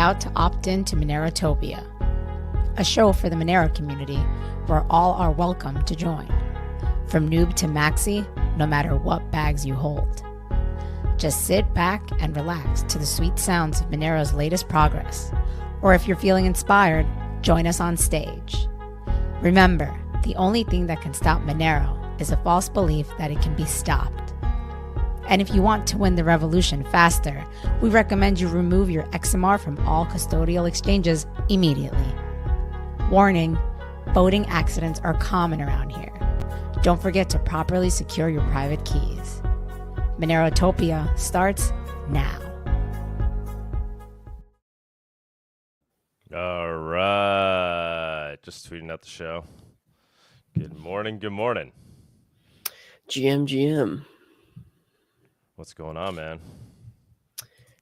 about to opt in to Monerotopia, a show for the Monero community where all are welcome to join. From noob to maxi, no matter what bags you hold. Just sit back and relax to the sweet sounds of Monero's latest progress. Or if you're feeling inspired, join us on stage. Remember, the only thing that can stop Monero is a false belief that it can be stopped. And if you want to win the revolution faster, we recommend you remove your XMR from all custodial exchanges immediately. Warning, voting accidents are common around here. Don't forget to properly secure your private keys. Monerotopia starts now. All right. Just tweeting out the show. Good morning. Good morning. GM. What's going on, man?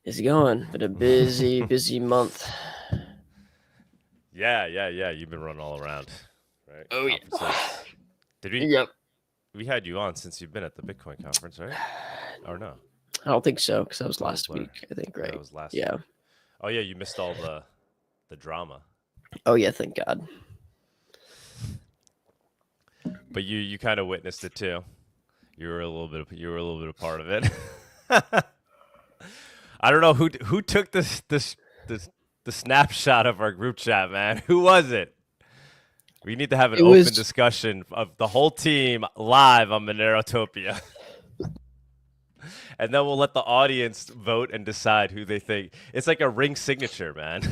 It's going. Been a busy month. Yeah. You've been running all around, right? Oh, yeah. Did we? Yep. We had you on since you've been at the Bitcoin conference, right? Or no? I don't think so, because that was last week, I think, right? That was last week. Oh, yeah, you missed all the drama. Oh, yeah, thank God. But you kind of witnessed it too. You were a little bit a part of it. I don't know who took the snapshot of our group chat, man. Who was it? We need to have an open discussion of the whole team live on Monerotopia. And then we'll let the audience vote and decide who they think. It's like a ring signature, man.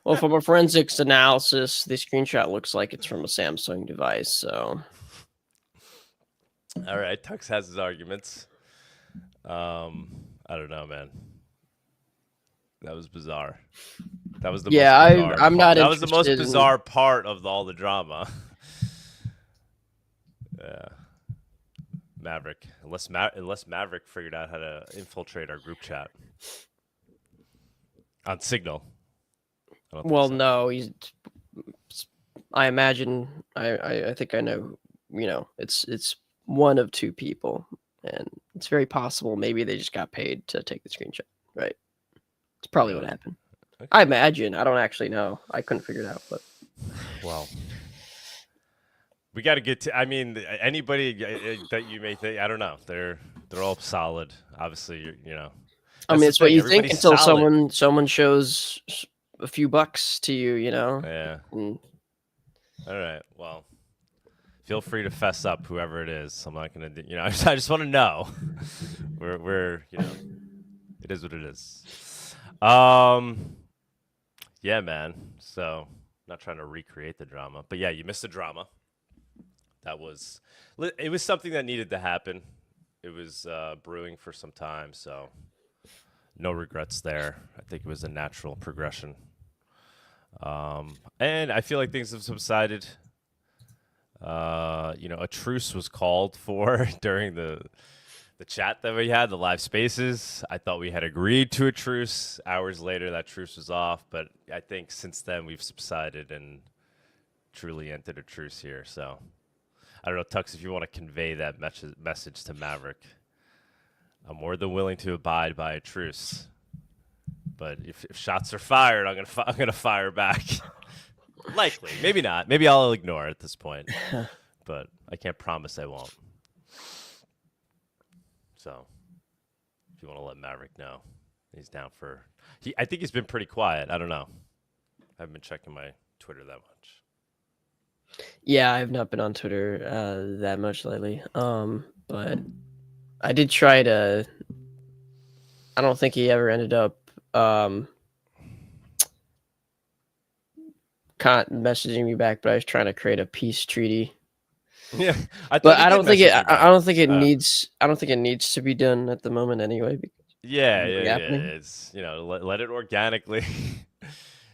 Well, from a forensics analysis, the screenshot looks like it's from a Samsung device, so. All right, Tux has his arguments. I don't know, man. That was bizarre. That was the most bizarre I'm not. That was the most bizarre part of all the drama. Yeah, Maverick. Unless Maverick figured out how to infiltrate our group chat on Signal. Well, no, I imagine. I think I know. You know, it's one of two people, and it's very possible maybe they just got paid to take the screenshot. Right. It's probably what happened. Okay. I imagine. I don't actually know. I couldn't figure it out, but. Well, we got to get to. I mean, anybody that you may think, I don't know. They're all solid. Obviously, you know. I mean, it's what you think until someone shows a few bucks to you. You know. Yeah. All right. Well, feel free to fess up, whoever it is. I'm not gonna. You know, I just want to know. We're you know, it is what it is. Yeah, man. So, not trying to recreate the drama, but yeah, you missed the drama. It was something that needed to happen. It was brewing for some time, so no regrets there. I think it was a natural progression. And I feel like things have subsided. You know, a truce was called for during the chat that we had, the live spaces. I thought we had agreed to a truce. Hours later, that truce was off. But I think since then, we've subsided and truly entered a truce here. So I don't know, Tux, if you want to convey that message to Maverick. I'm more than willing to abide by a truce. But if shots are fired, I'm gonna fire back. Likely. Maybe not. Maybe I'll ignore it at this point. But I can't promise I won't. So, if you want to let Maverick know, he's down for. I think he's been pretty quiet. I don't know. I haven't been checking my Twitter that much. Yeah, I've not been on Twitter that much lately. But I did try to. I don't think he ever ended up messaging me back, but I was trying to create a peace treaty. Yeah, I don't think it needs to be done at the moment anyway. Yeah. It's, you know, let it organically.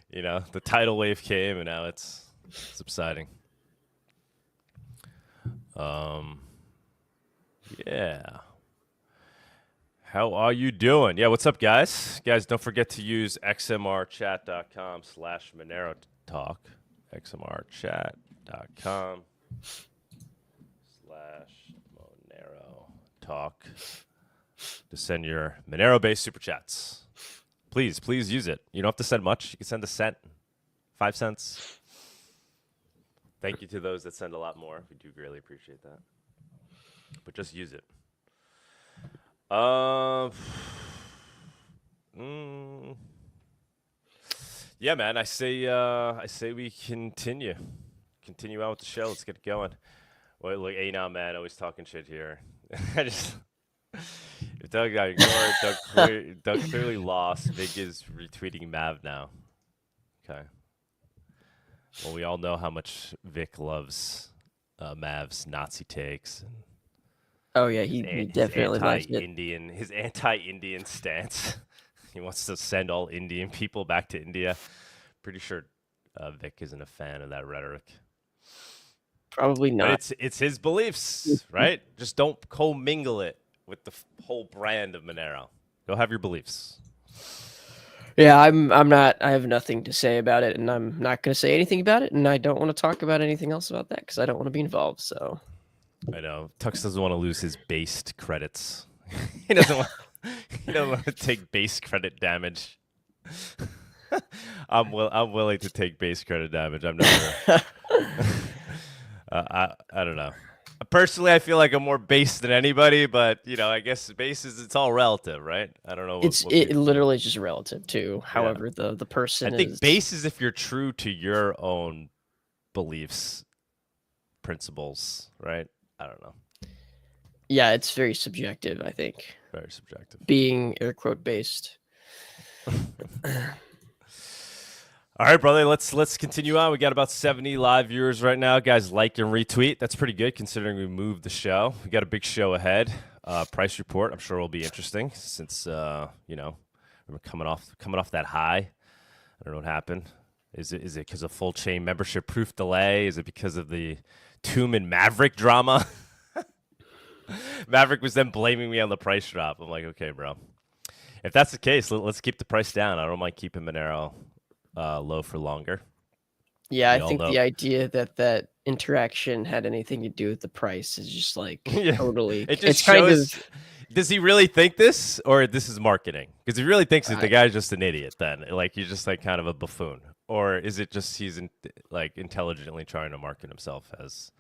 You know, the tidal wave came and now it's subsiding. Yeah. How are you doing? Yeah, what's up, guys? Guys, don't forget to use XMRchat.com/MoneroTalk. XMRchat.com/MoneroTalk to send your Monero-based super chats. Please use it. You don't have to send much. You can send a cent, 5 cents. Thank you to those that send a lot more. We do greatly appreciate that. But just use it. Yeah, man. I say we continue on with the show. Let's get it going. Wait, look, now, man, always talking shit here. If Doug got ignored, Doug clearly lost. Vic is retweeting Mav now. Okay. Well, we all know how much Vic loves Mav's Nazi takes. Oh yeah, he definitely loves it. His anti-Indian stance. He wants to send all Indian people back to India. Pretty sure Vic isn't a fan of that rhetoric. Probably not. But it's his beliefs, right? Just don't commingle it with the whole brand of Monero. Go have your beliefs. Yeah, I'm not. I have nothing to say about it, and I'm not going to say anything about it, and I don't want to talk about anything else about that because I don't want to be involved. So I know Tux doesn't want to lose his based credits. He doesn't want to take base credit damage. I'm willing to take base credit damage. I'm never. I don't know. Personally, I feel like I'm more base than anybody, but I guess base it's all relative, right? I don't know. It literally is just relative to however the person. I think base is if you're true to your own beliefs, principles, right? I don't know. Yeah, it's very subjective. I think very subjective. Being air quote based. All right, brother, let's continue on. We got about 70 live viewers right now. Guys, like and retweet. That's pretty good considering we moved the show. We got a big show ahead. Price report, I'm sure will be interesting since we're coming off that high. I don't know what happened. Is it because of full chain membership proof delay? Is it because of the Tuman Maverick drama? Maverick was then blaming me on the price drop. I'm like, okay, bro. If that's the case, let's keep the price down. I don't mind keeping Monero low for longer. Yeah, I think the idea that interaction had anything to do with the price is just like totally. It just shows. Does he really think this, or this is marketing? Because he really thinks that the guy's just an idiot. Then, like he's just like kind of a buffoon, or is it just he's intelligently trying to market himself as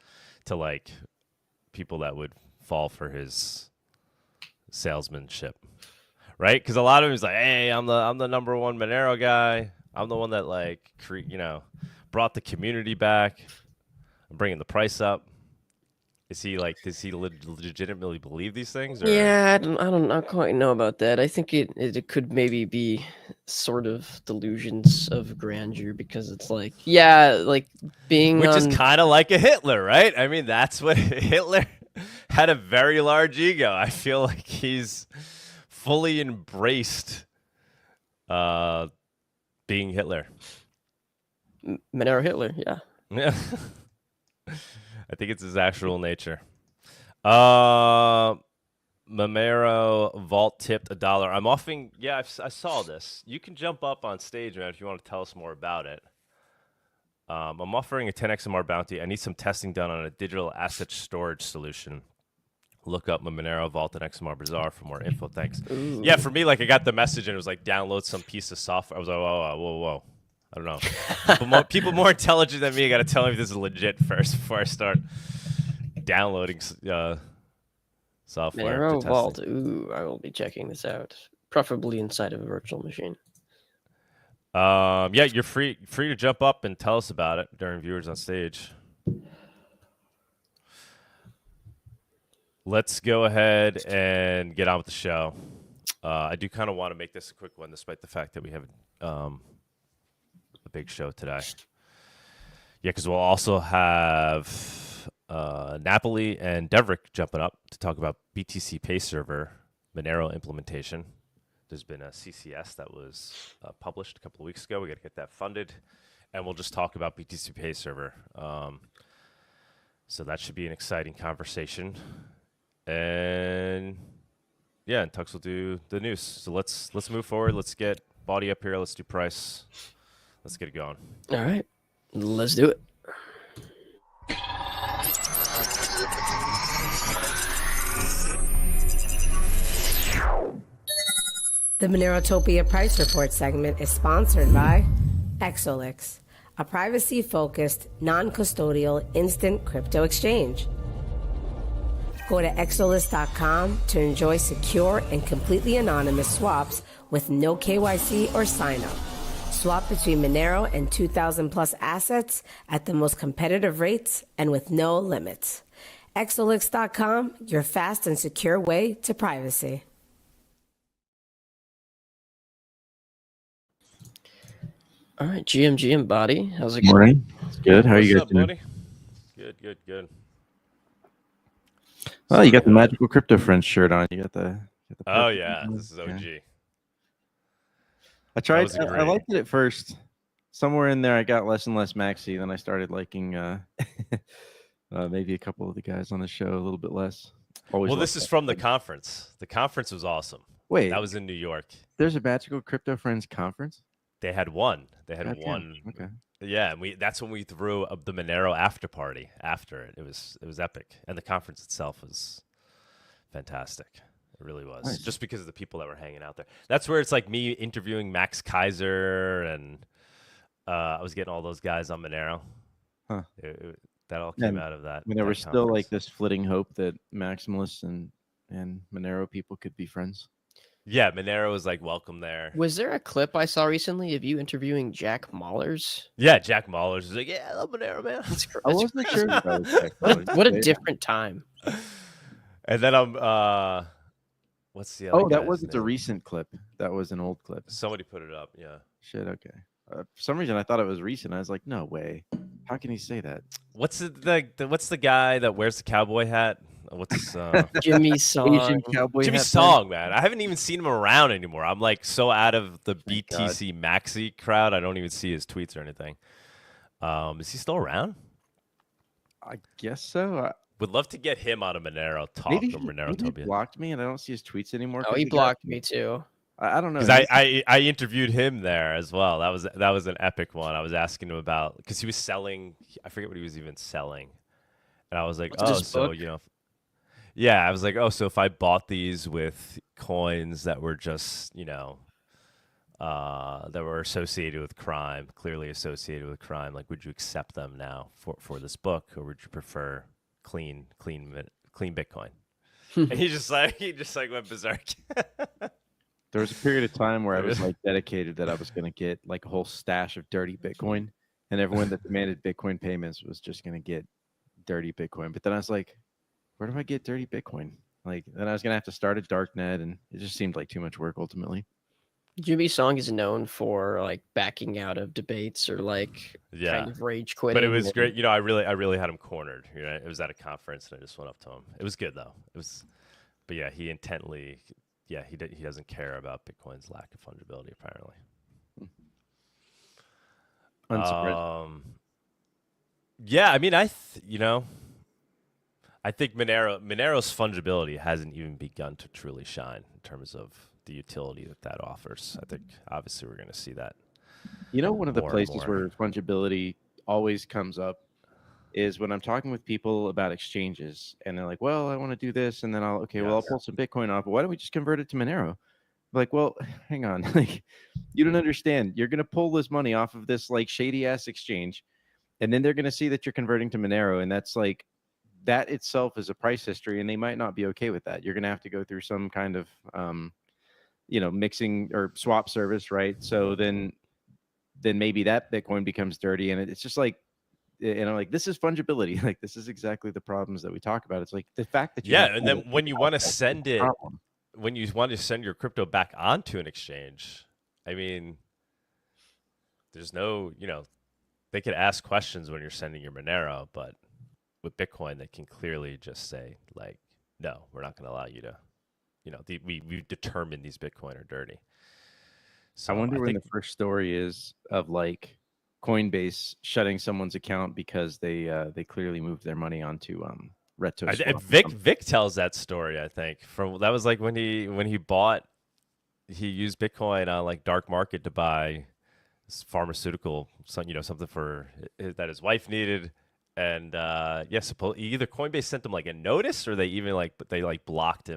to like people that would fall for his salesmanship, right? Because a lot of him is like, hey, I'm the number one Monero guy. I'm the one that brought the community back. I'm bringing the price up. Does he legitimately believe these things? Or? Yeah, I don't not quite know about that. I think it could maybe be sort of delusions of grandeur because it's like being which is kind of like a Hitler, right? I mean, that's what Hitler had, a very large ego. I feel like he's fully embraced being Hitler. Monero Hitler, yeah. Yeah. I think it's his actual nature. Monero vault tipped $1. I'm offering. Yeah, I saw this. You can jump up on stage, man, if you want to tell us more about it. I'm offering a 10 XMR bounty. I need some testing done on a digital asset storage solution. Look up my Monero Vault and XMR Bazaar for more info. Thanks. Ooh. Yeah, for me, I got the message and it was like download some piece of software. I was like, whoa. I don't know. People more intelligent than me got to tell me if this is legit first before I start downloading software. Monero Vault. Ooh, I will be checking this out, preferably inside of a virtual machine. Yeah, you're free to jump up and tell us about it during viewers on stage. Let's go ahead and get on with the show. I do kind of want to make this a quick one, despite the fact that we have a big show today. Yeah, because we'll also have Napoly and Deverick jumping up to talk about BTCPay server Monero implementation. There's been a CCS that was published a couple of weeks ago. We got to get that funded, and we'll just talk about BTCPay server. So that should be an exciting conversation. And yeah, and Tux will do the news. So let's move forward. Let's get Bawdy up here. Let's do price. Let's get it going. All right, let's do it. The Monerotopia Price Report segment is sponsored by Exolix, a privacy-focused, non-custodial instant crypto exchange. Go to exolix.com to enjoy secure and completely anonymous swaps with no KYC or sign-up. Swap between Monero and 2,000 plus assets at the most competitive rates and with no limits. Exolix.com, your fast and secure way to privacy. All right, GM Bawdy, how's it going? Morning. It's good. How are you guys What's up, doing? buddy? Good. Oh, you got the Magical Crypto Friends shirt on. You got the Oh yeah, this is OG. I tried. was I great. liked it at first. Somewhere in there, I got less and less Maxi. Then I started liking maybe a couple of the guys on the show a little bit less. Always. Well, this is from the conference. The conference was awesome. Wait, That was in New York. there's a Magical Crypto Friends conference. They had one. They had Goddamn. one. Okay. Yeah, and that's when we threw the Monero after party after it. It was epic, and the conference itself was fantastic. It really was, Nice. just because of the people that were hanging out there. That's where it's like me interviewing Max Kaiser, and I was getting all those guys on Monero. Huh. That all came And out of that. When there that was still like conference. this flitting hope that maximalists and Monero people could be friends. Yeah, Monero was like welcome there. Was there a clip I saw recently of you interviewing Jack Mahlers? Yeah, Jack Mahler's was like, yeah, I love Monero, man. That's, I wasn't sure. If that was Jack Mallers. what a Yeah. different time. And then I'm what's the other Oh, that guy's wasn't a name? recent clip. That was an old clip. Somebody put it up, yeah. Shit. Okay. For some reason, I thought it was recent. I was like, no way. How can he say that? What's what's the guy that wears the cowboy hat? What's Jimmy Song. Asian cowboy Jimmy hat Song, man. I haven't even seen him around anymore. I'm like so out of the Thank God. BTC Maxi crowd. I don't even see his tweets or anything. Is he still around? I guess so. Would love to get him on a Monero talk Maybe or he Monerotopia. blocked me, and I don't see his tweets anymore. Oh, 'cause he got- blocked me too. I don't know. Because I interviewed him there as well. That was an epic one. I was asking him about because he was selling. I forget what he was even selling, and I was like, Was it oh, his so book? you know, yeah. I was like, oh, so if I bought these with coins that were just that were associated with crime, clearly associated with crime, like would you accept them now for this book, or would you prefer clean Bitcoin? And he just like went berserk. There was a period of time where I was like dedicated that I was going to get like a whole stash of dirty Bitcoin, and everyone that demanded Bitcoin payments was just going to get dirty Bitcoin. But then I was like, where do I get dirty Bitcoin? Like, then I was going to have to start a darknet, and it just seemed like too much work ultimately. Jimmy Song is known for like backing out of debates or like Yeah. kind of rage quitting. But it was and- great. I really had him cornered. It was at a conference, and I just went up to him. It was good though. But yeah, he intently, he doesn't care about Bitcoin's lack of fungibility apparently. Unsurprised. Yeah, I mean, I think Monero's fungibility hasn't even begun to truly shine in terms of the utility that offers. I think obviously we're going to see that. One of the more and places more. where fungibility always comes up is when I'm talking with people about exchanges, and they're like, well, I want to do this, and then I'll pull some Bitcoin off, but why don't we just convert it to Monero? Like, well, hang on. Like, you don't understand. You're going to pull this money off of this like shady ass exchange, and then they're going to see that you're converting to Monero, and that's like, that itself is a price history, and they might not be okay with that. You're going to have to go through some kind of mixing or swap service, right? So then maybe that Bitcoin becomes dirty, and it's just like, like, this is fungibility. Like, this is exactly the problems that we talk about. It's like the fact that And then when you want to send it, when you want to send your crypto back onto an exchange, I mean, there's no, they could ask questions when you're sending your Monero, but with Bitcoin, they can clearly just say like, no, we're not going to allow you to, we've determined these Bitcoin are dirty. So I wonder when think, the first story is of like Coinbase shutting someone's account because they clearly moved their money onto RetroSwap. Vic tells that story. I think that was like when he used Bitcoin on like dark market to buy pharmaceutical, something for that his wife needed, and either Coinbase sent him like a notice, or they even blocked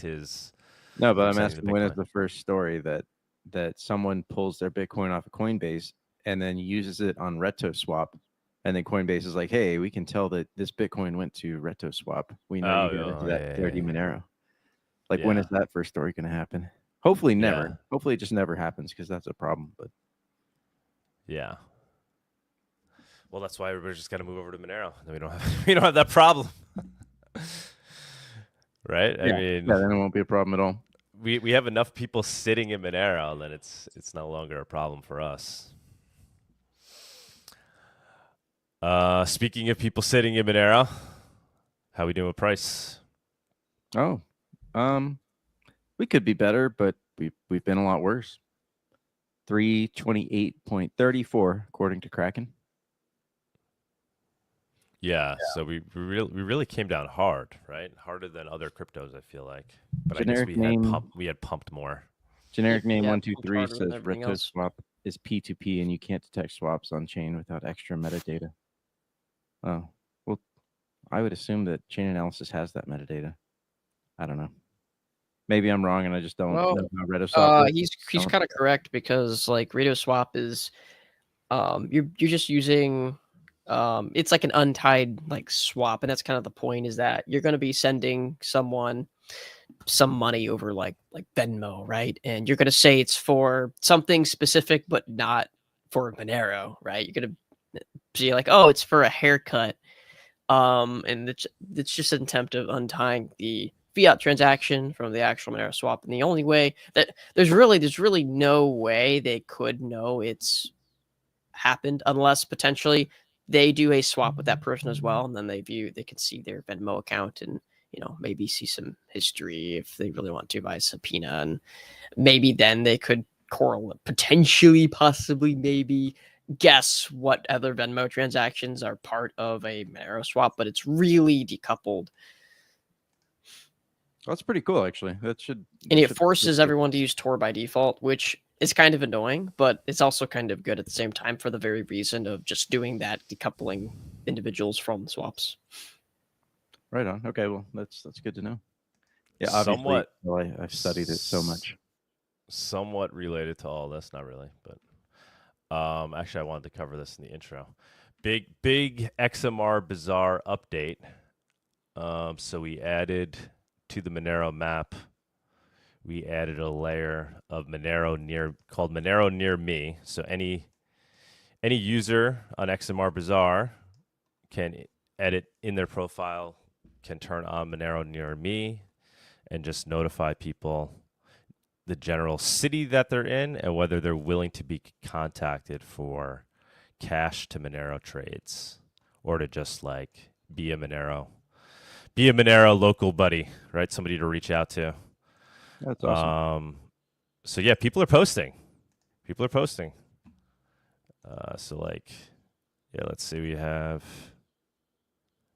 his No, but from I'm sending asking, when is Bitcoin. the first story that someone pulls their Bitcoin off of Coinbase and then uses it on RetoSwap, and then Coinbase is like, hey, we can tell that this Bitcoin went to RetoSwap. We know you got into that dirty Monero. Like, when is that first story going to happen? Hopefully never. Yeah. Hopefully it just never happens, because that's a problem. But yeah. Well, that's why everybody's just got to move over to Monero. Then we don't have that problem. Right? I mean, then it won't be a problem at all. We have enough people sitting in Monero that it's no longer a problem for us. Speaking of people sitting in Monero, how we doing with price? Oh, we could be better, but we've been a lot worse. 328.34 according to Kraken. Yeah, so we really came down hard, right? Harder than other cryptos, I feel like. But Generic I guess name, we had pumped more. Generic name Yeah, 123 harder than says everything else. RetoSwap is P2P, and you can't detect swaps on chain without extra metadata. Oh, well, I would assume that chain analysis has that metadata. I don't know. Maybe I'm wrong, and I just don't know how RetoSwap works. He's kind of correct, because like RetoSwap is you're just using it's like an untied like swap, and that's kind of the point, is that you're going to be sending someone some money over like Venmo, right? And you're going to say it's for something specific, but not for Monero, right? You're going to be like, oh, it's for a haircut. And it's just an attempt of untying the fiat transaction from the actual Monero swap. And the only way that there's really no way they could know it's happened, unless potentially they do a swap with that person as well, and then they can see their Venmo account, and maybe see some history if they really want to by subpoena, and maybe then they could correlate, potentially, possibly, maybe guess what other Venmo transactions are part of a Monero swap, but it's really decoupled. That's pretty cool, actually. And it forces everyone to use Tor by default, which is kind of annoying, but it's also kind of good at the same time, for the very reason of just doing that, decoupling individuals from swaps. Right on. Okay, well, that's good to know. Yeah, somewhat. Obviously, I've studied it so much. Somewhat related to all this, not really, but actually, I wanted to cover this in the intro. Big XMR Bazaar update. So we added to the Monero map, we added a layer of Monero called Monero near me. So any user on XMR Bazaar can edit in their profile, can turn on Monero near me, and just notify people the general city that they're in and whether they're willing to be contacted for cash to Monero trades, or to just like be a Monero local buddy, right? Somebody to reach out to. That's awesome. So yeah, people are posting. So like, yeah, let's see. We have.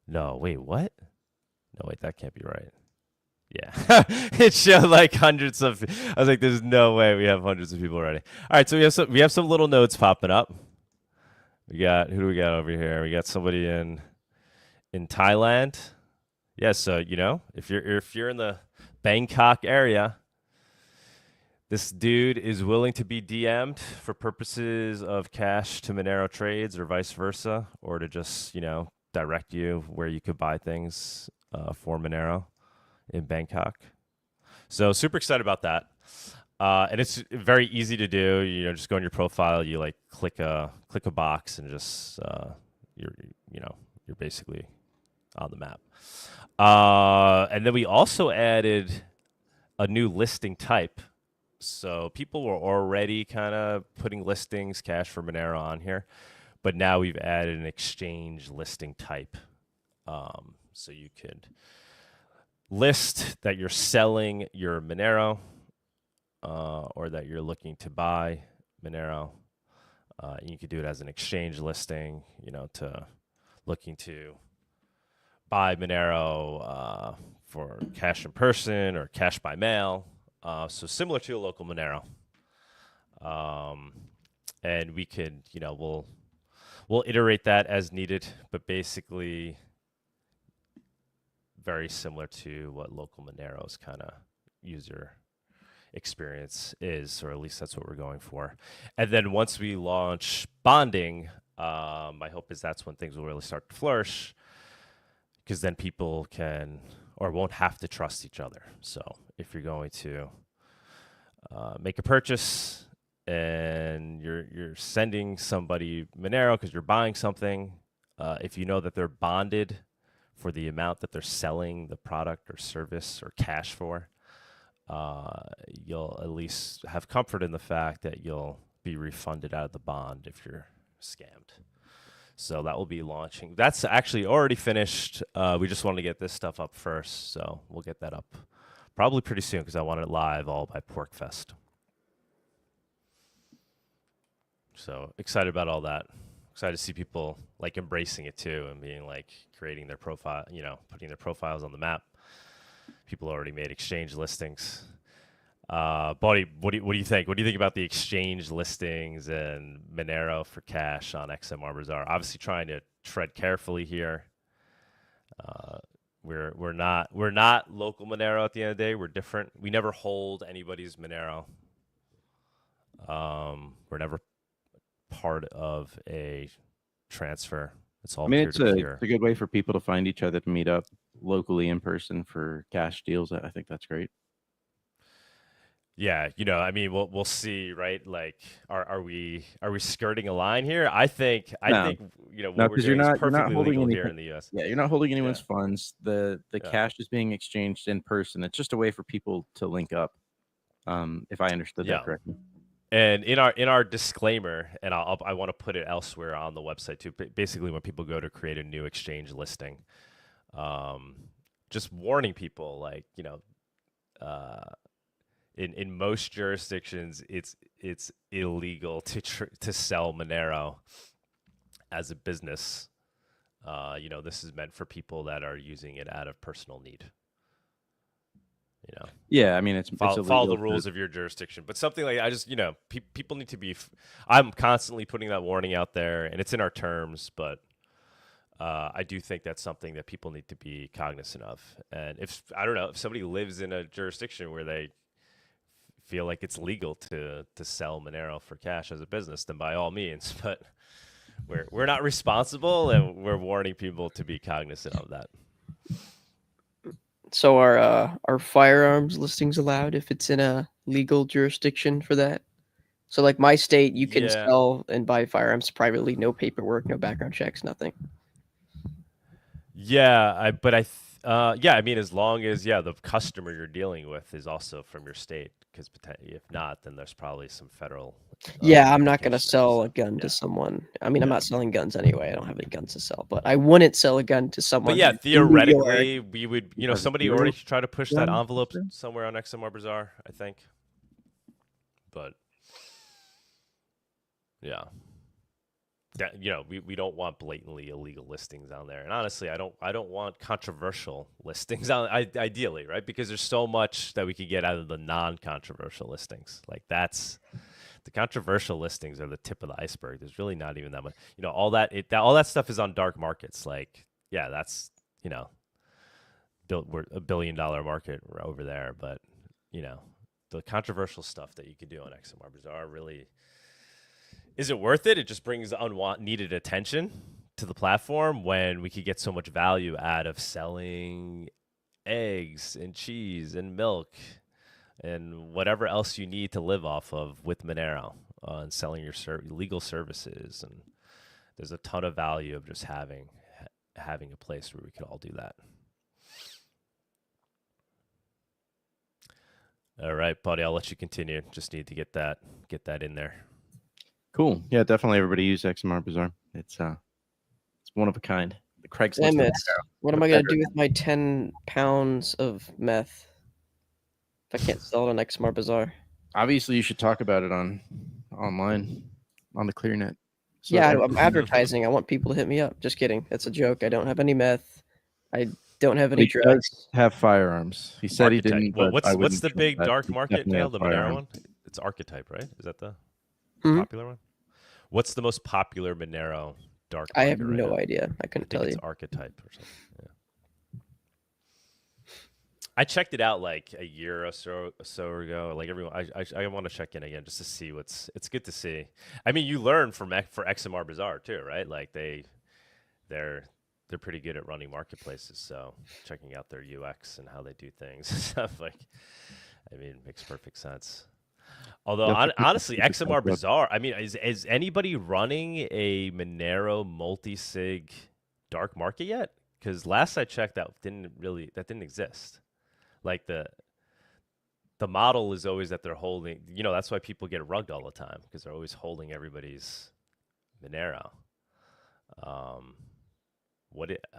No, wait, what? No, wait, that can't be right. Yeah, it showed like hundreds of. I was like, "There's no way we have hundreds of people already." All right, so we have some little nodes popping up. Who do we got over here? We got somebody in Thailand. Yeah, so if you're in the Bangkok area, this dude is willing to be DM'd for purposes of cash to Monero trades, or vice versa, or to just direct you where you could buy things for Monero in Bangkok. So super excited about that. And it's very easy to do. Just go on your profile, you like click a box, and just you're basically on the map. And then we also added a new listing type. So people were already kind of putting listings, cash for Monero on here, but now we've added an exchange listing type. So you could list that you're selling your Monero, or that you're looking to buy Monero. You could do it as an exchange listing, to looking to buy Monero for cash in person or cash by mail. So similar to a local Monero. And we could, we'll iterate that as needed, but basically very similar to what local Monero's kind of user experience is, or at least that's what we're going for. And then once we launch bonding, my hope is that's when things will really start to flourish, because then people can or won't have to trust each other. So if you're going to make a purchase and you're sending somebody Monero because you're buying something, if you know that they're bonded for the amount that they're selling the product or service or cash for, you'll at least have comfort in the fact that you'll be refunded out of the bond if you're scammed. So that will be launching. That's actually already finished. We just wanted to get this stuff up first, so we'll get that up probably pretty soon because I want it live all by PorkFest. So excited about all that. Excited to see people like embracing it too and being like creating their profile, putting their profiles on the map. People already made exchange listings. Bawdy, what do you think? What do you think about the exchange listings and Monero for cash on XMR Bazaar? Obviously, trying to tread carefully here. We're not local Monero at the end of the day. We're different. We never hold anybody's Monero. We're never part of a transfer. It's all peer-to-peer. It's a good way for people to find each other, to meet up locally in person for cash deals. I think that's great. Yeah, we'll see, right? Like, are we skirting a line here? I think what we're doing is perfectly legal here in the U.S. Yeah, you're not holding anyone's funds. The cash is being exchanged in person. It's just a way for people to link up. If I understood that correctly. And in our disclaimer, and I want to put it elsewhere on the website too. Basically, when people go to create a new exchange listing, just warning people, like, in most jurisdictions, it's illegal to sell Monero as a business. This is meant for people that are using it out of personal need. Yeah, it's follow the rules of your jurisdiction. But something like people need to be. I'm constantly putting that warning out there, and it's in our terms. But I do think that's something that people need to be cognizant of. And if somebody lives in a jurisdiction where they feel like it's legal to sell Monero for cash as a business, then by all means. But we're not responsible, and we're warning people to be cognizant of that. So are firearms listings allowed if it's in a legal jurisdiction for that? So like my state, you can sell and buy firearms privately, no paperwork, no background checks, nothing. Yeah, as long as the customer you're dealing with is also from your state, because if not, then there's probably some federal. I'm not going to sell a gun to someone. I'm not selling guns anyway. I don't have any guns to sell, but I wouldn't sell a gun to someone. But theoretically, we would. Somebody already tried to push that envelope somewhere on XMR Bazaar, I think. But yeah. We don't want blatantly illegal listings on there, and honestly, I don't want controversial listings on. Ideally, right? Because there's so much that we could get out of the non-controversial listings. Like the controversial listings are the tip of the iceberg. There's really not even that much. All that stuff is on dark markets. Like, that's we're $1 billion market over there, but the controversial stuff that you could do on XMR Bazaar really. Is it worth it? It just brings needed attention to the platform when we could get so much value out of selling eggs and cheese and milk and whatever else you need to live off of with Monero, and selling your legal services. And there's a ton of value of just having a place where we could all do that. All right, Bawdy, I'll let you continue. Just need to get that in there. Cool. Yeah, definitely. Everybody use XMR Bazaar. It's one of a kind. The Craigslist. What am I gonna do with my 10 pounds of meth if I can't sell it on XMR Bazaar? Obviously, you should talk about it online on the ClearNet. So I'm advertising. I want people to hit me up. Just kidding. That's a joke. I don't have any meth. I don't have any drugs. Have firearms. He said he didn't. Well, what's the big dark market now? The Monero one? It's Archetype, right? Is that the popular one? What's the most popular Monero dark market? I have no idea. I couldn't tell you. It's Archetype or something. I checked it out like a year or so ago. Like everyone, I want to check in again just to see what's. It's good to see. I mean, you learn for XMR Bazaar too, right? Like they're pretty good at running marketplaces. So checking out their UX and how they do things and stuff like, I mean, it makes perfect sense. Although honestly, XMR Bazaar. I mean, is anybody running a Monero multi-sig dark market yet? Because last I checked, that didn't exist. Like the model is always that they're holding. You know, that's why people get rugged all the time because they're always holding everybody's Monero. I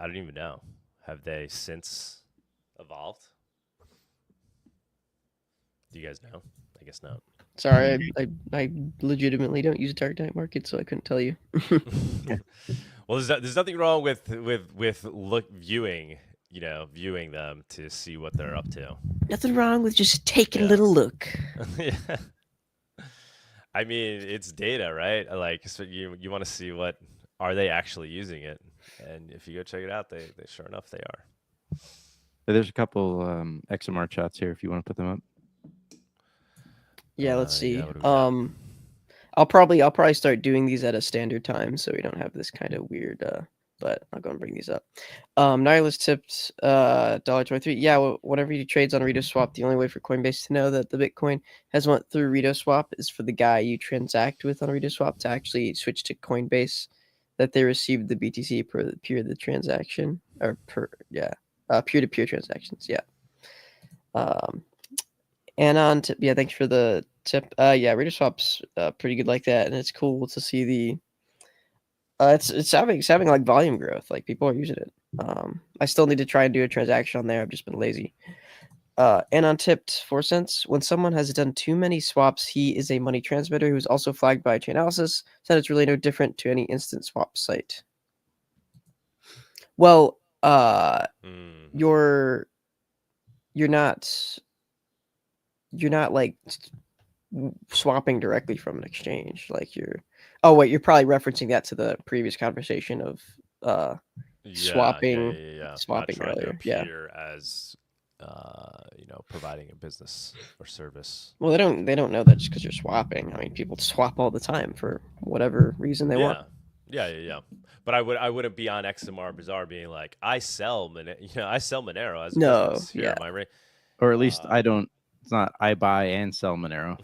don't even know. Have they since evolved? Do you guys know? I guess not. Sorry, I legitimately don't use dark night market, so I couldn't tell you. Well, there's nothing wrong with viewing them to see what they're up to. Nothing wrong with just taking a little look. Yeah. I mean, it's data, right? Like, so you want to see what are they actually using it, and if you go check it out, they sure enough they are. There's a couple XMR chats here if you want to put them up. Yeah, let's see. Yeah, I'll probably start doing these at a standard time so we don't have this kind of weird but I'll go and bring these up. Nihilist tips $1.23. Yeah, whenever you trades on RitoSwap, the only way for Coinbase to know that the Bitcoin has went through RitoSwap is for the guy you transact with on RitoSwap to actually switch to Coinbase that they received the BTC per the transaction or peer-to-peer transactions. Yeah. And on tip, yeah, thanks for the tip. Yeah, RitoSwap's pretty good like that, and it's cool to see the. It's having like volume growth. Like people are using it. I still need to try and do a transaction on there. I've just been lazy. And on tipped 4 cents. When someone has done too many swaps, he is a money transmitter who is also flagged by Chainalysis. Said it's really no different to any instant swap site. Well, you're not like swapping directly from an exchange. Like you're probably referencing that to the previous conversation of swapping earlier. As providing a business or service. Well, they don't know that just because you're swapping. I mean, people swap all the time for whatever reason they want. Yeah. But I wouldn't be on XMR Bazaar being like, I sell Monero as a business. Here, am I right? Or at least I don't. It's not I buy and sell Monero.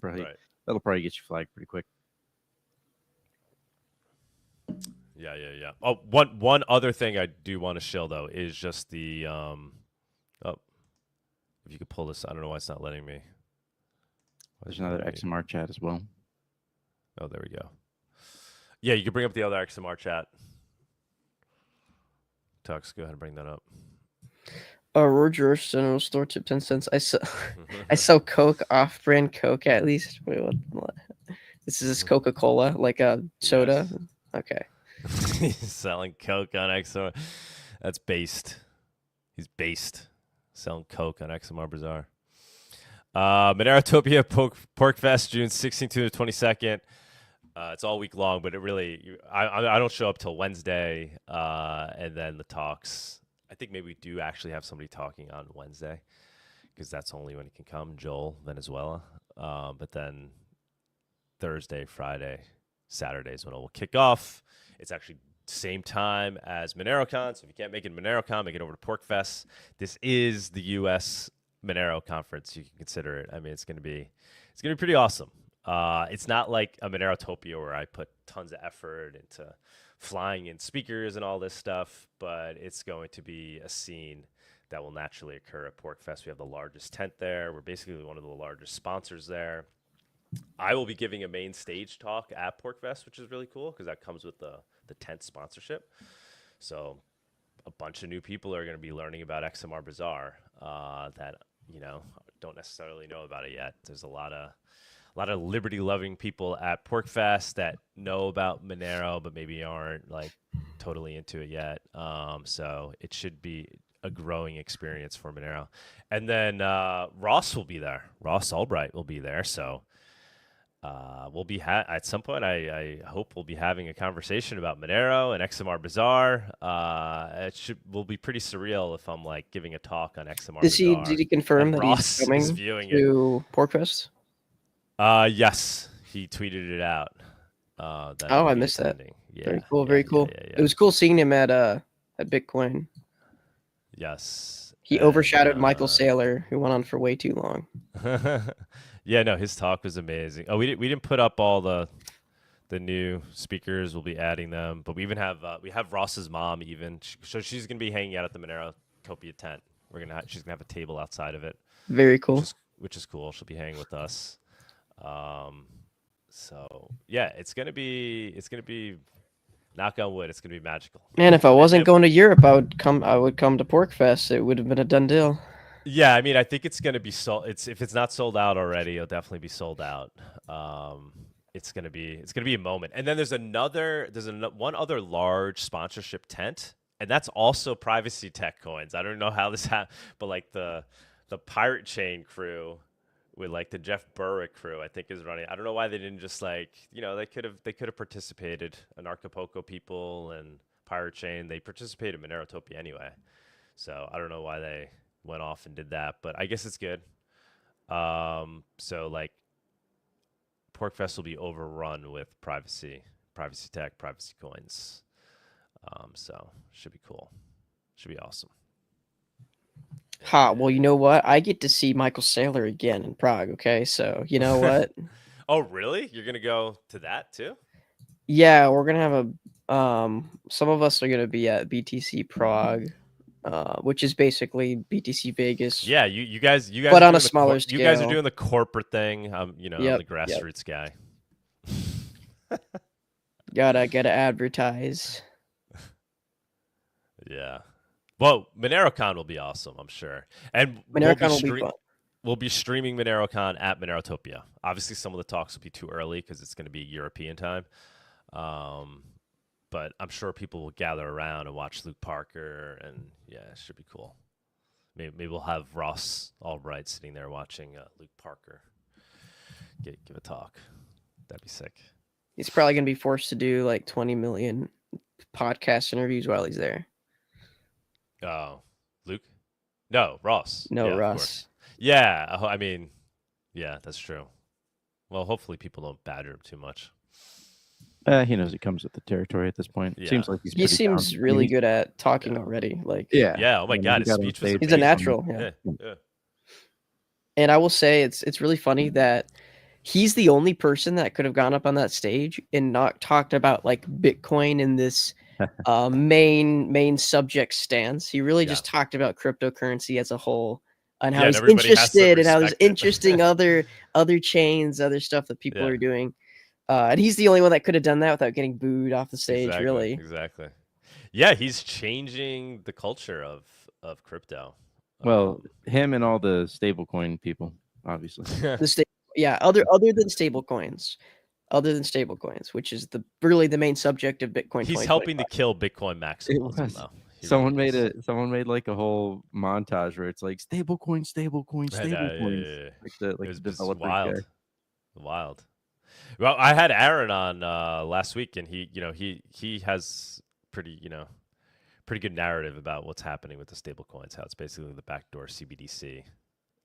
Right. That'll probably get you flagged pretty quick. Yeah. Oh, one other thing I do want to show though is just the if you could pull this, I don't know why it's not letting me. There's another XMR chat as well. Oh, there we go. Yeah, you can bring up the other XMR chat. Tux, go ahead and bring that up. Roger General Store tip 10 cents. I sell Coke, off-brand Coke at least. Wait, what? This is Coca-Cola, like a soda. Yes. Okay. He's selling Coke on XMR. That's based. He's based. Selling Coke on XMR Bazaar. Monerotopia Porkfest, June 16th to the 22nd. It's all week long, but I don't show up till Wednesday, and then the talks. I think maybe we do actually have somebody talking on Wednesday because that's only when he can come, Joel, Venezuela. But then Thursday, Friday, Saturday is when it will kick off. It's actually same time as MoneroCon, so if you can't make it MoneroCon, make it over to PorkFest. This is the U.S. Monero conference. You can consider it. I mean, it's gonna be pretty awesome. It's not like a Monerotopia where I put tons of effort into flying in speakers and all this stuff, but it's going to be a scene that will naturally occur at PorkFest. We have the largest tent there. We're basically one of the largest sponsors there. I will be giving a main stage talk at PorkFest, which is really cool because that comes with the tent sponsorship. So a bunch of new people are going to be learning about XMR Bazaar that don't necessarily know about it yet. There's a lot of liberty-loving people at PorkFest that know about Monero, but maybe aren't like totally into it yet. So it should be a growing experience for Monero. And then Ross will be there. Ross Ulbricht will be there. So we'll be at some point. I hope we'll be having a conversation about Monero and XMR Bazaar. Will be pretty surreal if I'm like giving a talk on XMR Bazaar. Did he confirm that Ross he's coming is viewing to PorkFest? Yes, he tweeted it out. That I missed attending. that. Yeah, Very cool. Very cool. Yeah. It was cool seeing him at Bitcoin. Yes. He overshadowed Michael Saylor, who went on for way too long. Yeah, no, his talk was amazing. Oh, we didn't put up all the new speakers. We'll be adding them, but we even have Ross's mom even. So she's gonna be hanging out at the Monerotopia tent. She's gonna have a table outside of it. Very cool. Which is cool. She'll be hanging with us. So yeah, it's gonna be knock on wood. It's gonna be magical. Man, if I wasn't going to Europe, I would come to PorkFest. It would have been a done deal. Yeah, I mean, I think it's gonna be sold. If it's not sold out already, it'll definitely be sold out. It's gonna be a moment. And then there's one other large sponsorship tent, and that's also privacy tech coins. I don't know how this happened, but like the Pirate Chain crew with like the Jeff Berwick crew, I think is running. I don't know why they didn't just like, they could have participated. Anarchapulco people and Pirate Chain, they participated in Monerotopia anyway. So I don't know why they went off and did that, but I guess it's good. So like PorkFest will be overrun with privacy tech, privacy coins. So should be cool. Should be awesome. Well, you know what? I get to see Michael Saylor again in Prague, okay? So, you know what? Oh, really? You're going to go to that too? Yeah, we're going to have some of us are going to be at BTC Prague, which is basically BTC Vegas. Yeah, you guys but on a smaller scale. You guys are doing the corporate thing. I'm the grassroots guy. Gotta advertise. Yeah. Well, MoneroCon will be awesome, I'm sure. And MoneroCon will be fun. We'll be streaming MoneroCon at Monerotopia. Obviously, some of the talks will be too early because it's going to be European time. But I'm sure people will gather around and watch Luke Parker, and yeah, it should be cool. Maybe we'll have Ross Ulbricht sitting there watching Luke Parker give a talk. That'd be sick. He's probably going to be forced to do like 20 million podcast interviews while he's there. Oh, Luke? No, Ross. No, yeah, Ross. Yeah, I mean, yeah, that's true. Well, hopefully people don't badger him too much. He knows he comes with the territory at this point. Yeah. Seems like he seems down. really good at talking already. Like yeah. Oh my God, his speech was he's a natural. Yeah. And I will say it's really funny that he's the only person that could have gone up on that stage and not talked about like Bitcoin in this main subject stance. He really just talked about cryptocurrency as a whole and how he's interested and how there's interesting other chains, other stuff that people are doing. And he's the only one that could have done that without getting booed off the stage. Really, exactly. Yeah, he's changing the culture of crypto. Well, him and all the stablecoin people, obviously. Other than stablecoins. Other than stablecoins, which is really the main subject of Bitcoin. He's helping to kill Bitcoin maximalism, though. Someone made like a whole montage where it's like stablecoin. Yeah. Like it was wild. Well, I had Aaron on last week, and he has pretty good narrative about what's happening with the stablecoins. How it's basically the backdoor CBDC,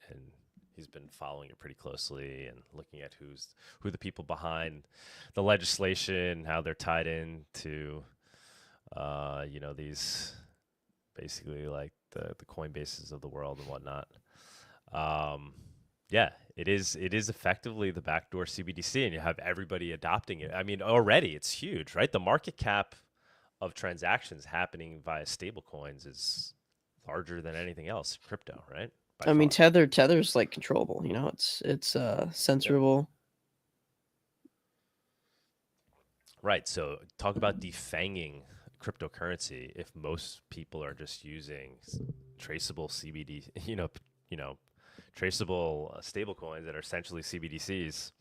and he's been following it pretty closely and looking at who the people behind the legislation, how they're tied into, these basically like the Coinbases of the world and whatnot. It is effectively the backdoor CBDC, and you have everybody adopting it. I mean, already it's huge, right? The market cap of transactions happening via stablecoins is larger than anything else, crypto, right? I mean, Tether's like controllable. It's censorable. Right. So talk about defanging cryptocurrency. If most people are just using traceable CBD, traceable stablecoins that are essentially CBDCs,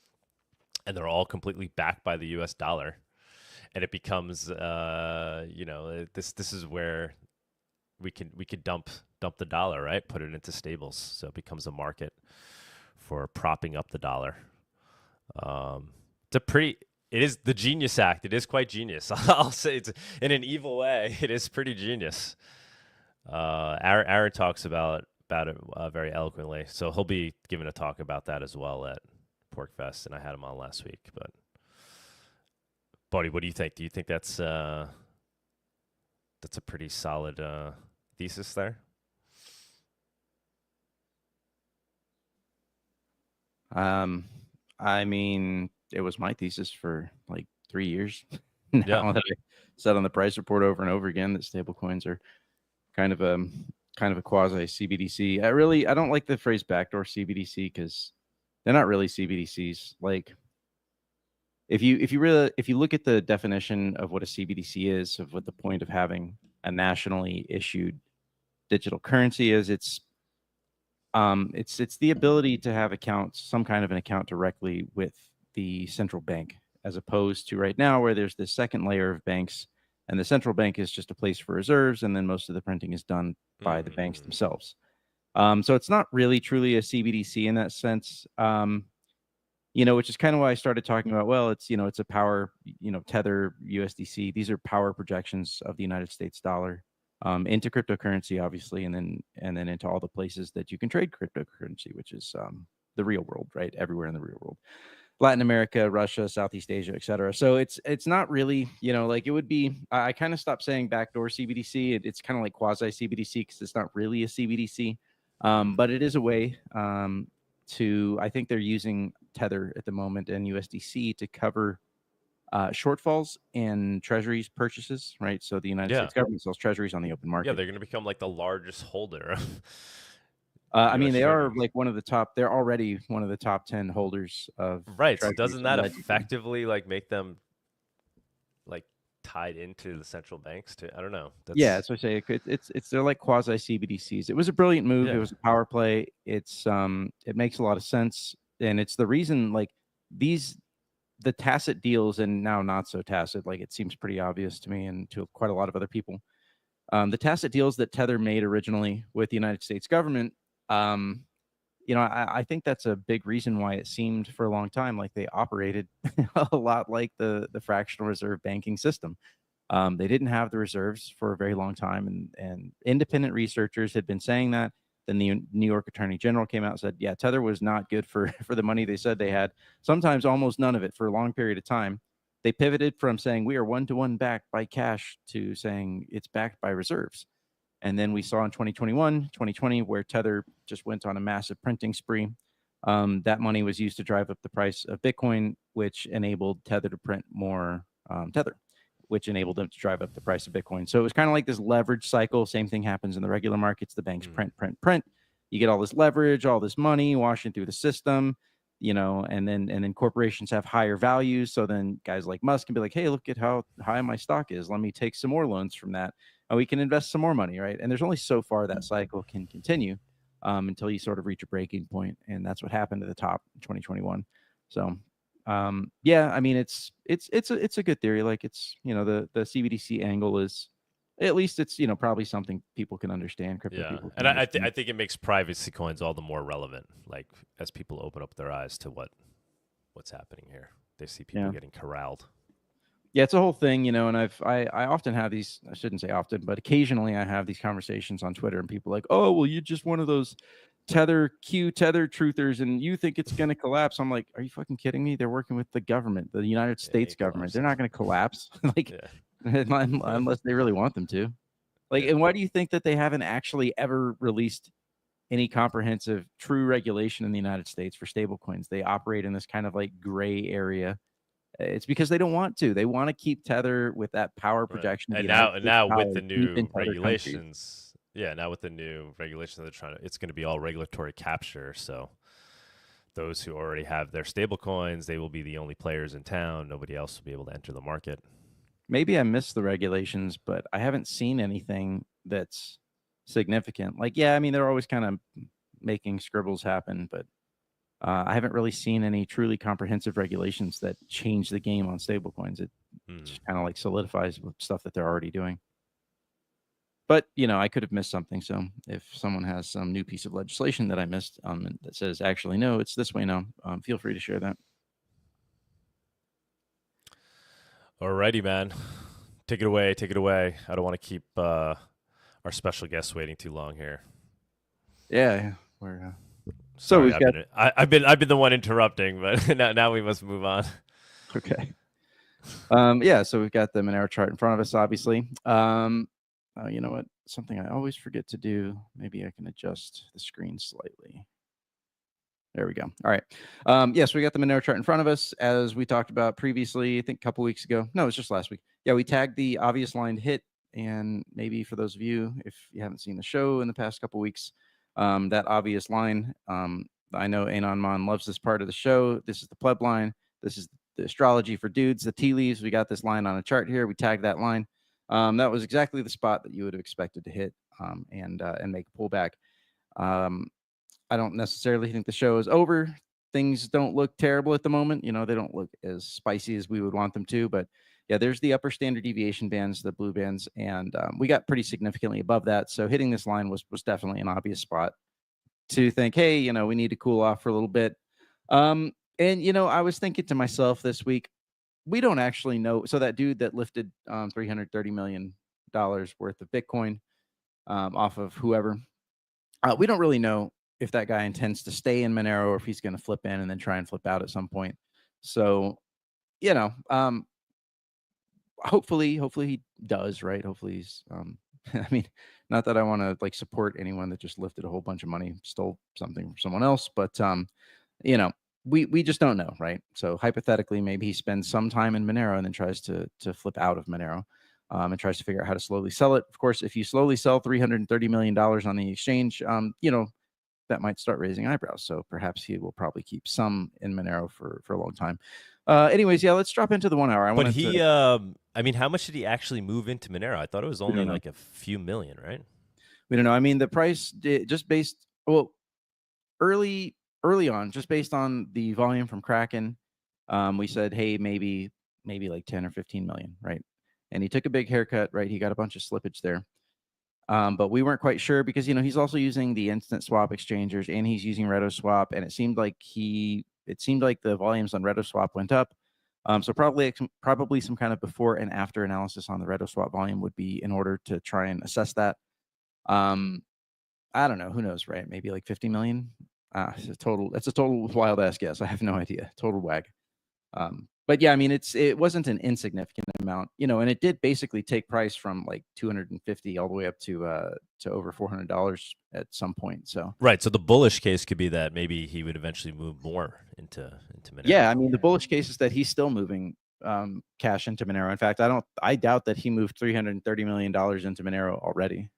and they're all completely backed by the U.S. dollar, and it becomes, this is where we could dump the dollar, right? Put it into stables, so it becomes a market for propping up the dollar. It is the Genius Act. It is quite genius. I'll say it's in an evil way. It is pretty genius. Aaron talks about it very eloquently. So he'll be giving a talk about that as well at PorkFest, and I had him on last week. But Bawdy, what do you think? Do you think that's a pretty solid thesis there? I mean, it was my thesis for like 3 years. Now Yeah. that I said on the price report over and over again that stablecoins are kind of a quasi CBDC. I don't like the phrase backdoor CBDC because they're not really CBDCs. Like, if you look at the definition of what a CBDC is, of what the point of having a nationally issued digital currency is, it's the ability to have accounts, some kind of an account directly with the central bank, as opposed to right now where there's this second layer of banks, and the central bank is just a place for reserves, and then most of the printing is done by the banks themselves. So it's not really truly a CBDC in that sense. Which is kind of why I started talking about, well, it's a power, Tether, USDC. These are power projections of the United States dollar into cryptocurrency, obviously, and then into all the places that you can trade cryptocurrency, which is the real world, right? Everywhere in the real world. Latin America, Russia, Southeast Asia, etc. So it's not really, like it would be, I kind of stopped saying backdoor CBDC. It's kind of like quasi CBDC because it's not really a CBDC, but it is a way I think they're using Tether at the moment and USDC to cover shortfalls in treasuries purchases, right? So the United States government sells treasuries on the open market. Yeah, they're going to become like the largest holder. I mean, they are like one of the top. They're already one of the top 10 holders of. Right. So doesn't that effectively like make them like tied into the central banks too? I don't know. Yeah, so I say they're like quasi CBDCs. It was a brilliant move. Yeah. It was a power play. It makes a lot of sense, and it's the reason like the tacit deals, and now not so tacit. Like it seems pretty obvious to me and to quite a lot of other people. The tacit deals that Tether made originally with the United States government. I think that's a big reason why it seemed for a long time like they operated a lot like the fractional reserve banking system. They didn't have the reserves for a very long time, and independent researchers had been saying that. Then the New York Attorney General came out and said, yeah, Tether was not good for the money they said they had, sometimes almost none of it for a long period of time. They pivoted from saying we are one-to-one backed by cash to saying it's backed by reserves. And then we saw in 2020, where Tether just went on a massive printing spree. That money was used to drive up the price of Bitcoin, which enabled Tether to print more Tether, which enabled them to drive up the price of Bitcoin. So it was kind of like this leverage cycle. Same thing happens in the regular markets. The banks print. You get all this leverage, all this money washing through the system, and then corporations have higher values. So then guys like Musk can be like, hey, look at how high my stock is. Let me take some more loans from that. And we can invest some more money, right? And there's only so far that cycle can continue until you sort of reach a breaking point. And that's what happened at the top in 2021. So yeah, I mean, it's a good theory. Like it's, the CBDC angle is, at least it's, probably something people can understand. Crypto people can understand. I think it makes privacy coins all the more relevant. Like as people open up their eyes to what's happening here, they see people getting corralled. Yeah, it's a whole thing, and I often have these, I shouldn't say often, but occasionally I have these conversations on Twitter and people are like, oh, well, you're just one of those Tether truthers and you think it's going to collapse. I'm like, are you fucking kidding me? They're working with the government, the United States government. They're not going to collapse unless they really want them to. And why do you think that they haven't actually ever released any comprehensive true regulation in the United States for stablecoins? They operate in this kind of like gray area. It's because they don't want to. They want to keep Tether with that power projection. And now with the new regulations, now with the new regulations, it's going to be all regulatory capture. So those who already have their stable coins, they will be the only players in town. Nobody else will be able to enter the market. Maybe I missed the regulations, but I haven't seen anything that's significant. I mean, they're always kind of making scribbles happen, but I haven't really seen any truly comprehensive regulations that change the game on stablecoins. It just kind of like solidifies stuff that they're already doing. But, I could have missed something. So if someone has some new piece of legislation that I missed that says, actually, no, it's this way now, feel free to share that. Alrighty, man. Take it away. Take it away. I don't want to keep our special guests waiting too long here. Yeah, we're Sorry, we've got. I've been the one interrupting, but now we must move on. Okay. Yeah, so we've got the Monero chart in front of us, obviously. You know what? Something I always forget to do. Maybe I can adjust the screen slightly. There we go. All right. Yes, we got the Monero chart in front of us, as we talked about previously, I think a couple weeks ago. No, it was just last week. Yeah, we tagged the obvious line hit. And maybe for those of you, if you haven't seen the show in the past couple weeks, that obvious line, I know Anon loves this part of the show. This is the pleb line. This is the astrology for dudes, the tea leaves. We got this line on a chart here. We tagged that line. That was exactly the spot that you would have expected to hit and make a pullback. I don't necessarily think the show is over. Things don't look terrible at the moment. You know, they don't look as spicy as we would want them to. But yeah, there's the upper standard deviation bands, the blue bands, and we got pretty significantly above that. So hitting this line was definitely an obvious spot to think, hey, you know, we need to cool off for a little bit. And, you know, I was thinking to myself this week, we don't actually know. So that dude that lifted $330 million worth of Bitcoin off of whoever, we don't really know if that guy intends to stay in Monero or if he's going to flip in and then try and flip out at some point. So, you know, hopefully he does, right? Hopefully he's, I mean, not that I want to like support anyone that just lifted a whole bunch of money, stole something from someone else, but, you know, we just don't know, right? So hypothetically, maybe he spends some time in Monero and then tries to flip out of Monero and tries to figure out how to slowly sell it. Of course, if you slowly sell $330 million on the exchange, you know, that might start raising eyebrows. So perhaps he will probably keep some in Monero for a long time. Anyways, yeah, let's drop into the 1 hour. I mean, how much did he actually move into Monero? I thought it was only like a few million, right? We don't know. I mean, the price just based, well, early on, just based on the volume from Kraken, we said, hey, maybe like 10 or 15 million, right? And he took a big haircut, right? He got a bunch of slippage there. But we weren't quite sure because, you know, he's also using the instant swap exchangers and he's using RedoSwap, and it seemed like the volumes on RedoSwap went up. So probably some kind of before and after analysis on the RedoSwap volume would be in order to try and assess that. I don't know. Who knows, right? Maybe like 50 million. It's a total wild ass guess. I have no idea. Total wag. But yeah, I mean, it wasn't an insignificant amount, you know, and it did basically take price from like 250 all the way up to over $400 at some point. So right. So the bullish case could be that maybe he would eventually move more into Monero. Yeah, I mean, the bullish case is that he's still moving cash into Monero. In fact, I doubt that he moved $330 million into Monero already.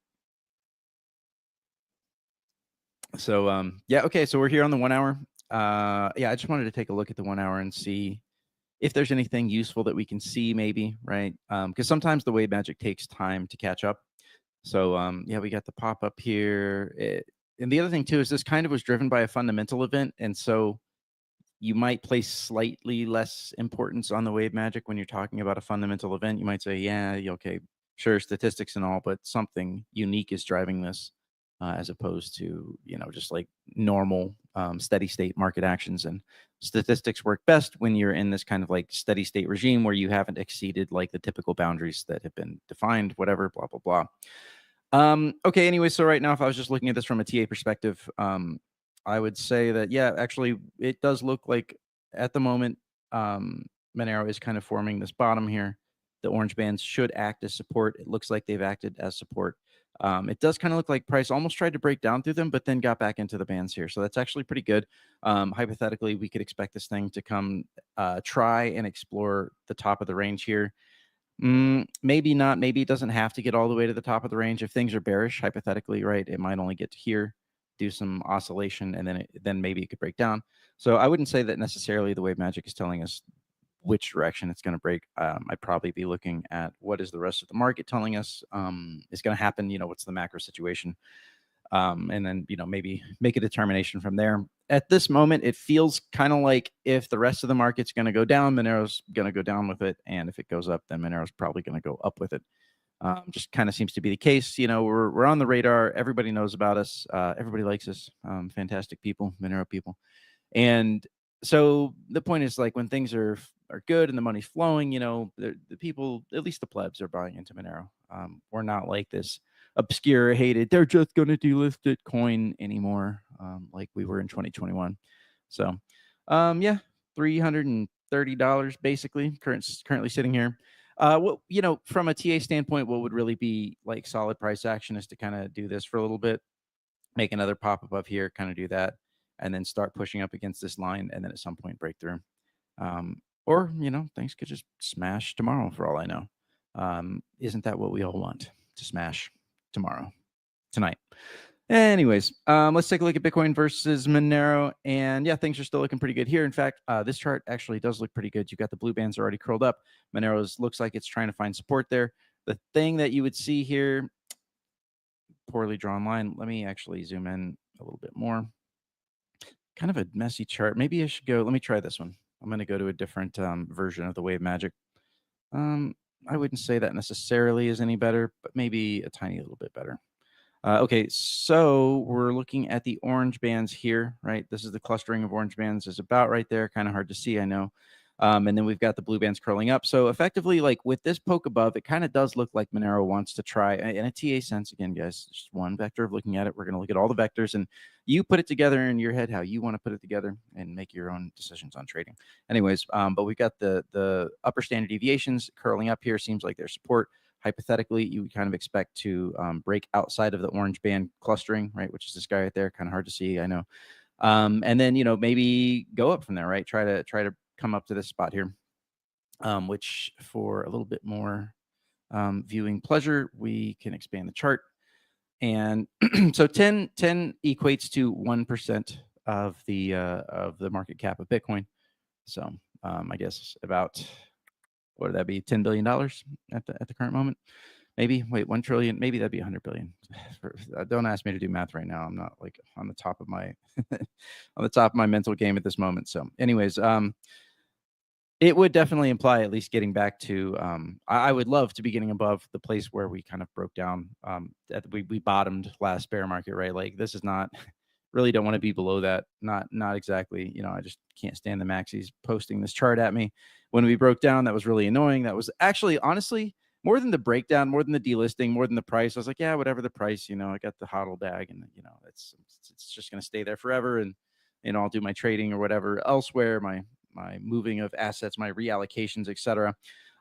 So yeah, okay. So we're here on the 1 hour. Yeah, I just wanted to take a look at the 1 hour and see if there's anything useful that we can see, maybe, right? Because sometimes the wave magic takes time to catch up. So yeah, we got the pop up here. And the other thing too is this kind of was driven by a fundamental event, and so you might place slightly less importance on the wave magic when you're talking about a fundamental event. You might say, yeah, okay, sure, statistics and all, but something unique is driving this, as opposed to, you know, just like normal steady state market actions. And statistics work best when you're in this kind of like steady state regime where you haven't exceeded like the typical boundaries that have been defined, whatever, blah, blah, blah. Okay, anyway, so right now, if I was just looking at this from a TA perspective, I would say that, yeah, actually, it does look like at the moment, Monero is kind of forming this bottom here. The orange bands should act as support. It looks like they've acted as support. It does kind of look like price almost tried to break down through them, but then got back into the bands here. So that's actually pretty good. Hypothetically, we could expect this thing to come try and explore the top of the range here. Maybe not. Maybe it doesn't have to get all the way to the top of the range. If things are bearish, hypothetically, right, it might only get to here, do some oscillation, and then maybe it could break down. So I wouldn't say that necessarily the wave magic is telling us which direction it's going to break. I'd probably be looking at what is the rest of the market telling us is going to happen. You know, what's the macro situation, and then, you know, maybe make a determination from there. At this moment, it feels kind of like if the rest of the market's going to go down, Monero's going to go down with it, and if it goes up, then Monero's probably going to go up with it. Just kind of seems to be the case. You know, we're on the radar. Everybody knows about us. Everybody likes us. Fantastic people, Monero people. And so the point is, like, when things are good and the money's flowing, the people, at least the plebs, are buying into Monero. We're not like this obscure, hated, they're just going to delist it coin anymore, like we were in 2021. So, yeah, $330 basically currently sitting here. Well, from a TA standpoint, what would really be like solid price action is to kind of do this for a little bit, make another pop above here, kind of do that, and then start pushing up against this line, and then at some point break through. Or things could just smash tomorrow for all I know. Isn't that what we all want? To smash tonight. Anyways, let's take a look at Bitcoin versus Monero, and yeah, things are still looking pretty good here. In fact, this chart actually does look pretty good. You've got the blue bands already curled up. Monero's looks like it's trying to find support there. The thing that you would see here, poorly drawn line. Let me actually zoom in a little bit more. Kind of a messy chart. Maybe I should go. Let me try this one. I'm going to go to a different version of the wave magic. I wouldn't say that necessarily is any better, but maybe a tiny little bit better. Okay, so we're looking at the orange bands here, right? This is the clustering of orange bands is about right there. Kind of hard to see, I know. And then we've got the blue bands curling up. So effectively, like with this poke above, it kind of does look like Monero wants to try, in a TA sense, again, guys, just one vector of looking at it. We're going to look at all the vectors, and you put it together in your head how you want to put it together and make your own decisions on trading. Anyways, but we've got the upper standard deviations curling up here. Seems like there's support. Hypothetically, you would kind of expect to break outside of the orange band clustering, right, which is this guy right there. Kind of hard to see, I know. And then, maybe go up from there, right? Try to come up to this spot here, which for a little bit more viewing pleasure, we can expand the chart. And so 10 equates to 1% of the market cap of Bitcoin. So I guess about, what would that be? $10 billion at the current moment. Maybe, wait, 1 trillion, maybe that'd be 100 billion. Don't ask me to do math right now. I'm not like on the top of my on the top of my mental game at this moment. So anyways, it would definitely imply at least getting back to, I would love to be getting above the place where we kind of broke down, we bottomed last bear market, right? Like this is not, really don't want to be below that. Not exactly, I just can't stand the maxis posting this chart at me. When we broke down, that was really annoying. That was actually, honestly, more than the breakdown, more than the delisting, more than the price. I was like, yeah, whatever the price, I got the hodl bag, and it's just going to stay there forever. And, I'll do my trading or whatever elsewhere, my moving of assets, my reallocations, etc.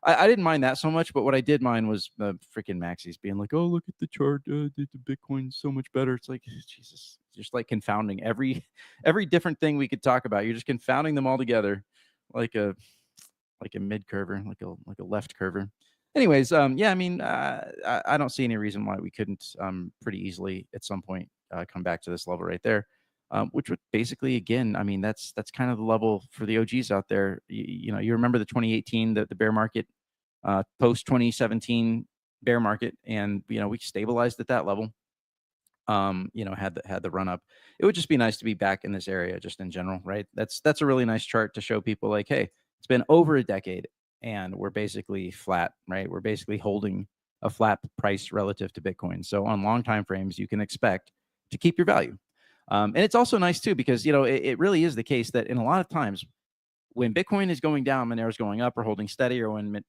I didn't mind that so much, but what I did mind was the freaking maxis being like, oh, look at the chart, the Bitcoin's so much better. It's like, Jesus, just like confounding every different thing we could talk about. You're just confounding them all together like a mid curver, like a left curver. Anyways, yeah, I mean, I don't see any reason why we couldn't pretty easily at some point come back to this level right there. Which would basically, again, I mean, that's kind of the level for the OGs out there. You remember the 2018, the bear market, post 2017 bear market, and we stabilized at that level. Had the run up. It would just be nice to be back in this area, just in general, right? That's a really nice chart to show people, like, hey, it's been over a decade, and we're basically flat, right? We're basically holding a flat price relative to Bitcoin. So on long time frames, you can expect to keep your value. And it's also nice too, because it really is the case that in a lot of times when Bitcoin is going down, Monero is going up or holding steady, or when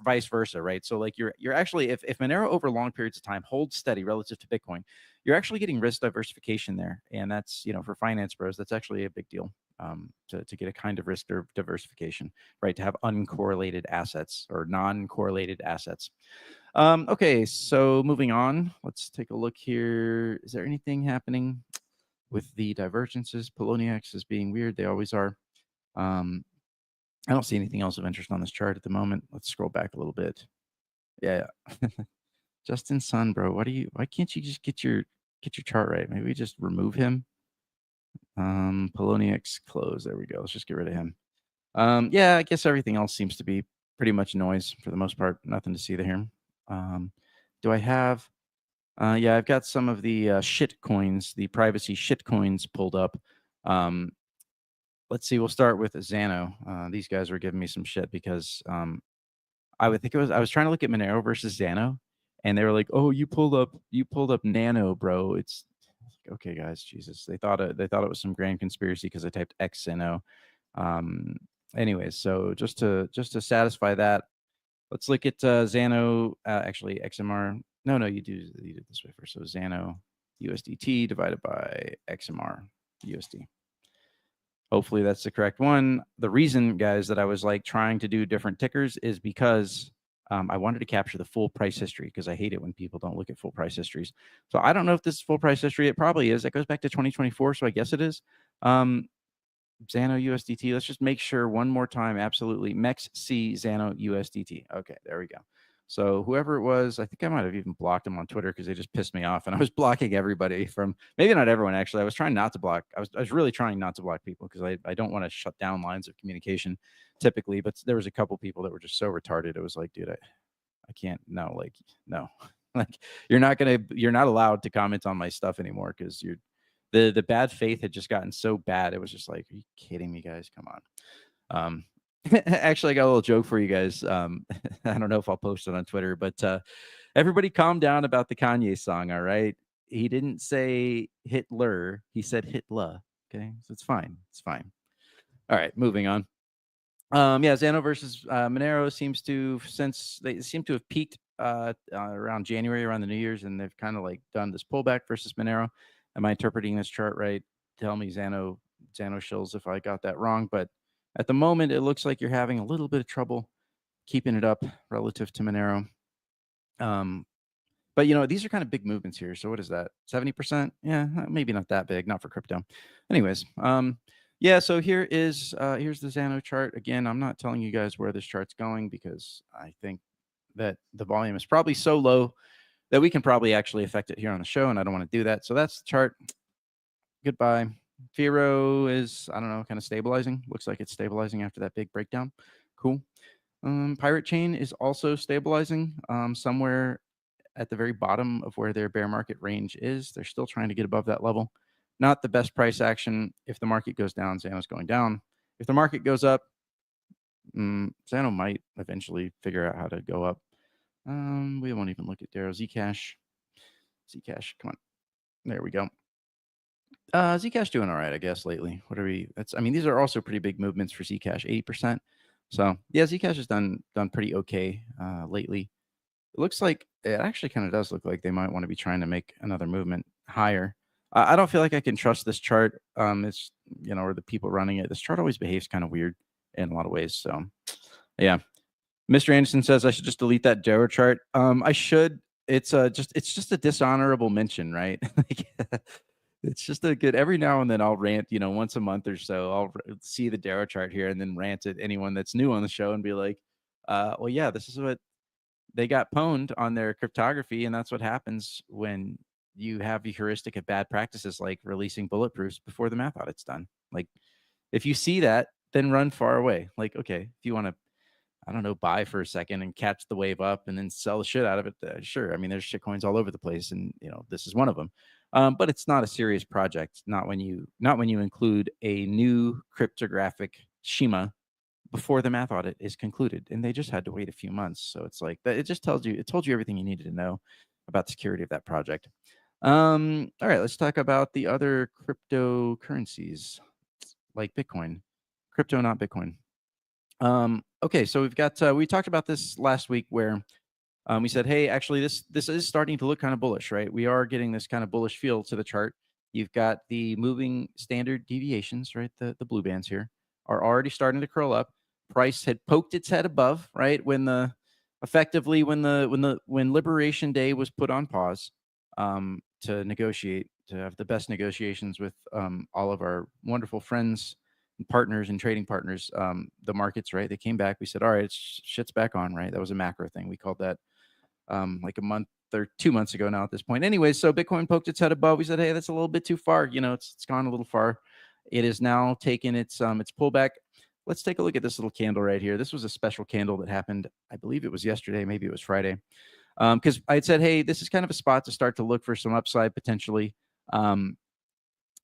vice versa, right? So like you're actually, if Monero over long periods of time holds steady relative to Bitcoin, you're actually getting risk diversification there, and that's for finance bros, that's actually a big deal. To get a kind of risk diversification, right? To have uncorrelated assets or non-correlated assets. Okay, so moving on, let's take a look here. Is there anything happening with the divergences? Poloniex is being weird. They always are. I don't see anything else of interest on this chart at the moment. Let's scroll back a little bit. Yeah. Justin Sun, bro, why can't you just get your chart right? Maybe we just remove him. Poloniex close. There we go. Let's just get rid of him. Yeah, I guess everything else seems to be pretty much noise for the most part. Nothing to see there. Do I have? Yeah, I've got some of the shit coins, the privacy shit coins pulled up. Let's see. We'll start with Xano. These guys were giving me some shit because I was trying to look at Monero versus Xano, and they were like, "Oh, you pulled up Nano, bro. It's Okay, guys, Jesus, they thought it was some grand conspiracy because I typed XNO. Anyways, so just to satisfy that, let's look at Xano. Actually, XMR. No, you did this way first. So Xano USDT divided by XMR USD. Hopefully that's the correct one. The reason, guys, that I was like trying to do different tickers is because I wanted to capture the full price history, because I hate it when people don't look at full price histories. So I don't know if this is full price history. It probably is. It goes back to 2024, so I guess it is. Xano USDT. Let's just make sure one more time. Absolutely. MEXC Xano USDT. Okay, there we go. So whoever it was, I think I might have even blocked them on Twitter because they just pissed me off, and I was blocking everybody from, maybe not everyone actually. I was trying not to block. I was really trying not to block people because I don't want to shut down lines of communication typically, but there was a couple people that were just so retarded. It was like, dude, I can't, no, like, no, like you're not allowed to comment on my stuff anymore because the bad faith had just gotten so bad. It was just like, are you kidding me, guys? Come on. Actually, I got a little joke for you guys. I don't know if I'll post it on Twitter, but everybody calm down about the Kanye song, all right? He didn't say Hitler. He said Hitler, okay? So it's fine. It's fine. All right, moving on. Yeah, Xano versus Monero they seem to have peaked around January, around the New Year's, and they've kind of like done this pullback versus Monero. Am I interpreting this chart right? Tell me, Xano shills, if I got that wrong, but at the moment, it looks like you're having a little bit of trouble keeping it up relative to Monero. But, these are kind of big movements here. So what is that? 70%? Yeah, maybe not that big, not for crypto. Anyways, yeah, so here's the Xano chart. Again, I'm not telling you guys where this chart's going because I think that the volume is probably so low that we can probably actually affect it here on the show, and I don't want to do that. So that's the chart. Goodbye. Firo is, I don't know, kind of stabilizing. Looks like it's stabilizing after that big breakdown. Cool. Pirate Chain is also stabilizing somewhere at the very bottom of where their bear market range is. They're still trying to get above that level. Not the best price action. If the market goes down, Xano's going down. If the market goes up, Xano might eventually figure out how to go up. We won't even look at Darrow. Zcash, come on. There we go. Zcash doing all right, I guess, lately. These are also pretty big movements for Zcash, 80%. So yeah, Zcash has done pretty okay lately. It looks like, it actually kind of does look like they might want to be trying to make another movement higher. I don't feel like I can trust this chart. It's, or the people running it. This chart always behaves kind of weird in a lot of ways. So yeah. Mr. Anderson says I should just delete that Darrow chart. I should. It's just a dishonorable mention, right? It's just a good, every now and then I'll rant, once a month or so, I'll see the Darrow chart here and then rant at anyone that's new on the show and be like, well, yeah, this is what they got pwned on their cryptography. And that's what happens when you have a heuristic of bad practices, like releasing bulletproofs before the math audit's done. Like, if you see that, then run far away. Like, okay, if you want to, I don't know, buy for a second and catch the wave up and then sell the shit out of it, sure. I mean, there's shit coins all over the place, and this is one of them. But it's not a serious project. Not when you include a new cryptographic schema before the math audit is concluded, and they just had to wait a few months. So it's like that. It just told you everything you needed to know about the security of that project. All right, let's talk about the other cryptocurrencies like Bitcoin, crypto, not Bitcoin. Okay, so we've got we talked about this last week where we said, hey, actually this is starting to look kind of bullish, right? We are getting this kind of bullish feel to the chart. You've got the moving standard deviations, right? The blue bands here are already starting to curl up. Price had poked its head above, right? When Liberation Day was put on pause to negotiate, to have the best negotiations with all of our wonderful friends and partners and trading partners, the markets, right? They came back. We said, all right, shit's back on, right? That was a macro thing. We called that like a month or 2 months ago now at this point. Anyway, so Bitcoin poked its head above. We said, hey, that's a little bit too far. It's gone a little far. It is now taken its pullback. Let's take a look at this little candle right here. This was a special candle that happened, I believe it was yesterday, maybe it was Friday. Because I had said, hey, this is kind of a spot to start to look for some upside potentially.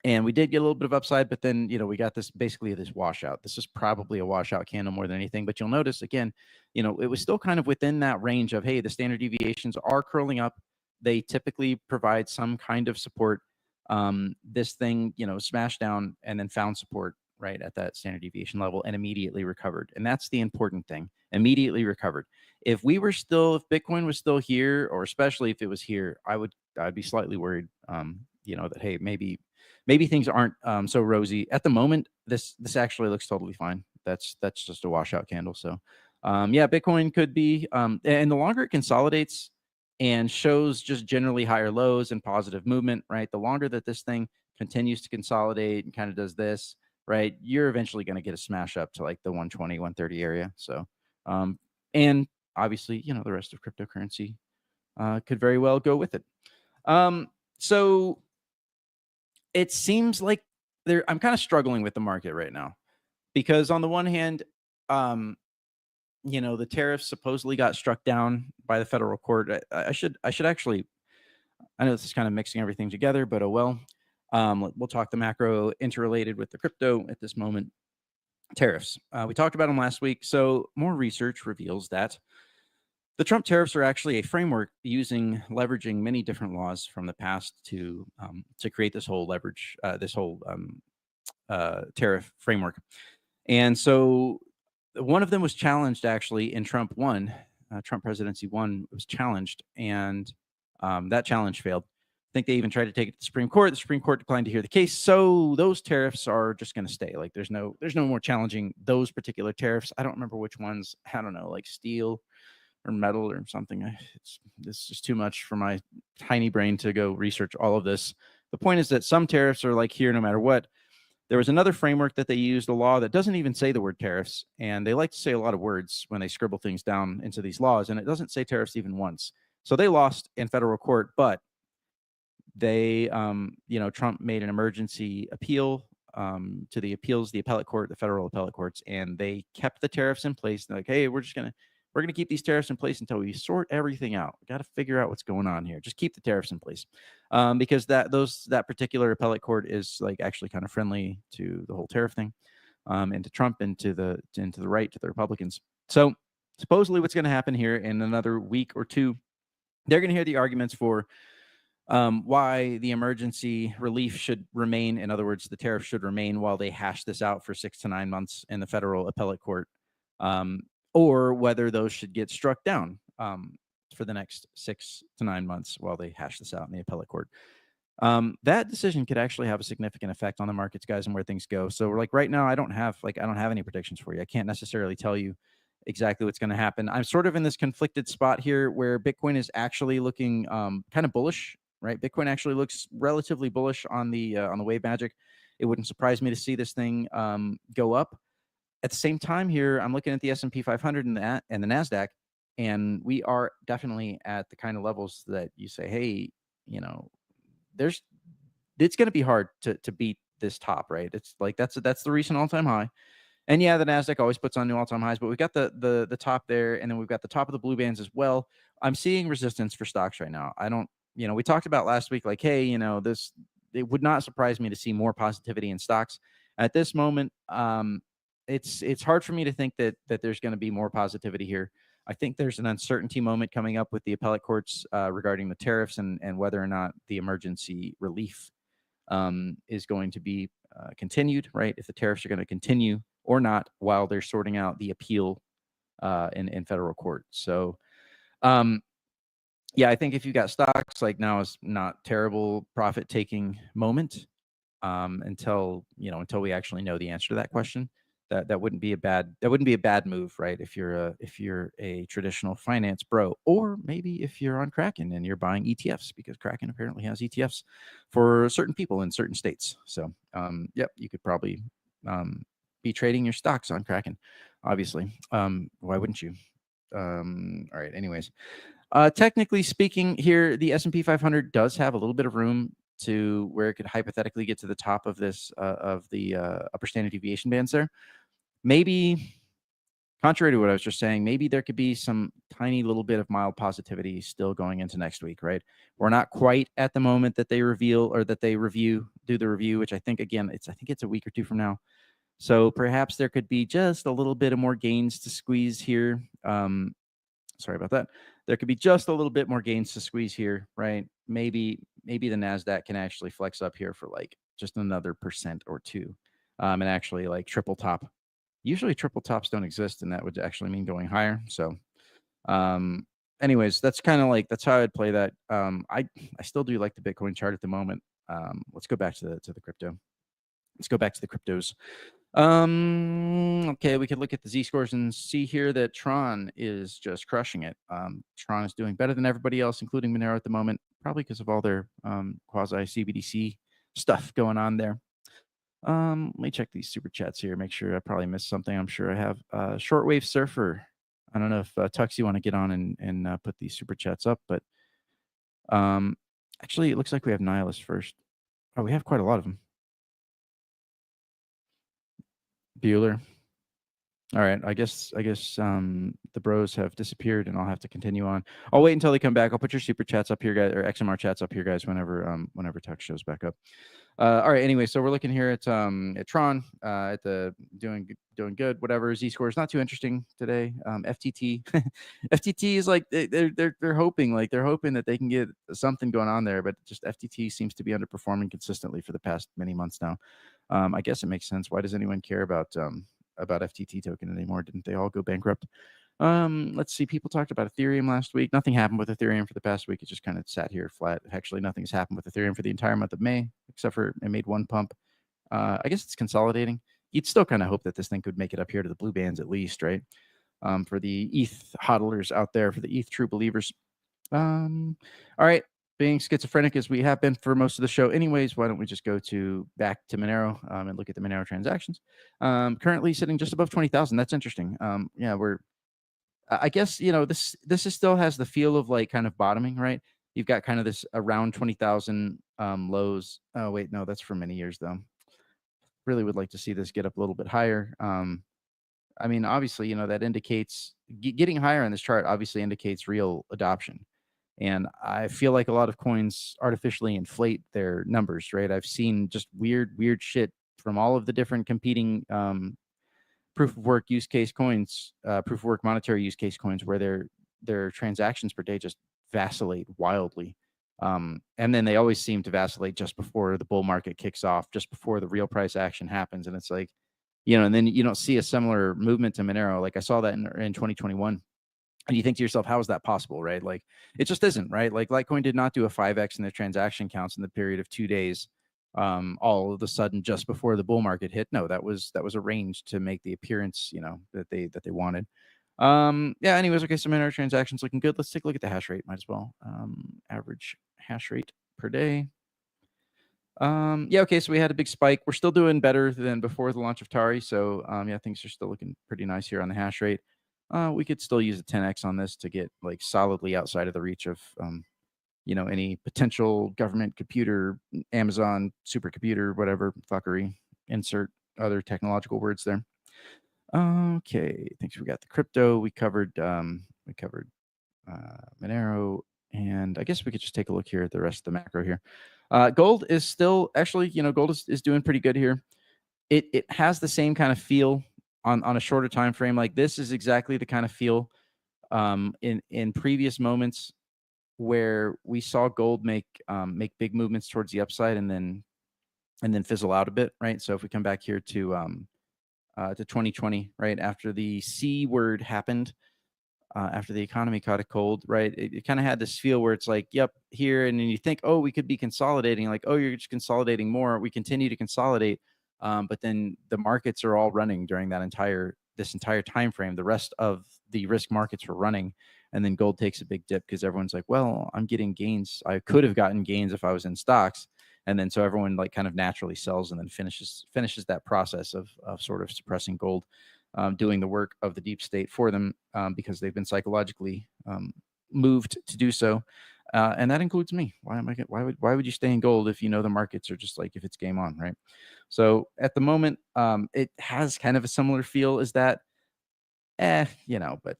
And we did get a little bit of upside, but then, we got this washout. This is probably a washout candle more than anything. But you'll notice, again, it was still kind of within that range of, hey, the standard deviations are curling up. They typically provide some kind of support. this thing, smashed down and then found support right at that standard deviation level and immediately recovered. And that's the important thing. Immediately recovered. If Bitcoin was still here, or especially if it was here, I'd be slightly worried, that, hey, maybe things aren't so rosy at the moment. This actually looks totally fine. That's just a washout candle. So yeah, Bitcoin could be, and the longer it consolidates and shows just generally higher lows and positive movement, right? The longer that this thing continues to consolidate and kind of does this, right, you're eventually going to get a smash up to like the 120, 130 area. So, and obviously, the rest of cryptocurrency could very well go with it. So it seems like I'm kind of struggling with the market right now, because on the one hand, the tariffs supposedly got struck down by the federal court. I should actually, I know this is kind of mixing everything together, but oh well. We'll talk the macro interrelated with the crypto at this moment. Tariffs. We talked about them last week. So more research reveals that the Trump tariffs are actually a framework leveraging many different laws from the past to create this whole tariff framework. And so one of them was challenged actually in Trump presidency 1 was challenged, and that challenge failed. I think they even tried to take it to the Supreme Court. The Supreme Court declined to hear the case. So those tariffs are just going to stay. Like there's no more challenging those particular tariffs. I don't remember which ones. I don't know, like steel or metal or something. It's just too much for my tiny brain to go research all of this. The point is that some tariffs are like here no matter what. There was another framework that they used, a law that doesn't even say the word tariffs. And they like to say a lot of words when they scribble things down into these laws. And it doesn't say tariffs even once. So they lost in federal court, but they, Trump made an emergency appeal to the appellate court, the federal appellate courts, and they kept the tariffs in place. They're like, hey, we're going to keep these tariffs in place until we sort everything out. We got to figure out what's going on here. Just keep the tariffs in place, because that particular appellate court is like actually kind of friendly to the whole tariff thing, and to Trump and to the right, to the Republicans. So supposedly what's going to happen here in another week or two, they're going to hear the arguments for why the emergency relief should remain. In other words, the tariff should remain while they hash this out for 6 to 9 months in the federal appellate court. Or whether those should get struck down for the next 6 to 9 months while they hash this out in the appellate court. That decision could actually have a significant effect on the markets, guys, and where things go. So we're like right now, I don't have any predictions for you. I can't necessarily tell you exactly what's going to happen. I'm sort of in this conflicted spot here where Bitcoin is actually looking kind of bullish, right? Bitcoin actually looks relatively bullish on the wave magic. It wouldn't surprise me to see this thing go up. At the same time here, I'm looking at the S&P 500 and the NASDAQ, and we are definitely at the kind of levels that you say, hey, it's going to be hard to beat this top, right? It's like that's the recent all-time high. And yeah, the NASDAQ always puts on new all-time highs, but we've got the top there, and then we've got the top of the blue bands as well. I'm seeing resistance for stocks right now. I don't, we talked about last week, like, hey, it would not surprise me to see more positivity in stocks. At this moment, it's hard for me to think that there's going to be more positivity here. I think there's an uncertainty moment coming up with the appellate courts regarding the tariffs and whether or not the emergency relief is going to be continued, right? If the tariffs are going to continue or not while they're sorting out the appeal in federal court. So, yeah, I think if you got stocks, like now is not terrible profit-taking moment until we actually know the answer to that question. That wouldn't be a bad move, right? If you're a traditional finance bro, or maybe if you're on Kraken and you're buying ETFs, because Kraken apparently has ETFs for certain people in certain states. So, yep, you could probably be trading your stocks on Kraken, obviously. Why wouldn't you? All right. Anyways, technically speaking, here the S&P 500 does have a little bit of room to where it could hypothetically get to the top of this of the upper standard deviation bands there. Maybe, contrary to what I was just saying, maybe there could be some tiny little bit of mild positivity still going into next week, right? We're not quite at the moment that they reveal or that they do the review, which I think, again, I think it's a week or two from now. So perhaps there could be just a little bit of more gains to squeeze here. Sorry about that. There could be just a little bit more gains to squeeze here, right? Maybe maybe the NASDAQ can actually flex up here for like just another % or two, and actually like triple top. Usually triple tops don't exist, and that would actually mean going higher. So anyways, that's kind of like, that's how I'd play that. I still do like the Bitcoin chart at the moment. Let's go back to the crypto. Let's go back to the cryptos. Okay, we could look at the Z-scores and see here that Tron is just crushing it. Tron is doing better than everybody else, including Monero at the moment, probably because of all their quasi CBDC stuff going on there. Let me check these super chats here, make sure I probably missed something. I'm sure I have. Shortwave Surfer, I don't know if Tux, you want to get on and put these super chats up, but actually it looks like we have Nihilist first. Oh, we have quite a lot of them. Bueller. All right, I guess the bros have disappeared, and I'll have to continue on. I'll wait until they come back. I'll put your super chats up here, guys, or XMR chats up here, guys, whenever Tux shows back up. All right. Anyway, so we're looking here at Tron, at the doing good. Whatever. Z score is not too interesting today. FTT, FTT is like they're hoping that they can get something going on there, but just FTT seems to be underperforming consistently for the past many months now. I guess it makes sense. Why does anyone care about FTT token anymore? Didn't they all go bankrupt? Let's see. People talked about Ethereum last week. Nothing happened with Ethereum for the past week. It just kind of sat here flat. Actually, nothing's happened with Ethereum for the entire month of May, except for it made one pump. I guess it's consolidating. You'd still kind of hope that this thing could make it up here to the blue bands at least, right? For the ETH hodlers out there, for the ETH true believers. All right. Being schizophrenic as we have been for most of the show anyways, why don't we just go back to Monero and look at the Monero transactions. Currently sitting just above 20,000. That's interesting. Yeah, I guess, this still has the feel of like kind of bottoming, right? You've got kind of this around 20,000 lows. Oh, wait, no, that's for many years though. Really would like to see this get up a little bit higher. I mean, obviously, that indicates getting higher on this chart obviously indicates real adoption. And I feel like a lot of coins artificially inflate their numbers, right? I've seen just weird shit from all of the different competing proof of work use case coins, proof of work monetary use case coins, where their transactions per day just vacillate wildly. And then they always seem to vacillate just before the bull market kicks off, just before the real price action happens. And it's like, and then you don't see a similar movement to Monero. Like I saw that in 2021. And you think to yourself, how is that possible, right? Like it just isn't, right? Like Litecoin did not do a 5x in their transaction counts in the period of 2 days. All of a sudden, just before the bull market hit. No, that was arranged to make the appearance, that they wanted. Yeah. Anyways, okay. So Monero transactions looking good. Let's take a look at the hash rate. Might as well. Average hash rate per day. Yeah. Okay. So we had a big spike. We're still doing better than before the launch of Tari. So yeah, things are still looking pretty nice here on the hash rate. We could still use a 10x on this to get like solidly outside of the reach of any potential government computer, Amazon supercomputer, whatever fuckery. Insert other technological words there. Okay, I think we got the crypto. We covered Monero, and I guess we could just take a look here at the rest of the macro here. Gold is still actually, gold is doing pretty good here. It has the same kind of feel on a shorter time frame. Like this is exactly the kind of feel in previous moments where we saw gold make big movements towards the upside and then fizzle out a bit, right? So if we come back here to 2020, right after the C word happened, after the economy caught a cold, right? It kind of had this feel where it's like, yep, here, and then you think, oh, we could be consolidating, like, oh, you're just consolidating more. We continue to consolidate, but then the markets are all running during this entire time frame. The rest of the risk markets were running. And then gold takes a big dip because everyone's like, well, I'm getting gains. I could have gotten gains if I was in stocks. And then so everyone like kind of naturally sells and then finishes that process of sort of suppressing gold, doing the work of the deep state for them because they've been psychologically moved to do so. And that includes me. Why would you stay in gold if the markets are just like, if it's game on, right? So at the moment, it has kind of a similar feel as that, but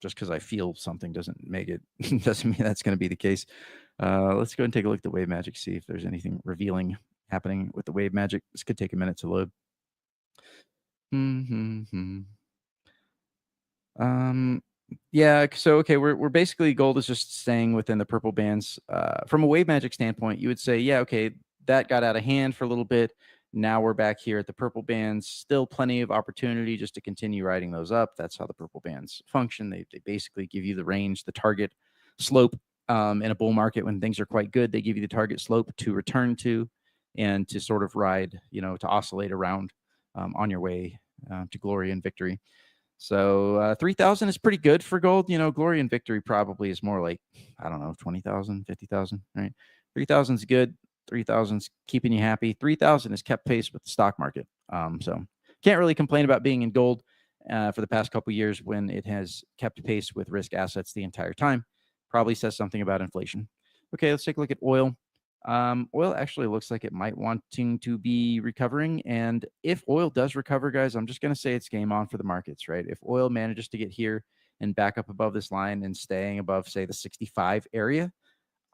just because I feel something doesn't mean that's going to be the case. Let's go and take a look at the wave magic, see if there's anything revealing happening with the wave magic. This could take a minute to load. Yeah. So, okay, we're basically gold is just staying within the purple bands. From a wave magic standpoint, you would say, yeah, okay, that got out of hand for a little bit. Now we're back here at the purple bands. Still plenty of opportunity just to continue riding those up. That's how the purple bands function. They basically give you the range, the target slope. In a bull market, when things are quite good, they give you the target slope to return to and to sort of ride, to oscillate around on your way to glory and victory. So 3,000 is pretty good for gold. Glory and victory probably is more like, I don't know, 20,000, 50,000, right? 3,000 is good. 3,000 is keeping you happy. 3,000 has kept pace with the stock market. So can't really complain about being in gold for the past couple of years when it has kept pace with risk assets the entire time. Probably says something about inflation. Okay, let's take a look at oil. Oil actually looks like it might wanting to be recovering. And if oil does recover, guys, I'm just going to say it's game on for the markets, right? If oil manages to get here and back up above this line and staying above, say, the 65 area,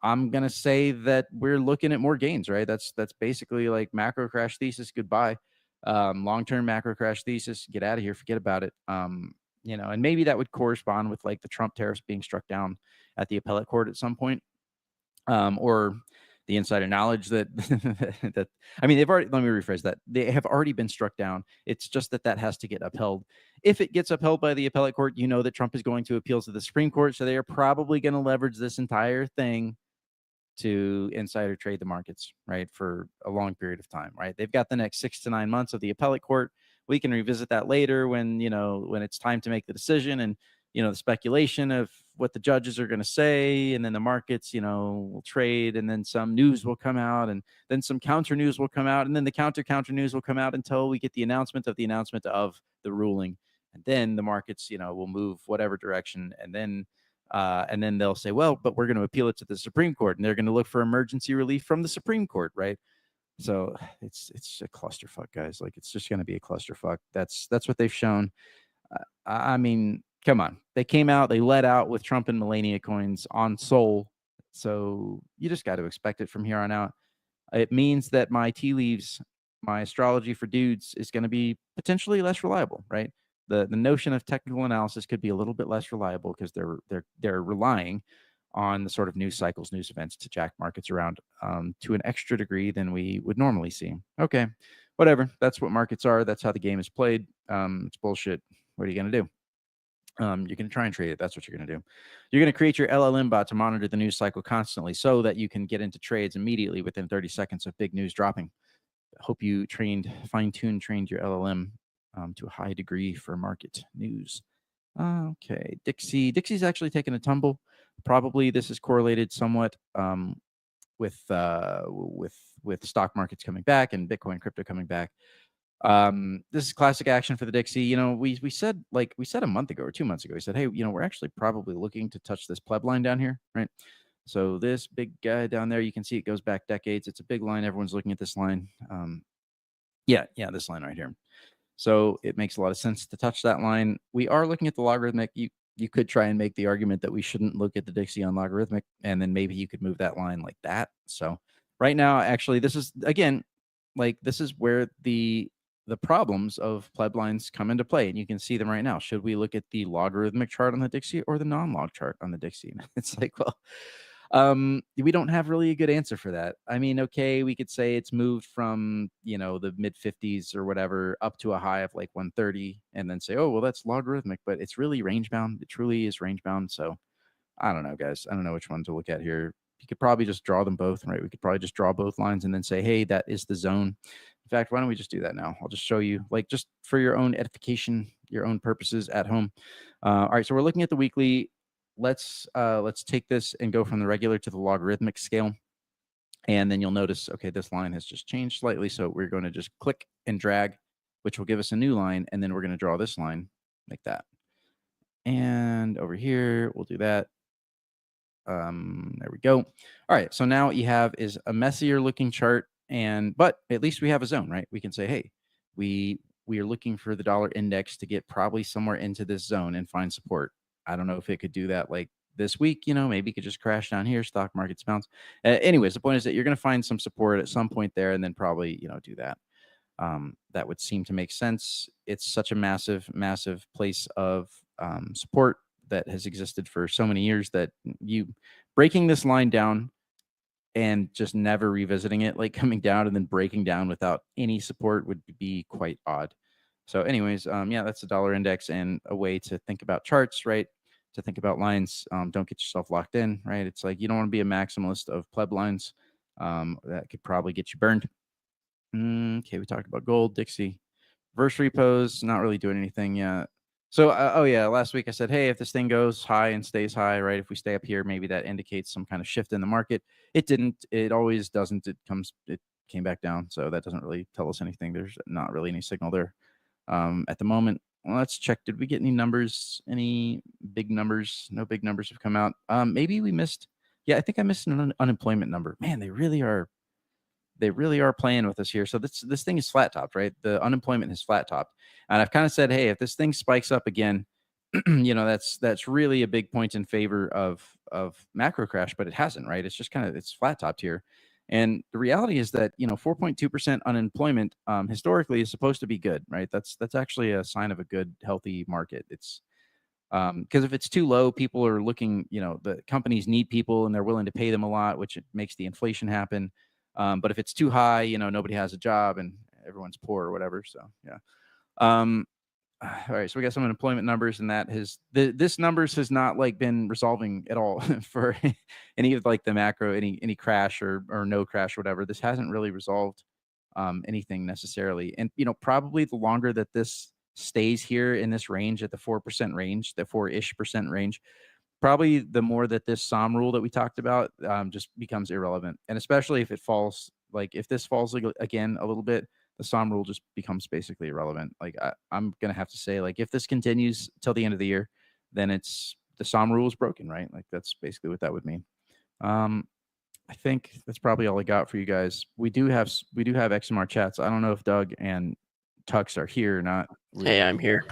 I'm going to say that we're looking at more gains, right? That's basically like macro crash thesis. Goodbye. Long-term macro crash thesis. Get out of here. Forget about it. And maybe that would correspond with like the Trump tariffs being struck down at the appellate court at some point. Or the insider knowledge that they've already, let me rephrase that. They have already been struck down. It's just that has to get upheld. If it gets upheld by the appellate court, that Trump is going to appeal to the Supreme Court. So they are probably going to leverage this entire thing to insider trade the markets, right? For a long period of time, right? They've got the next 6 to 9 months of the appellate court. We can revisit that later when it's time to make the decision and, the speculation of what the judges are going to say, and then the markets, will trade, and then some news will come out, and then some counter news will come out, and then the counter news will come out until we get the announcement of the ruling, and then the markets, will move whatever direction, and then they'll say, well, but we're going to appeal it to the Supreme Court, and they're going to look for emergency relief from the Supreme Court, right? So it's a clusterfuck, guys. Like, it's just going to be a clusterfuck. That's what they've shown. I mean, come on. They came out, they let out with Trump and Melania coins on Sol. So you just got to expect it from here on out. It means that my tea leaves, my astrology for dudes is going to be potentially less reliable, right? The notion of technical analysis could be a little bit less reliable because they're relying on the sort of news cycles, news events to jack markets around to an extra degree than we would normally see. Okay, whatever. That's what markets are. That's how the game is played. It's bullshit. What are you going to do? You're going to try and trade it. That's what you're going to do. You're going to create your LLM bot to monitor the news cycle constantly so that you can get into trades immediately within 30 seconds of big news dropping. I hope you trained your LLM to a high degree for market news. Okay, Dixie's actually taken a tumble. Probably this is correlated somewhat with stock markets coming back and Bitcoin crypto coming back. This is classic action for the Dixie. We said a month ago or 2 months ago, we said, hey, we're actually probably looking to touch this pleb line down here, right? So this big guy down there, you can see it goes back decades. It's a big line. Everyone's looking at this line. This line right here. So it makes a lot of sense to touch that line. We are looking at the logarithmic. You could try and make the argument that we shouldn't look at the Dixie on logarithmic, and then maybe you could move that line like that. So right now, actually, this is where the problems of pleb lines come into play, and you can see them right now. Should we look at the logarithmic chart on the Dixie or the non-log chart on the Dixie? It's like, well, we don't have really a good answer for that. I mean, okay, we could say it's moved from, the mid 50s or whatever up to a high of like 130 and then say, oh, well, that's logarithmic, but it's really range bound. It truly is range bound. So I don't know, guys. I don't know which one to look at here. You could probably just draw them both, right? We could probably just draw both lines and then say, hey, that is the zone. In fact, why don't we just do that now? I'll just show you, like, just for your own edification, your own purposes at home. All right, so we're looking at the weekly. Let's take this and go from the regular to the logarithmic scale. And then you'll notice, okay, this line has just changed slightly. So we're going to just click and drag, which will give us a new line. And then we're going to draw this line like that. And over here, we'll do that. There we go. All right. So now what you have is a messier looking chart, but at least we have a zone, right? We can say, hey, we are looking for the dollar index to get probably somewhere into this zone and find support. I don't know if it could do that like this week, maybe it could just crash down here, stock markets bounce. Anyways, the point is that you're going to find some support at some point there and then probably, do that. That would seem to make sense. It's such a massive, massive place of support that has existed for so many years that you breaking this line down and just never revisiting it, like coming down and then breaking down without any support would be quite odd. So anyways, yeah, that's the dollar index and a way to think about charts, right? To think about lines. Don't get yourself locked in, right? It's like you don't want to be a maximalist of pleb lines. That could probably get you burned. Okay, we talked about gold, Dixie. Reverse repos, not really doing anything yet. So, oh yeah, last week I said, hey, if this thing goes high and stays high, right? If we stay up here, maybe that indicates some kind of shift in the market. It didn't. It always doesn't. It came back down. So that doesn't really tell us anything. There's not really any signal there at the moment. Well, let's check. Did we get any numbers? Any big numbers? No big numbers have come out. Maybe we missed. Yeah, I think I missed an unemployment number. Man, they really are playing with us here. So this thing is flat topped, right? The unemployment is flat topped. And I've kind of said, hey, if this thing spikes up again, that's really a big point in favor of macro crash, but it hasn't, right? It's just it's flat topped here. And the reality is that 4.2% unemployment historically is supposed to be good, right? That's actually a sign of a good, healthy market. It's because if it's too low, people are looking, the companies need people and they're willing to pay them a lot, which makes the inflation happen. But if it's too high, nobody has a job and everyone's poor or whatever. So yeah. All right. So we got some unemployment numbers, and that this numbers has not been resolving at all for any of the macro, any crash or no crash or whatever. This hasn't really resolved anything necessarily. And probably the longer that this stays here in this range at the 4% range, the 4-ish% range, probably the more that this SOM rule that we talked about just becomes irrelevant. And especially if it falls, if this falls again a little bit, the SOM rule just becomes basically irrelevant. I'm going to have to say, if this continues till the end of the year, then the SOM rule is broken, right? That's basically what that would mean. I think that's probably all I got for you guys. We do have XMR chats. I don't know if Doug and Tux are here or not. Hey, I'm here.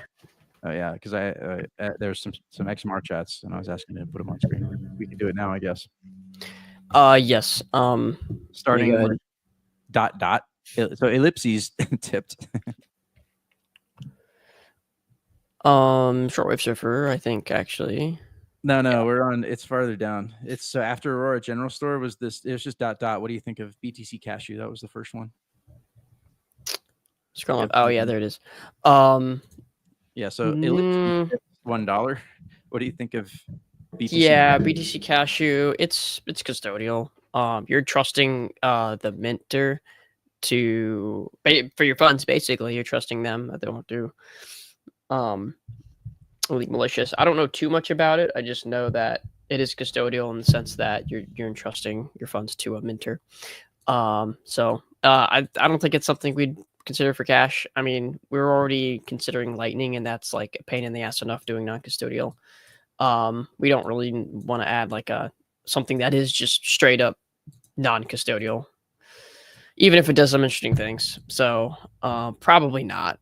Oh yeah, because there's some XMR chats, and I was asking to put them on screen. We can do it now, I guess. Yes. Starting with ... So ellipses tipped. Shortwave surfer, I think actually. No, we're on. It's farther down. It's so after Aurora General Store was this. It was just ... What do you think of BTC Cashew? That was the first one. Scroll up. Oh yeah, there it is. Yeah. So ellipses $1. What do you think of BTC? Yeah, BTC Cashew. It's custodial. You're trusting the minter for your funds. Basically, you're trusting them that they won't do malicious. I don't know too much about it. I just know that it is custodial in the sense that you're entrusting your funds to a minter. So I don't think it's something we'd consider for cash. I mean, we're already considering Lightning, and that's a pain in the ass enough doing non-custodial. We don't really want to add something that is just straight up non-custodial, even if it does some interesting things. So probably not.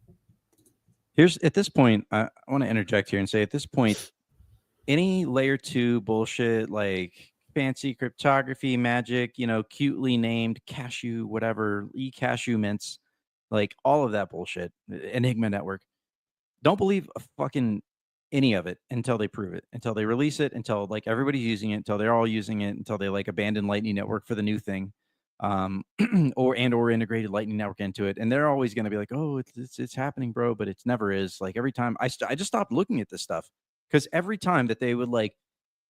At this point, I want to interject here and say, at this point, any layer 2 bullshit fancy cryptography magic, cutely named cashew, whatever, eCashew mints, all of that bullshit, Enigma network, don't believe a fucking any of it until they prove it, until they release it, until everybody's using it, until they're all using it, until they abandon Lightning Network for the new thing, or integrated Lightning Network into it. And they're always going to be oh, it's happening, bro, but it never is. Every time I just stopped looking at this stuff, because every time that they would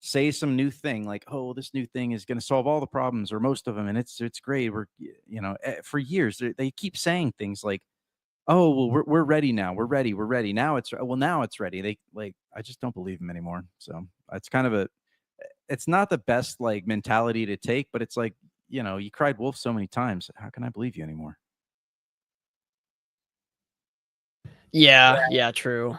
say some new thing, oh, this new thing is going to solve all the problems or most of them, and it's great. We're for years they keep saying things oh, well, we're ready now. We're ready. Now it's ready. They I just don't believe them anymore. So it's kind of it's not the best mentality to take, but it's you cried wolf so many times. How can I believe you anymore? Yeah, true.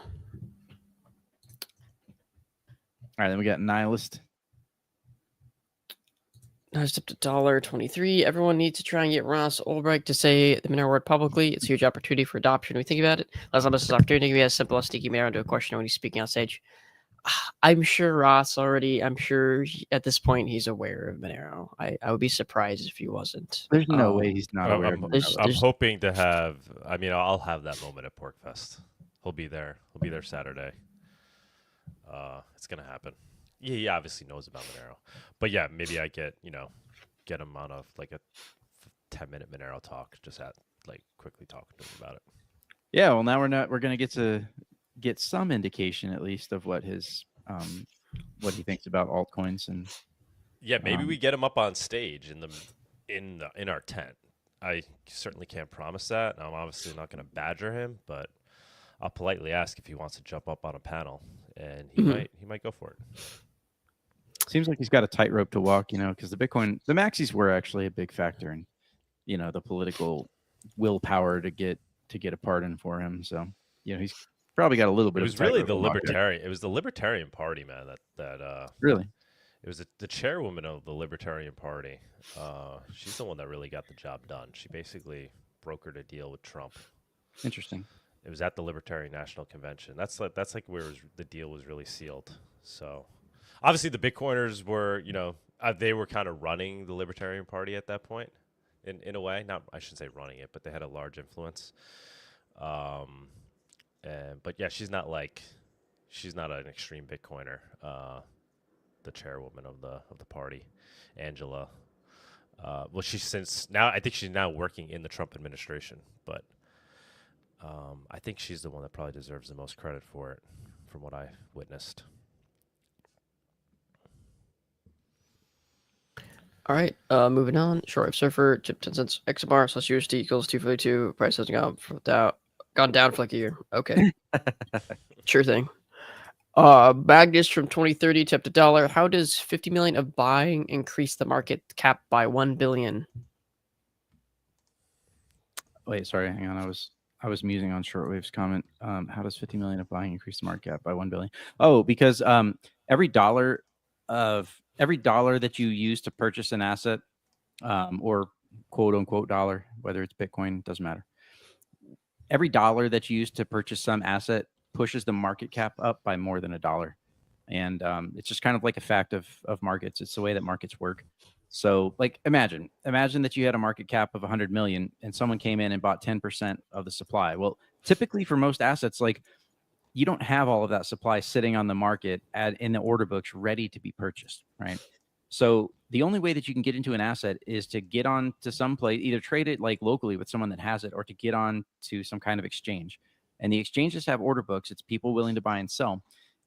All right, then we got Nihilist. Nudged up to $1.23. Everyone needs to try and get Ross Ulbricht to say the Monero word publicly. It's a huge opportunity for adoption. When we think about it, let's not miss this opportunity. We have simple as sneaking Monero into a question when he's speaking on stage. I'm sure Ross already. I'm sure at this point he's aware of Monero. I would be surprised if he wasn't. There's no way he's not aware. I'm hoping to have. I mean, I'll have that moment at PorcFest. He'll be there. He'll be there Saturday. It's gonna happen. Yeah, he obviously knows about Monero, but yeah, maybe I get him on a 10-minute Monero talk, just quickly talking to him about it. Yeah, well, now we're gonna get some indication at least of what his what he thinks about altcoins. And yeah, maybe we get him up on stage in our tent. I certainly can't promise that. I'm obviously not going to badger him, but I'll politely ask if he wants to jump up on a panel, and he might go for it. Seems like he's got a tightrope to walk, because the maxis were actually a big factor in, the political willpower to get a pardon for him. So, he's probably got a little bit. It was really the libertarian. It was the Libertarian Party, man. That really. It was the chairwoman of the Libertarian Party. She's the one that really got the job done. She basically brokered a deal with Trump. Interesting. It was at the Libertarian National Convention. That's like where the deal was really sealed. So, obviously, the Bitcoiners were, they were kind of running the Libertarian Party at that point, in a way. Not, I shouldn't say running it, but they had a large influence. But yeah, she's not an extreme Bitcoiner. The chairwoman of the party, Angela. Well, I think she's now working in the Trump administration, but I think she's the one that probably deserves the most credit for it, from what I witnessed. All right, moving on. Shortwave Surfer, chip 10 cents, XMR / USD equals 242. Price hasn't gone down for like a year. Okay, sure thing. Magnus from 2030 tipped $1. How does 50 million of buying increase the market cap by 1 billion? Wait, sorry, hang on. I was musing on Shortwave's comment. How does 50 million of buying increase the market cap by 1 billion? Oh, because every dollar that you use to purchase an asset, or quote unquote dollar, whether it's Bitcoin, doesn't matter. Every dollar that you use to purchase some asset pushes the market cap up by more than $1. And it's just kind of like a fact of markets. It's the way that markets work. So like, imagine that you had a market cap of 100 million and someone came in and bought 10% of the supply. Well, typically for most assets, like, you don't have all of that supply sitting on the market in the order books ready to be purchased, right? So the only way that you can get into an asset is to get on to some place, either trade it like locally with someone that has it, or to get on to some kind of exchange. And the exchanges have order books. It's people willing to buy and sell.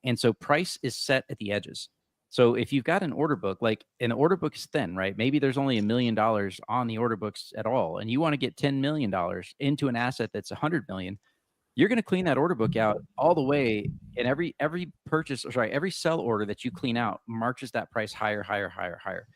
And so price is set at the edges. So if you've got an order book, like an order book is thin, right? Maybe there's only $1 million on the order books at all, and you want to get $10 million into an asset that's 100 million. You're going to clean that order book out all the way, and every sell order that you clean out marches that price higher.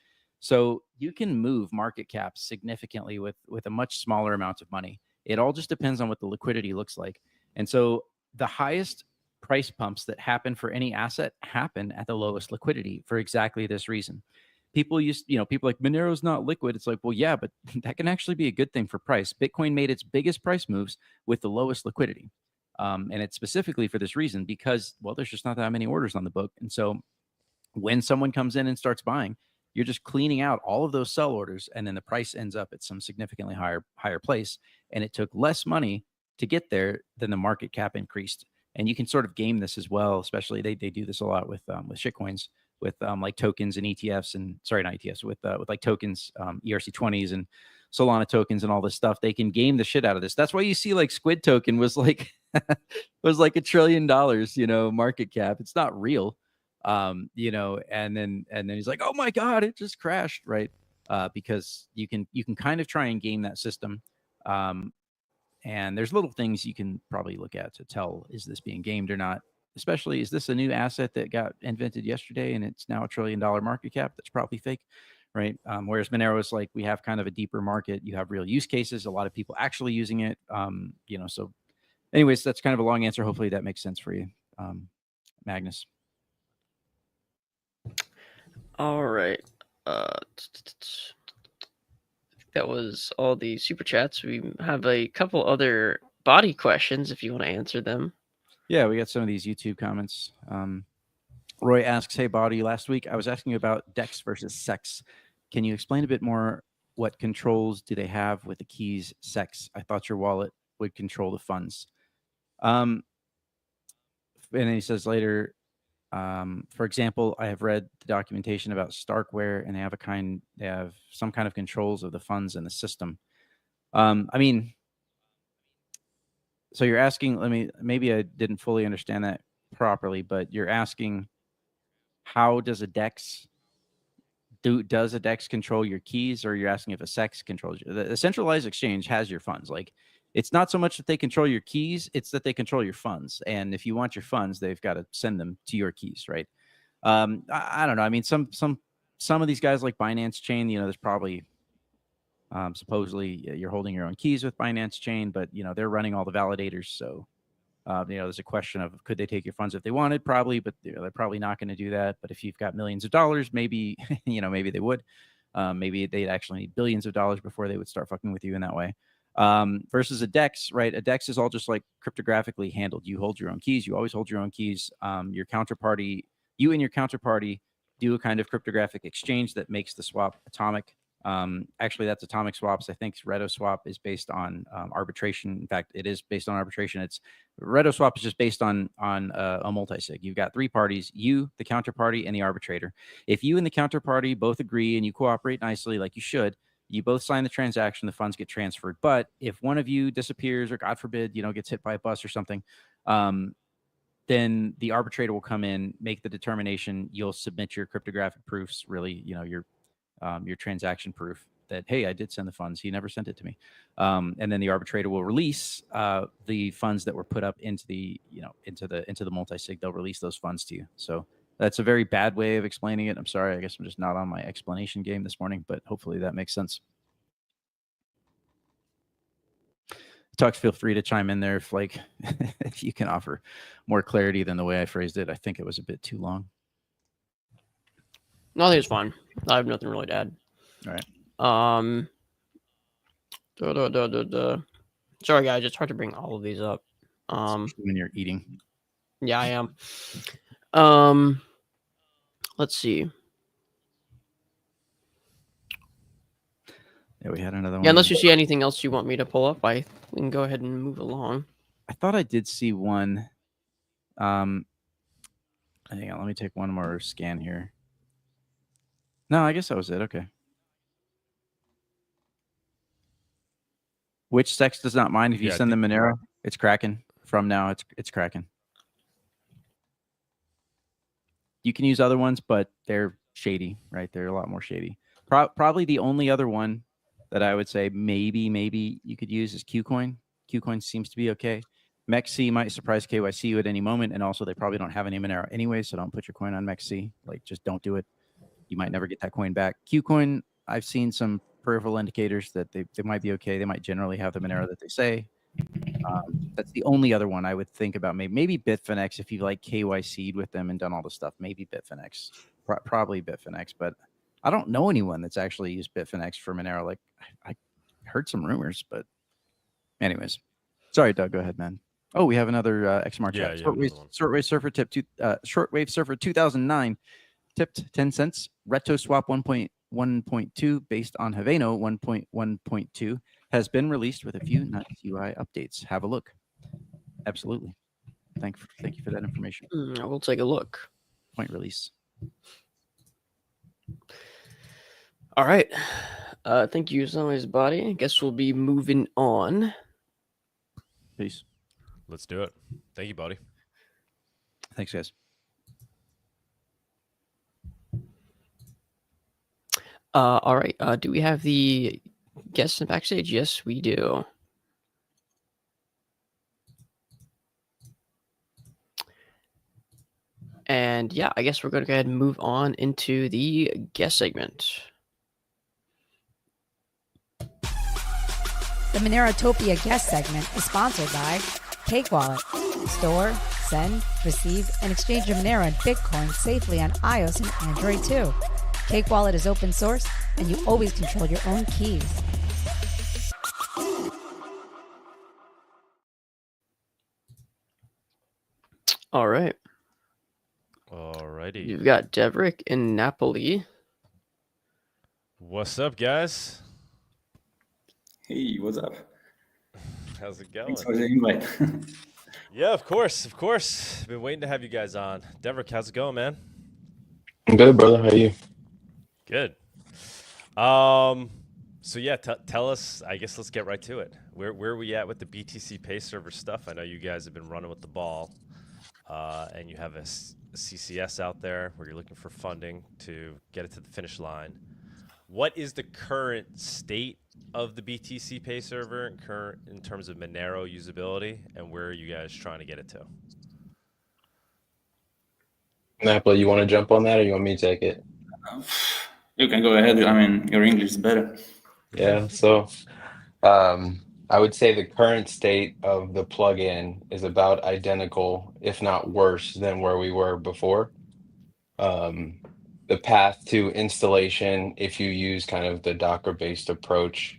So you can move market cap significantly with a much smaller amount of money. It all just depends on what the liquidity looks like. And so the highest price pumps that happen for any asset happen at the lowest liquidity for exactly this reason. People like, Monero's not liquid. It's like, well, yeah, but that can actually be a good thing for price. Bitcoin made its biggest price moves with the lowest liquidity. And it's specifically for this reason, because, well, there's just not that many orders on the book. And so when someone comes in and starts buying, you're just cleaning out all of those sell orders, and then the price ends up at some significantly higher place. And it took less money to get there than the market cap increased. And you can sort of game this as well. Especially they do this a lot with shitcoins, with like tokens and ETFs, and not ETFs, with like tokens, ERC20s and Solana tokens and all this stuff. They can game the shit out of this. That's why you see like Squid token was like $1 trillion, market cap. It's not real. And then he's like, oh my God, it just crashed, right? Because you can kind of try and game that system. And there's little things you can probably look at to tell, is this being gamed or not? Especially, is this a new asset that got invented yesterday and it's now $1 trillion market cap? That's probably fake, right? Whereas Monero is like, we have kind of a deeper market. You have real use cases, a lot of people actually using it. So anyways, that's kind of a long answer. Hopefully that makes sense for you, Magnus. All right. That was all the super chats. We have a couple other body questions if you want to answer them. Yeah, we got some of these YouTube comments. Roy asks, hey, Bawdy, last week I was asking you about DEX versus SEX. Can you explain a bit more? What controls do they have with the keys SEX? I thought your wallet would control the funds. And then he says later, For example, I have read the documentation about Starkware, and they have some kind of controls of the funds in the system. I mean, so you're asking, maybe I didn't fully understand that properly, but you're asking, how does a DEX does a DEX control your keys, or you're asking if a SEX controls you? The centralized exchange has your funds. Like, it's not so much that they control your keys, it's that they control your funds. And if you want your funds, they've got to send them to your keys, right? I don't know. I mean, some of these guys like Binance Chain, there's probably supposedly you're holding your own keys with Binance Chain, but they're running all the validators. So there's a question of, could they take your funds if they wanted? Probably, but they're probably not going to do that. But if you've got millions of dollars, maybe maybe they would. Maybe they'd actually need billions of dollars before they would start fucking with you in that way. Versus a DEX, right? A DEX is all just like cryptographically handled. You hold your own keys. You always hold your own keys. Your counterparty, you and your counterparty do a kind of cryptographic exchange that makes the swap atomic. Actually, that's atomic swaps. I think RetoSwap is based on arbitration. In fact, it is based on arbitration. RetoSwap is just based on a multisig. You've got three parties: you, the counterparty, and the arbitrator. If you and the counterparty both agree and you cooperate nicely, like you should, you both sign the transaction. The funds get transferred. But if one of you disappears, or God forbid, gets hit by a bus or something, then the arbitrator will come in, make the determination. You'll submit your cryptographic proofs. Really, your transaction proof that, hey, I did send the funds. He never sent it to me. And then the arbitrator will release the funds that were put up into the multisig. They'll release those funds to you. So that's a very bad way of explaining it. I'm sorry. I guess I'm just not on my explanation game this morning, but hopefully that makes sense. Tux, feel free to chime in there if if you can offer more clarity than the way I phrased it. I think it was a bit too long. No, I think it's fine. I have nothing really to add. All right. Sorry, guys. It's hard to bring all of these up. Especially when you're eating. Yeah, I am. Let's see. Yeah, we had another one. Yeah, unless you see anything else you want me to pull up, we can go ahead and move along. I thought I did see one. Hang on, let me take one more scan here. No, I guess that was it. Okay. Which sex does not mind if you send them Monero? It's Kraken. From now, it's Kraken. You can use other ones, but they're shady, right? They're a lot more shady. Probably the only other one that I would say maybe you could use is Qcoin. Qcoin seems to be okay. MEXC might surprise KYC you at any moment, and also they probably don't have any Monero anyway, so don't put your coin on MEXC. Just don't do it. You might never get that coin back. Qcoin, I've seen some peripheral indicators that they might be okay. They might generally have the Monero that they say. That's the only other one I would think about. Maybe Bitfinex, if you KYC'd with them and done all the stuff. Maybe Bitfinex, probably Bitfinex, but I don't know anyone that's actually used Bitfinex for Monero. I heard some rumors, but anyways, sorry, Doug. Go ahead, man. Oh, we have another XMR chat. Shortwave Surfer tip. Shortwave Surfer 2009 tipped 10 cents. RetoSwap 1.1.2 based on Haveno 1.1.2 has been released with a few nice UI updates. Have a look. Absolutely. Thank you for that information. I will take a look. Point release. All right. Thank you as always, Bawdy. I guess we'll be moving on. Peace. Let's do it. Thank you, Bawdy. Thanks, guys. All right. Do we have the guests in backstage? Yes, we do. And yeah, I guess we're going to go ahead and move on into the guest segment. The Monerotopia guest segment is sponsored by Cake Wallet. Store, send, receive, and exchange your Monero and Bitcoin safely on iOS and Android too. Cake Wallet is open source, and you always control your own keys. All right. Alrighty. You've got Deverick and Napoly. What's up, guys? Hey, what's up? How's it going? Thanks for the invite. Yeah, of course, of course. Been waiting to have you guys on. Deverick, how's it going, man? I'm good, brother. How are you? Good. So yeah, tell us. I guess let's get right to it. Where are we at with the BTCPay server stuff? I know you guys have been running with the ball, and you have a CCS out there where you're looking for funding to get it to the finish line. What is the current state of the BTCPay server in terms of Monero usability, and where are you guys trying to get it to? Napoly, you want to jump on that, or you want me to take it? You can go ahead. I mean, your English is better. Yeah. So, I would say the current state of the plugin is about identical, if not worse, than where we were before. The path to installation, if you use kind of the Docker-based approach,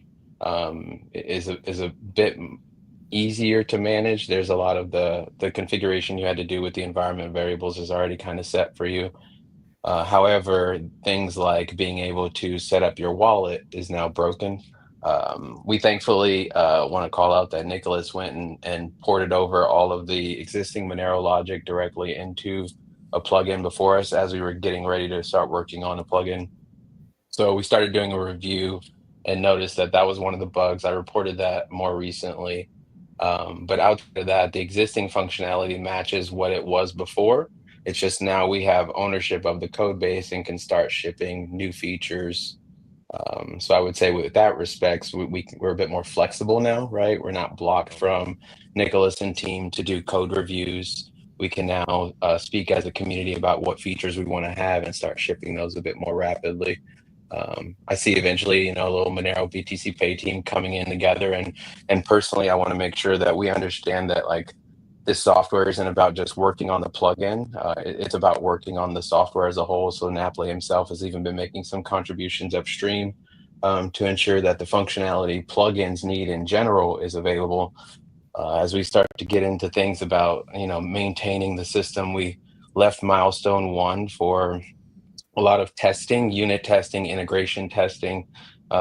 is a bit easier to manage. There's a lot of the configuration you had to do with the environment variables is already kind of set for you. However, things like being able to set up your wallet is now broken. We thankfully want to call out that Nicholas went and ported over all of the existing Monero logic directly into a plugin before us as we were getting ready to start working on a plugin. So we started doing a review and noticed that was one of the bugs. I reported that more recently. But outside of that, the existing functionality matches what it was before. It's just now we have ownership of the code base and can start shipping new features. So I would say with that respects, we're a bit more flexible now, right? We're not blocked from Nicholas and team to do code reviews. We can now speak as a community about what features we want to have and start shipping those a bit more rapidly. I see eventually, a little Monero BTCPay team coming in together, and personally, I want to make sure that we understand that like this software isn't about just working on the plugin. It's about working on the software as a whole. So Napoly himself has even been making some contributions upstream to ensure that the functionality plugins need in general is available. As we start to get into things about, maintaining the system, we left milestone 1 for a lot of testing, unit testing, integration testing.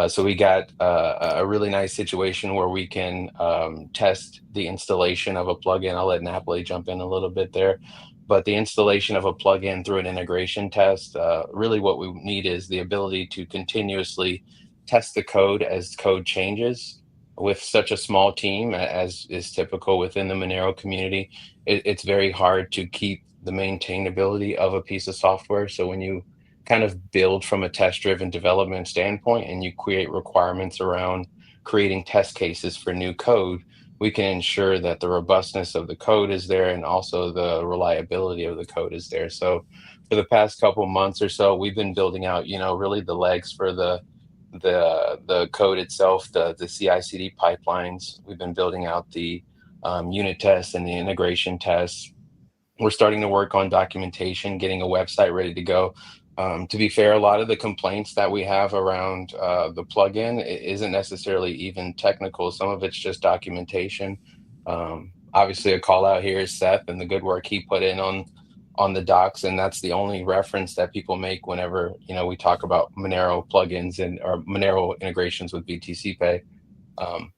So we got a really nice situation where we can test the installation of a plugin. I'll let Napoly jump in a little bit there. But the installation of a plugin through an integration test, really what we need is the ability to continuously test the code as code changes. With such a small team, as is typical within the Monero community, it's very hard to keep the maintainability of a piece of software. So when you kind of build from a test-driven development standpoint and you create requirements around creating test cases for new code, we can ensure that the robustness of the code is there and also the reliability of the code is there. So for the past couple months or so, we've been building out, really the legs for the code itself, the CI/CD pipelines. We've been building out the unit tests and the integration tests. We're starting to work on documentation, getting a website ready to go. To be fair, a lot of the complaints that we have around the plugin isn't necessarily even technical. Some of it's just documentation. Obviously, a call out here is Seth and the good work he put in on the docs, and that's the only reference that people make whenever we talk about Monero plugins or Monero integrations with BTCPay.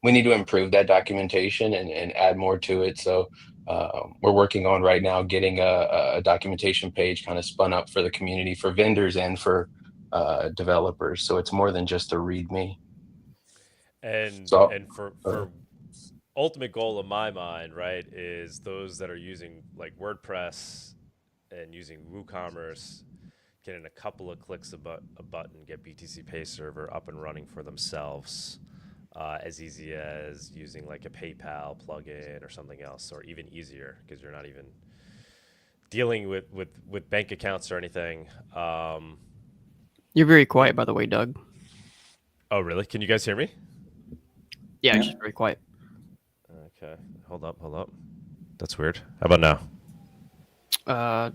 We need to improve that documentation and add more to it. So we're working on right now getting a documentation page kind of spun up for the community, for vendors and for developers. So it's more than just a README. And for ultimate goal in my mind, right, is those that are using like WordPress and using WooCommerce, getting a couple of clicks a button, get BTCPay server up and running for themselves. As easy as using like a PayPal plugin or something else, or even easier because you're not even dealing with bank accounts or anything. You're very quiet, by the way, Doug. Oh, really? Can you guys hear me? Yeah, just very quiet. Okay, hold up. That's weird. How about now?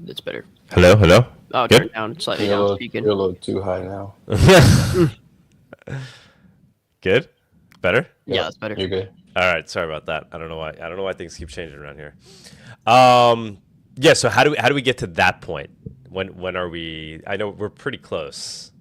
It's better. Hello. Oh, Good? turn it down slightly. Now speaking. You're a little too high now. Good? Better? Yeah, that's better. You're good. All right, sorry about that. I don't know why things keep changing around here. Yeah, so how do we get to that point? When are we? I know we're pretty close.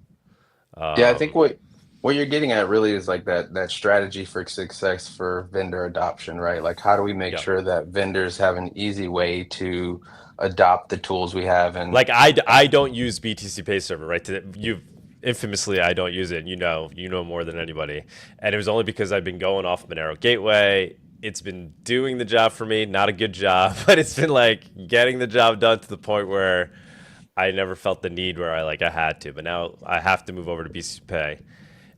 Yeah, I think what What you're getting at really is like that strategy for success for vendor adoption, right? Like how do we make Yeah. sure that vendors have an easy way to adopt the tools we have? And like I don't use BTCPay server, right? You infamously, I don't use it. You know more than anybody, and it was only because I've been going off Monero Gateway. It's been doing the job for me, not a good job, but it's been like getting the job done to the point where I never felt the need where I had to. But now I have to move over to BTCPay,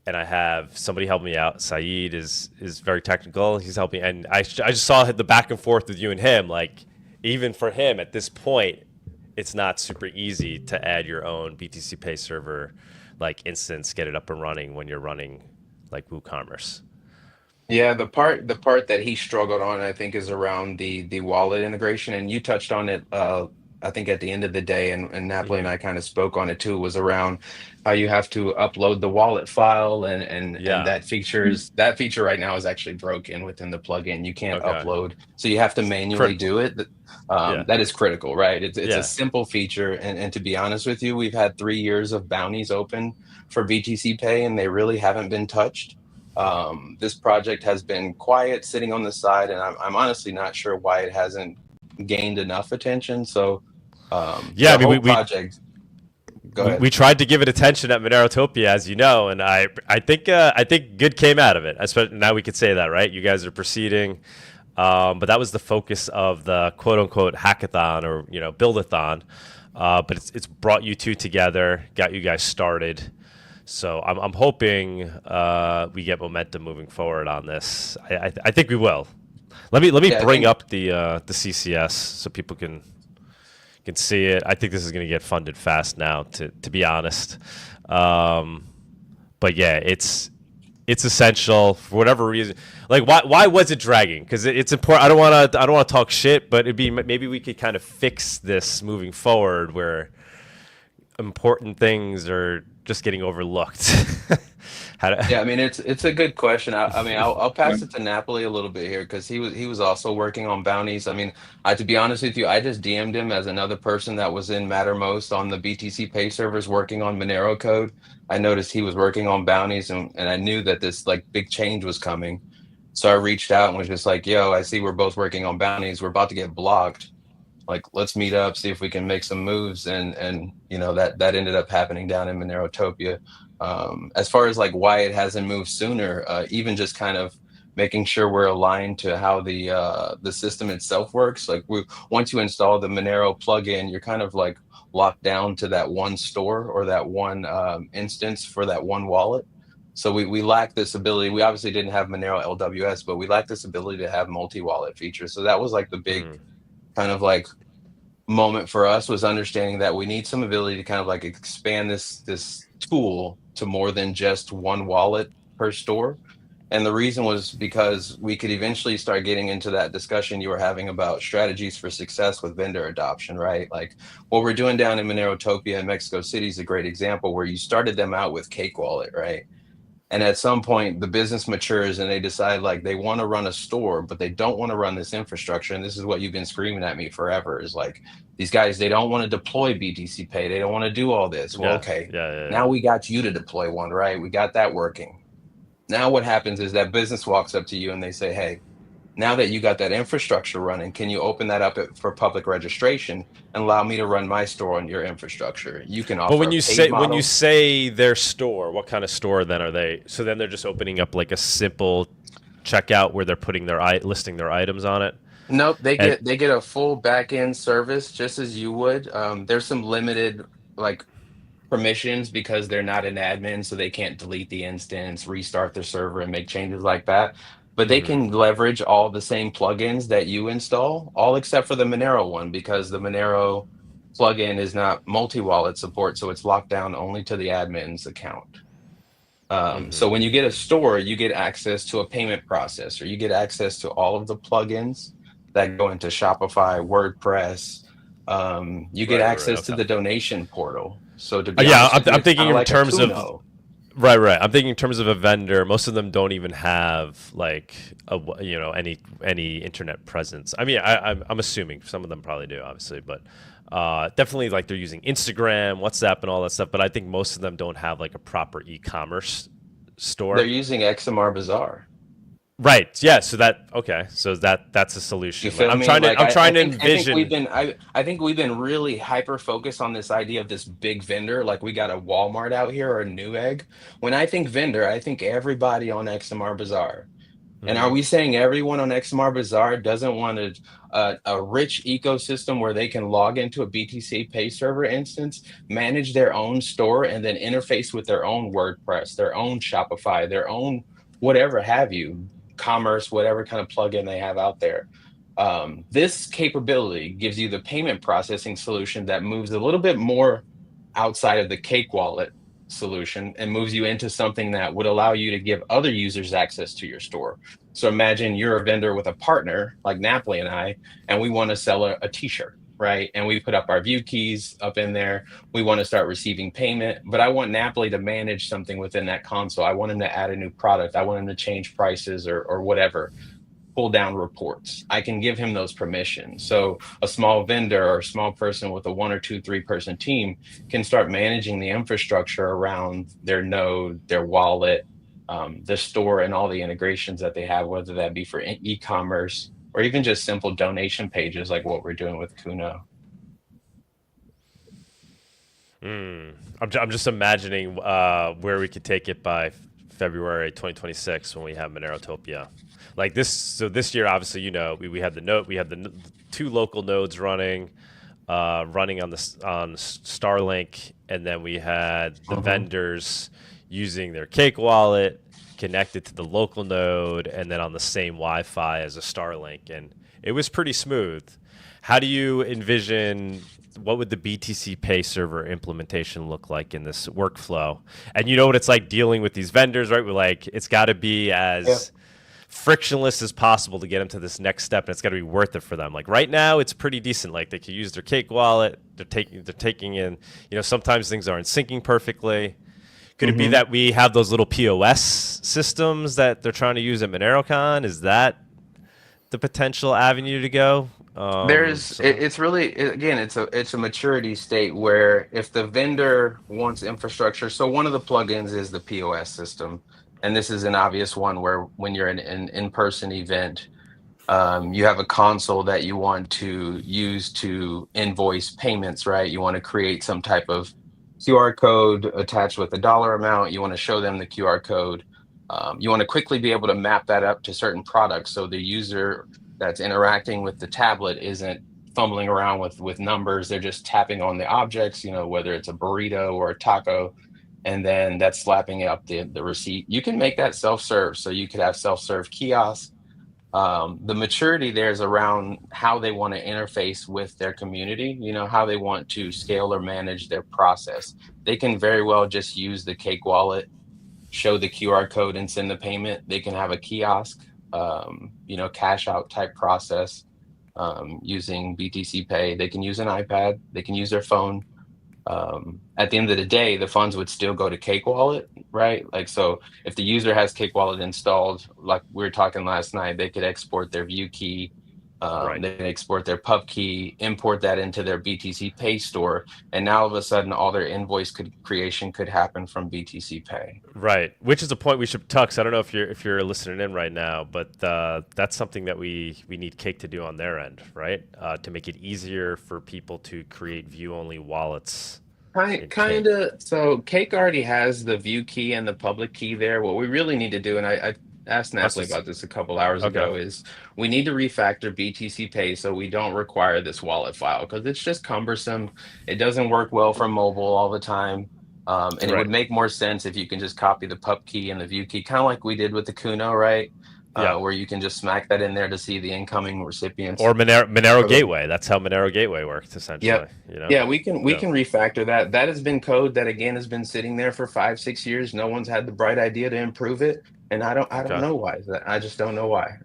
and I have somebody help me out. Saeed is very technical. He's helping, and I just saw the back and forth with you and him. Like even for him at this point, it's not super easy to add your own BTCPay server like instance, get it up and running when you're running like WooCommerce. yeah, the part that he struggled on, I think, is around the wallet integration, and you touched on it. I think at the end of the day, and Napoli and I kind of spoke on it too, was around how you have to upload the wallet file, and that feature right now is actually broken within the plugin. You can't upload, so you have to manually do it. That is critical, right? It's a simple feature, and to be honest with you, we've had 3 years of bounties open for BTCPay, and they really haven't been touched. This project has been quiet, sitting on the side, and I'm honestly not sure why it hasn't gained enough attention. So, I mean, project. Go ahead. We tried to give it attention at Monerotopia, as you know, and I think good came out of it. Especially now we could say that, right? You guys are proceeding, but that was the focus of the quote unquote hackathon or buildathon. But it's brought you two together, got you guys started. So I'm hoping we get momentum moving forward on this. I think we will. Let me bring up the CCS so people can see it. I think this is going to get funded fast now, to be honest. But yeah, it's essential for whatever reason. Like why was it dragging? Because it's important. I don't want to talk shit, but maybe we could kind of fix this moving forward where important things are just getting overlooked. I mean, it's a good question. I'll pass it to Napoli a little bit here because he was also working on bounties. I mean, to be honest with you, I just DM'd him as another person that was in Mattermost on the BTCPay servers working on Monero code. I noticed he was working on bounties, and I knew that this like big change was coming. So I reached out and was just like, "Yo, I see we're both working on bounties. We're about to get blocked. Like, let's meet up, see if we can make some moves." And that ended up happening down in Monerotopia. As far as like why it hasn't moved sooner, even just kind of making sure we're aligned to how the system itself works. Like once you install the Monero plugin, you're kind of like locked down to that one store or that one instance for that one wallet. So we lack this ability. We obviously didn't have Monero LWS, but we lack this ability to have multi-wallet features. So that was like the big kind of like moment for us, was understanding that we need some ability to kind of like expand this tool to more than just one wallet per store. And the reason was because we could eventually start getting into that discussion you were having about strategies for success with vendor adoption, right? Like what we're doing down in Monerotopia in Mexico City is a great example where you started them out with Cake Wallet, right? And at some point, the business matures and they decide like they want to run a store, but they don't want to run this infrastructure. And this is what you've been screaming at me forever, is like these guys, they don't want to deploy BTCPay. They don't want to do all this. Well, okay. Now we got you to deploy one, right? We got that working. Now what happens is that business walks up to you and they say, "Hey, now that you got that infrastructure running, can you open that up for public registration and allow me to run my store on your infrastructure?" You can offer. But when you say their store, what kind of store then are they? So then they're just opening up like a simple checkout where they're putting listing their items on it. Nope, they get a full back end service just as you would. There's some limited like permissions because they're not an admin, so they can't delete the instance, restart their server, and make changes like that. But they can leverage all the same plugins that you install, all except for the Monero one, because the Monero plugin is not multi-wallet support, so it's locked down only to the admin's account. So when you get a store, you get access to a payment processor. You get access to all of the plugins that go into Shopify, WordPress. You get access to the donation portal. So to be honest, I'm thinking in terms of right. I'm thinking in terms of a vendor. Most of them don't even have like any internet presence. I mean, I'm assuming some of them probably do, obviously, but definitely like they're using Instagram, WhatsApp, and all that stuff. But I think most of them don't have like a proper e-commerce store? They're using XMR Bazaar. Right. Yeah. So that's a solution. You feel I'm me? trying to Like, I'm trying to I think envision. I think we've been really hyper focused on this idea of this big vendor. Like we got a Walmart out here or a Newegg. When I think vendor, I think everybody on XMR Bazaar. And are we saying everyone on XMR Bazaar doesn't want a rich ecosystem where they can log into a BTCPay server instance, manage their own store, and then interface with their own WordPress, their own Shopify, their own whatever have you, commerce, whatever kind of plugin they have out there? This capability gives you the payment processing solution that moves a little bit more outside of the Cake Wallet solution and moves you into something that would allow you to give other users access to your store. So imagine you're a vendor with a partner like Napoly and I, and we want to sell a t-shirt, right? And we put up our view keys up in there. We want to start receiving payment, but I want Napoly to manage something within that console. I want him to add a new product. I want him to change prices or whatever. Pull down reports. I can give him those permissions. So a small vendor or a small person with a 1 or 2, 3 person team can start managing the infrastructure around their node, their wallet, the store, and all the integrations that they have, whether that be for e-commerce or even just simple donation pages like what we're doing with Kuno. I'm just imagining where we could take it by February 2026 when we have Monerotopia. Like this, so this year, obviously, we had the 2 local nodes running on Starlink, and then we had the vendors using their Cake wallet connected to the local node, and then on the same Wi-Fi as a Starlink, and it was pretty smooth. How do you envision? What would the BTCPay server implementation look like in this workflow? And you know what it's like dealing with these vendors, right? We're like, it's got to be as frictionless as possible to get them to this next step, and it's got to be worth it for them. Like right now, it's pretty decent. Like they can use their Cake wallet. They're taking in. Sometimes things aren't syncing perfectly. Could it be that we have those little POS systems that they're trying to use at MoneroCon? Is that the potential avenue to go? It's really, again, it's a maturity state where if the vendor wants infrastructure, so one of the plugins is the POS system, and this is an obvious one where when you're in an in-person event, you have a console that you want to use to invoice payments, right? You want to create some type of QR code attached with a dollar amount. You want to show them the QR code. You want to quickly be able to map that up to certain products so the user that's interacting with the tablet isn't fumbling around with numbers. They're just tapping on the objects, whether it's a burrito or a taco, and then that's slapping up the receipt. You can make that self-serve. So you could have self-serve kiosks. The maturity there is around how they want to interface with their community, how they want to scale or manage their process. They can very well just use the Cake wallet, show the QR code and send the payment. They can have a kiosk, cash out type process using BTCPay. They can use an iPad. They can use their phone. At the end of the day, the funds would still go to Cake wallet, right? Like, so if the user has Cake wallet installed, like we were talking last night, they could export their view key. They can export their pub key, import that into their BTCPay store, and now all of a sudden all their invoice creation could happen from BTCPay. Right, which is a point we should touch. I don't know if you're listening in right now, but that's something that we need Cake to do on their end, right? To make it easier for people to create view-only wallets. Kind of. So Cake already has the view key and the public key there. What we really need to do, and I asked Napoly about this a couple hours ago, is we need to refactor BTCPay so we don't require this wallet file because it's just cumbersome. It doesn't work well for mobile all the time. And it would make more sense if you can just copy the pub key and the view key, kind of like we did with the Kuno, right? Where you can just smack that in there to see the incoming recipients. Or Monero Gateway. That's how Monero Gateway works, essentially. Yeah, we can refactor that. That has been code that, again, has been sitting there for 5-6 years. No one's had the bright idea to improve it. And I don't know why. I just don't know why.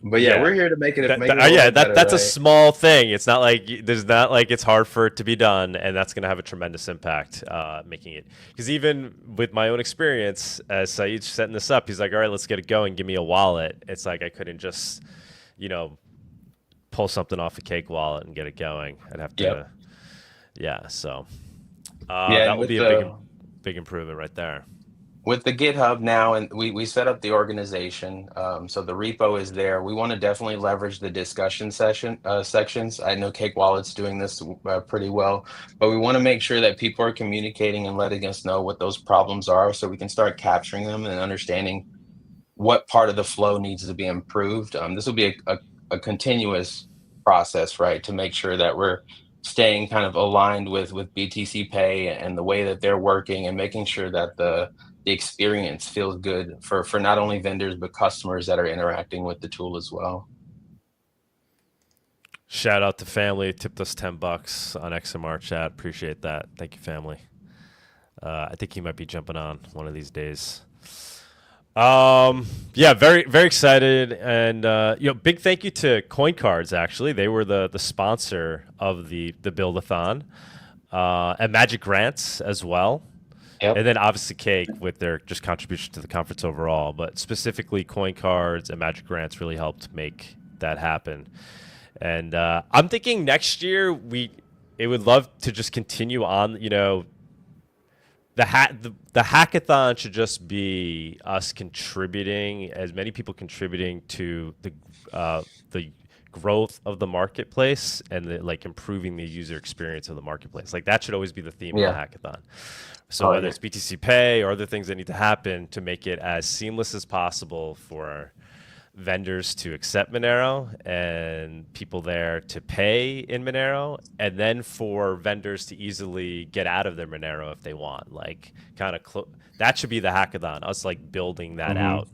But we're here to make it. That's a small thing. It's not like it's hard for it to be done, and that's going to have a tremendous impact making it. Because even with my own experience, as Saeed's setting this up, he's like, "All right, let's get it going. Give me a wallet." It's like I couldn't just, pull something off a Cake wallet and get it going. I'd have to, So that would be a big improvement right there. with the GitHub now, and we set up the organization, so the repo is there. We want to definitely leverage the discussion sections. I know Cake Wallet's doing this pretty well, but we want to make sure that people are communicating and letting us know what those problems are, so we can start capturing them and understanding what part of the flow needs to be improved. This will be a continuous process, right, to make sure that we're staying kind of aligned with BTCPay and the way that they're working, and making sure that the experience feels good for not only vendors but customers that are interacting with the tool as well. Shout out to family, tipped us $10 on XMRChat. Appreciate that. Thank you, family. I think he might be jumping on one of these days. Yeah, very, very excited. And, big thank you to CoinCards, actually. They were the sponsor of the Build-a-thon, and Magic Grants as well. Yep. And then obviously Cake with their just contribution to the conference overall, but specifically CoinCards and Magic Grants really helped make that happen. And I'm thinking next year it would love to just continue on, the hackathon should just be us contributing, as many people contributing to the growth of the marketplace and improving the user experience of the marketplace. Like that should always be the theme of the hackathon. So whether it's BTCPay or other things that need to happen to make it as seamless as possible for vendors to accept Monero and people there to pay in Monero, and then for vendors to easily get out of their Monero if they want. That should be the hackathon, us building that out.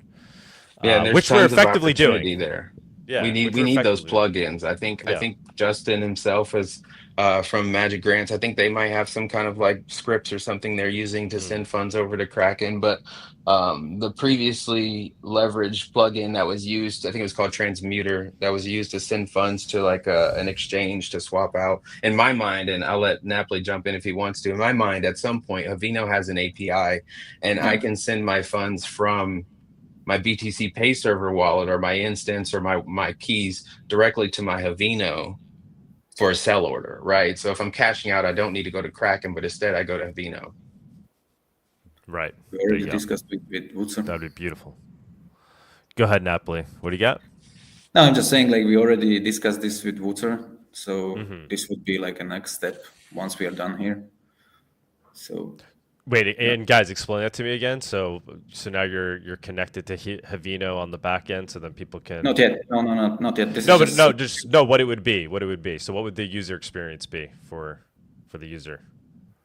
Yeah, which we're effectively doing there. Yeah, we need those plugins. I think Justin himself has from Magic Grants. I think they might have some kind of scripts or something they're using to send funds over to Kraken. But the previously leveraged plugin that was used, I think it was called Transmuter, that was used to send funds to an exchange to swap out. In my mind, and I'll let Napoly jump in if he wants to. In my mind, at some point, Havino has an API, and I can send my funds from my BTCPay server wallet or my instance or my keys directly to my Havino for a sell order, right? So if I'm cashing out, I don't need to go to Kraken, but instead I go to Havino. Right. We already discussed with Woodson. That'd be beautiful. Go ahead, Napoly. What do you got? No, I'm just saying, we already discussed this with Woodson, so this would be a next step once we are done here. So wait, and guys, explain that to me again. So now you're connected to Havino on the back end, so then people can. Not yet. No, not yet. What it would be. What it would be. So what would the user experience be for the user?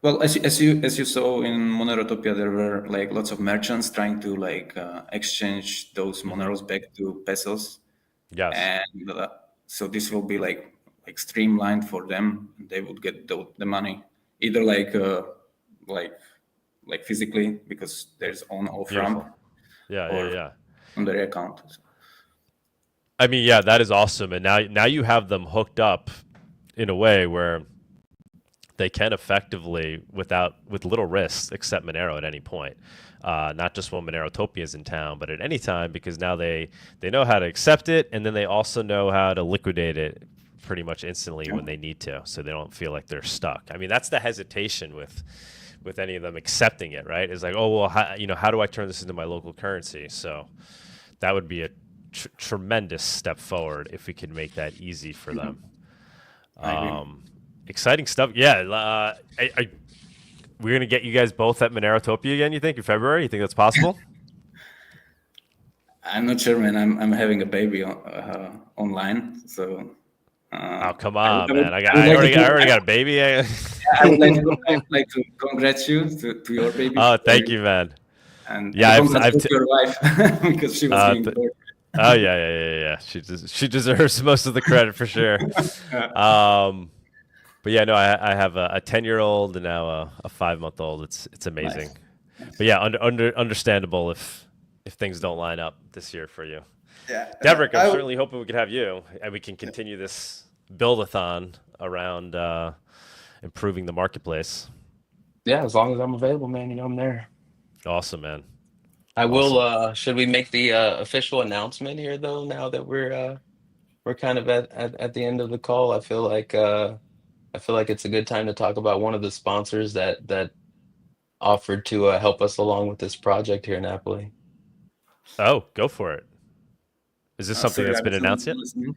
Well, as you saw in Monerotopia, there were lots of merchants trying to exchange those Moneros back to pesos. Yes. And so this will be streamlined for them. They would get the money either physically, because there's on-off ramp. Yeah. On their account. I mean, yeah, that is awesome. And now you have them hooked up in a way where they can effectively, with little risk, accept Monero at any point. Not just when Monerotopia is in town, but at any time, because now they know how to accept it, and then they also know how to liquidate it pretty much instantly when they need to, so they don't feel like they're stuck. I mean, that's the hesitation with any of them accepting it, right? It's how do I turn this into my local currency? So that would be a tremendous step forward if we could make that easy for them. Exciting stuff. Yeah. We're going to get you guys both at Monerotopia again, you think, in February? You think that's possible? I'm not sure, man. I'm having a baby online, so... oh, come on, man. I already got a baby. I would like to congratulate you to your baby. Oh, thank you, man. And I've your wife because she was being born. Oh, yeah. She deserves most of the credit for sure. But yeah, no, I have a 10-year-old and now a 5-month-old. It's amazing. Nice. But yeah, understandable if things don't line up this year for you. Yeah, Deverick, I'm certainly hoping we could have you and we can continue this build-a-thon around improving the marketplace. Yeah, as long as I'm available, man, I'm there. Awesome, man. I will. Should we make the official announcement here, though? Now that we're kind of at the end of the call, I feel like it's a good time to talk about one of the sponsors that offered to help us along with this project here in Napoly. Oh, go for it. Is this something Sorry, that's been I'm announced yet? listening.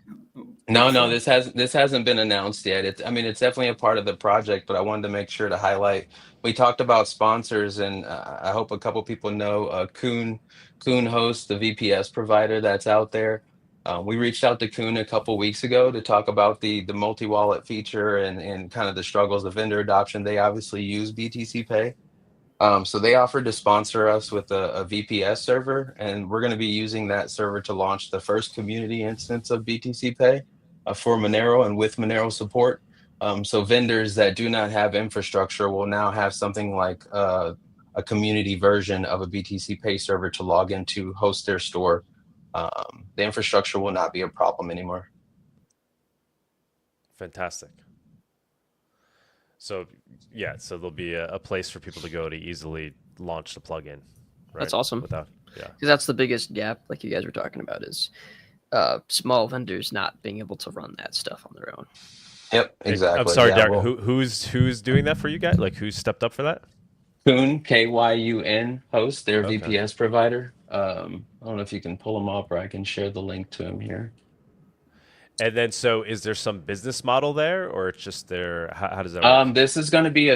No, this hasn't been announced yet. It's definitely a part of the project, but I wanted to make sure to highlight. We talked about sponsors, and I hope a couple people know Kuhn hosts the VPS provider that's out there. We reached out to Kuhn a couple weeks ago to talk about the multi-wallet feature and kind of the struggles of vendor adoption. They obviously use BTCPay. So they offered to sponsor us with a VPS server, and we're going to be using that server to launch the first community instance of BTCPay for Monero and with Monero support. So vendors that do not have infrastructure will now have something like a community version of a BTCPay server to log into, host their store. The infrastructure will not be a problem anymore. Fantastic. So yeah, so there'll be a place for people to go to easily launch the plugin. Right? That's awesome. Because that's the biggest gap, like you guys were talking about, is small vendors not being able to run that stuff on their own. Yep, exactly. I'm sorry, yeah, Derek. Who's doing that for you guys? Like, who's stepped up for that? Kuhn, Kyun host, their VPS provider. I don't know if you can pull them up, or I can share the link to him here. And then, so is there some business model there, or it's just their? How does that work? This is going to be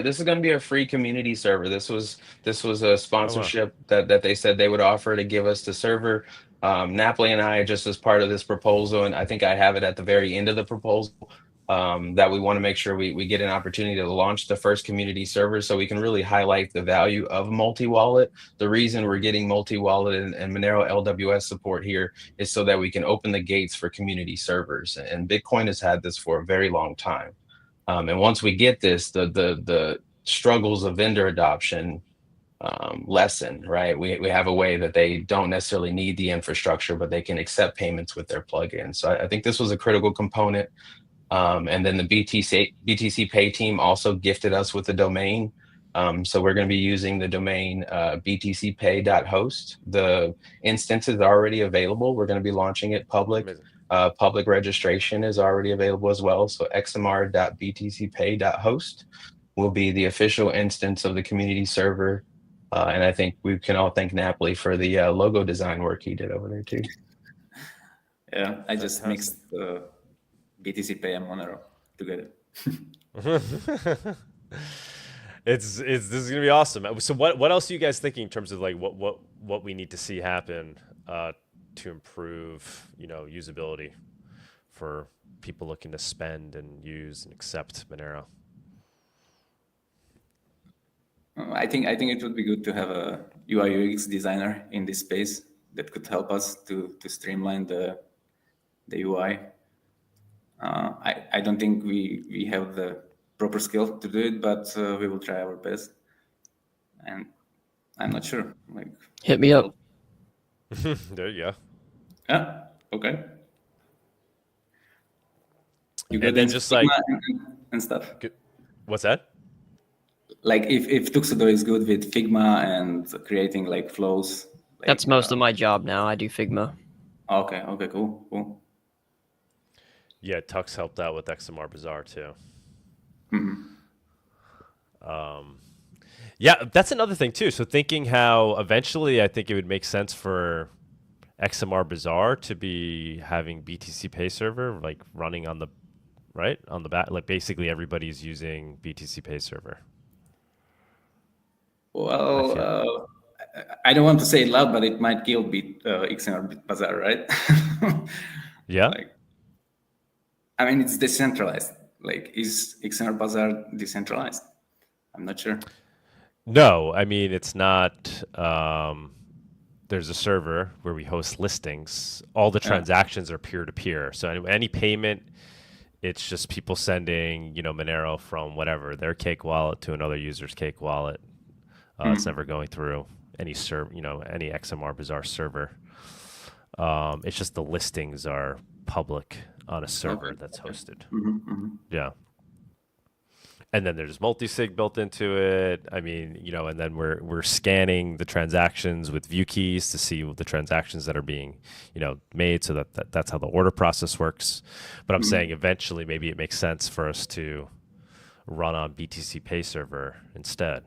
a free community server. This was a sponsorship that they said they would offer to give us the server. Napoly and I, just as part of this proposal, and I think I have it at the very end of the proposal, that we want to make sure we get an opportunity to launch the first community server, so we can really highlight the value of multi-wallet. The reason we're getting multi-wallet and Monero LWS support here is so that we can open the gates for community servers. And Bitcoin has had this for a very long time. And once we get this, the struggles of vendor adoption lessen, right? We have a way that they don't necessarily need the infrastructure, but they can accept payments with their plugin. So I think this was a critical component. And then the BTCPay team also gifted us with a domain. So we're going to be using the domain btcpay.host. The instance is already available. We're going to be launching it public. Public registration is already available as well. So xmr.btcpay.host will be the official instance of the community server. And I think we can all thank Napoly for the logo design work he did over there too. Yeah, I just mixed BTCPay and Monero together. This is gonna be awesome. So what else are you guys thinking in terms of like what we need to see happen to improve usability for people looking to spend and use and accept Monero? I think it would be good to have a UI UX designer in this space that could help us to streamline the UI. I don't think we have the proper skill to do it, but we will try our best. And I'm not sure. Like, hit me up. There you go. Yeah. Okay. You and then just like and stuff. What's that? Like if Tuxedo is good with Figma and creating like flows. Like, that's most of my job now. I do Figma. Okay. Cool. Yeah, Tux helped out with XMR Bazaar too. Mm-hmm. Yeah, that's another thing too. So thinking how eventually I think it would make sense for XMR Bazaar to be having BTCPay server like running on the back, like basically everybody's using BTCPay server. Well, I don't want to say it loud, but it might kill XMR Bazaar, right? Yeah. I mean, it's decentralized. Like, is XMR Bazaar decentralized? I'm not sure. No, I mean, it's not. There's a server where we host listings. All the transactions are peer-to-peer. So any payment, it's just people sending, Monero from whatever, their Cake wallet to another user's Cake wallet. It's never going through any any XMR Bazaar server. It's just the listings are public on a server that's hosted. Yeah. And then there's multi-sig built into it. I mean, and then we're scanning the transactions with view keys to see the transactions that are being, made, so that's how the order process works. But I'm saying eventually maybe it makes sense for us to run on BTCPay server instead.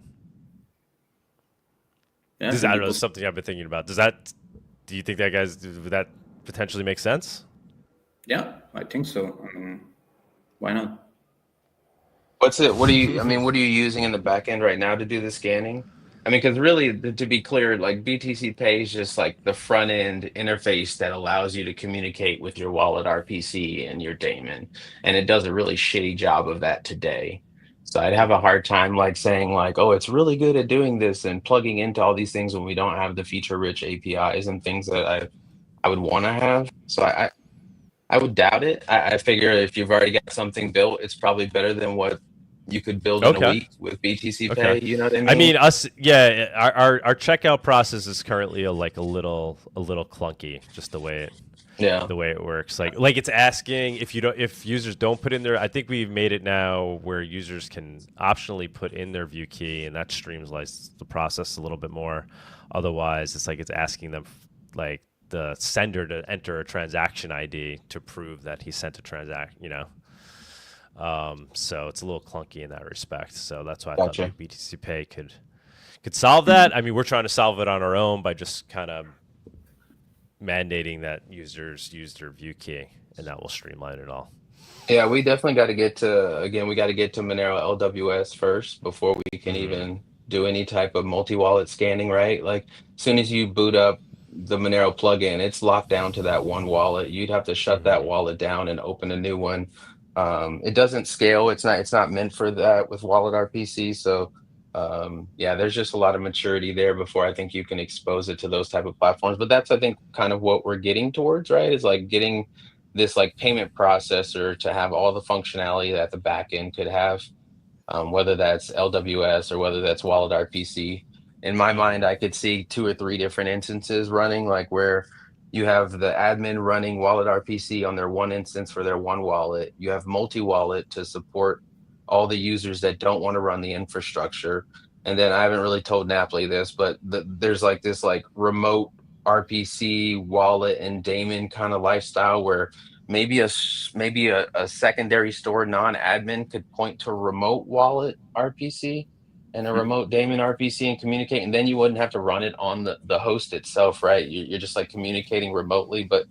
Yeah, I don't know, something I've been thinking about. Do you think would that potentially make sense? Yeah, I think so. I mean, why not? What are you, I mean, what are you using in the back end right now to do the scanning? I mean, because really, to be clear, like BTCPay is just like the front end interface that allows you to communicate with your wallet RPC and your daemon. And it does a really shitty job of that today. So I'd have a hard time like saying like, oh, it's really good at doing this and plugging into all these things when we don't have the feature-rich APIs and things that I would want to have. So I would doubt it. I figure if you've already got something built, it's probably better than what you could build in a week with BTCPay. Okay. You know what I mean? I mean, our checkout process is currently a little clunky, just the way it works. Like it's asking if users don't put in their. I think we've made it now where users can optionally put in their view key, and that streamlines the process a little bit more. Otherwise, it's like it's asking them like the sender to enter a transaction ID to prove that he sent a transaction. So it's a little clunky in that respect. So that's why I thought maybe BTCPay could solve that. I mean, we're trying to solve it on our own by just kind of mandating that users use their view key, and that will streamline it all. Yeah, we definitely got to get to Monero LWS first before we can even do any type of multi-wallet scanning, right? Like as soon as you boot up the Monero plugin, it's locked down to that one wallet. You'd have to shut that wallet down and open a new one. It doesn't scale. It's not meant for that with wallet RPC. So yeah, there's just a lot of maturity there before I think you can expose it to those type of platforms. But that's, I think, kind of what we're getting towards, right? Is like getting this like payment processor to have all the functionality that the back end could have, whether that's LWS or whether that's wallet RPC. In my mind, I could see 2 or 3 different instances running, like where you have the admin running wallet RPC on their one instance for their one wallet. You have multi-wallet to support all the users that don't want to run the infrastructure. And then I haven't really told Napoly this, but there's like this like remote RPC wallet and daemon kind of lifestyle where maybe a secondary store non-admin could point to a remote wallet RPC and a remote daemon RPC and communicate, and then you wouldn't have to run it on the host itself, right? You're just like communicating remotely, but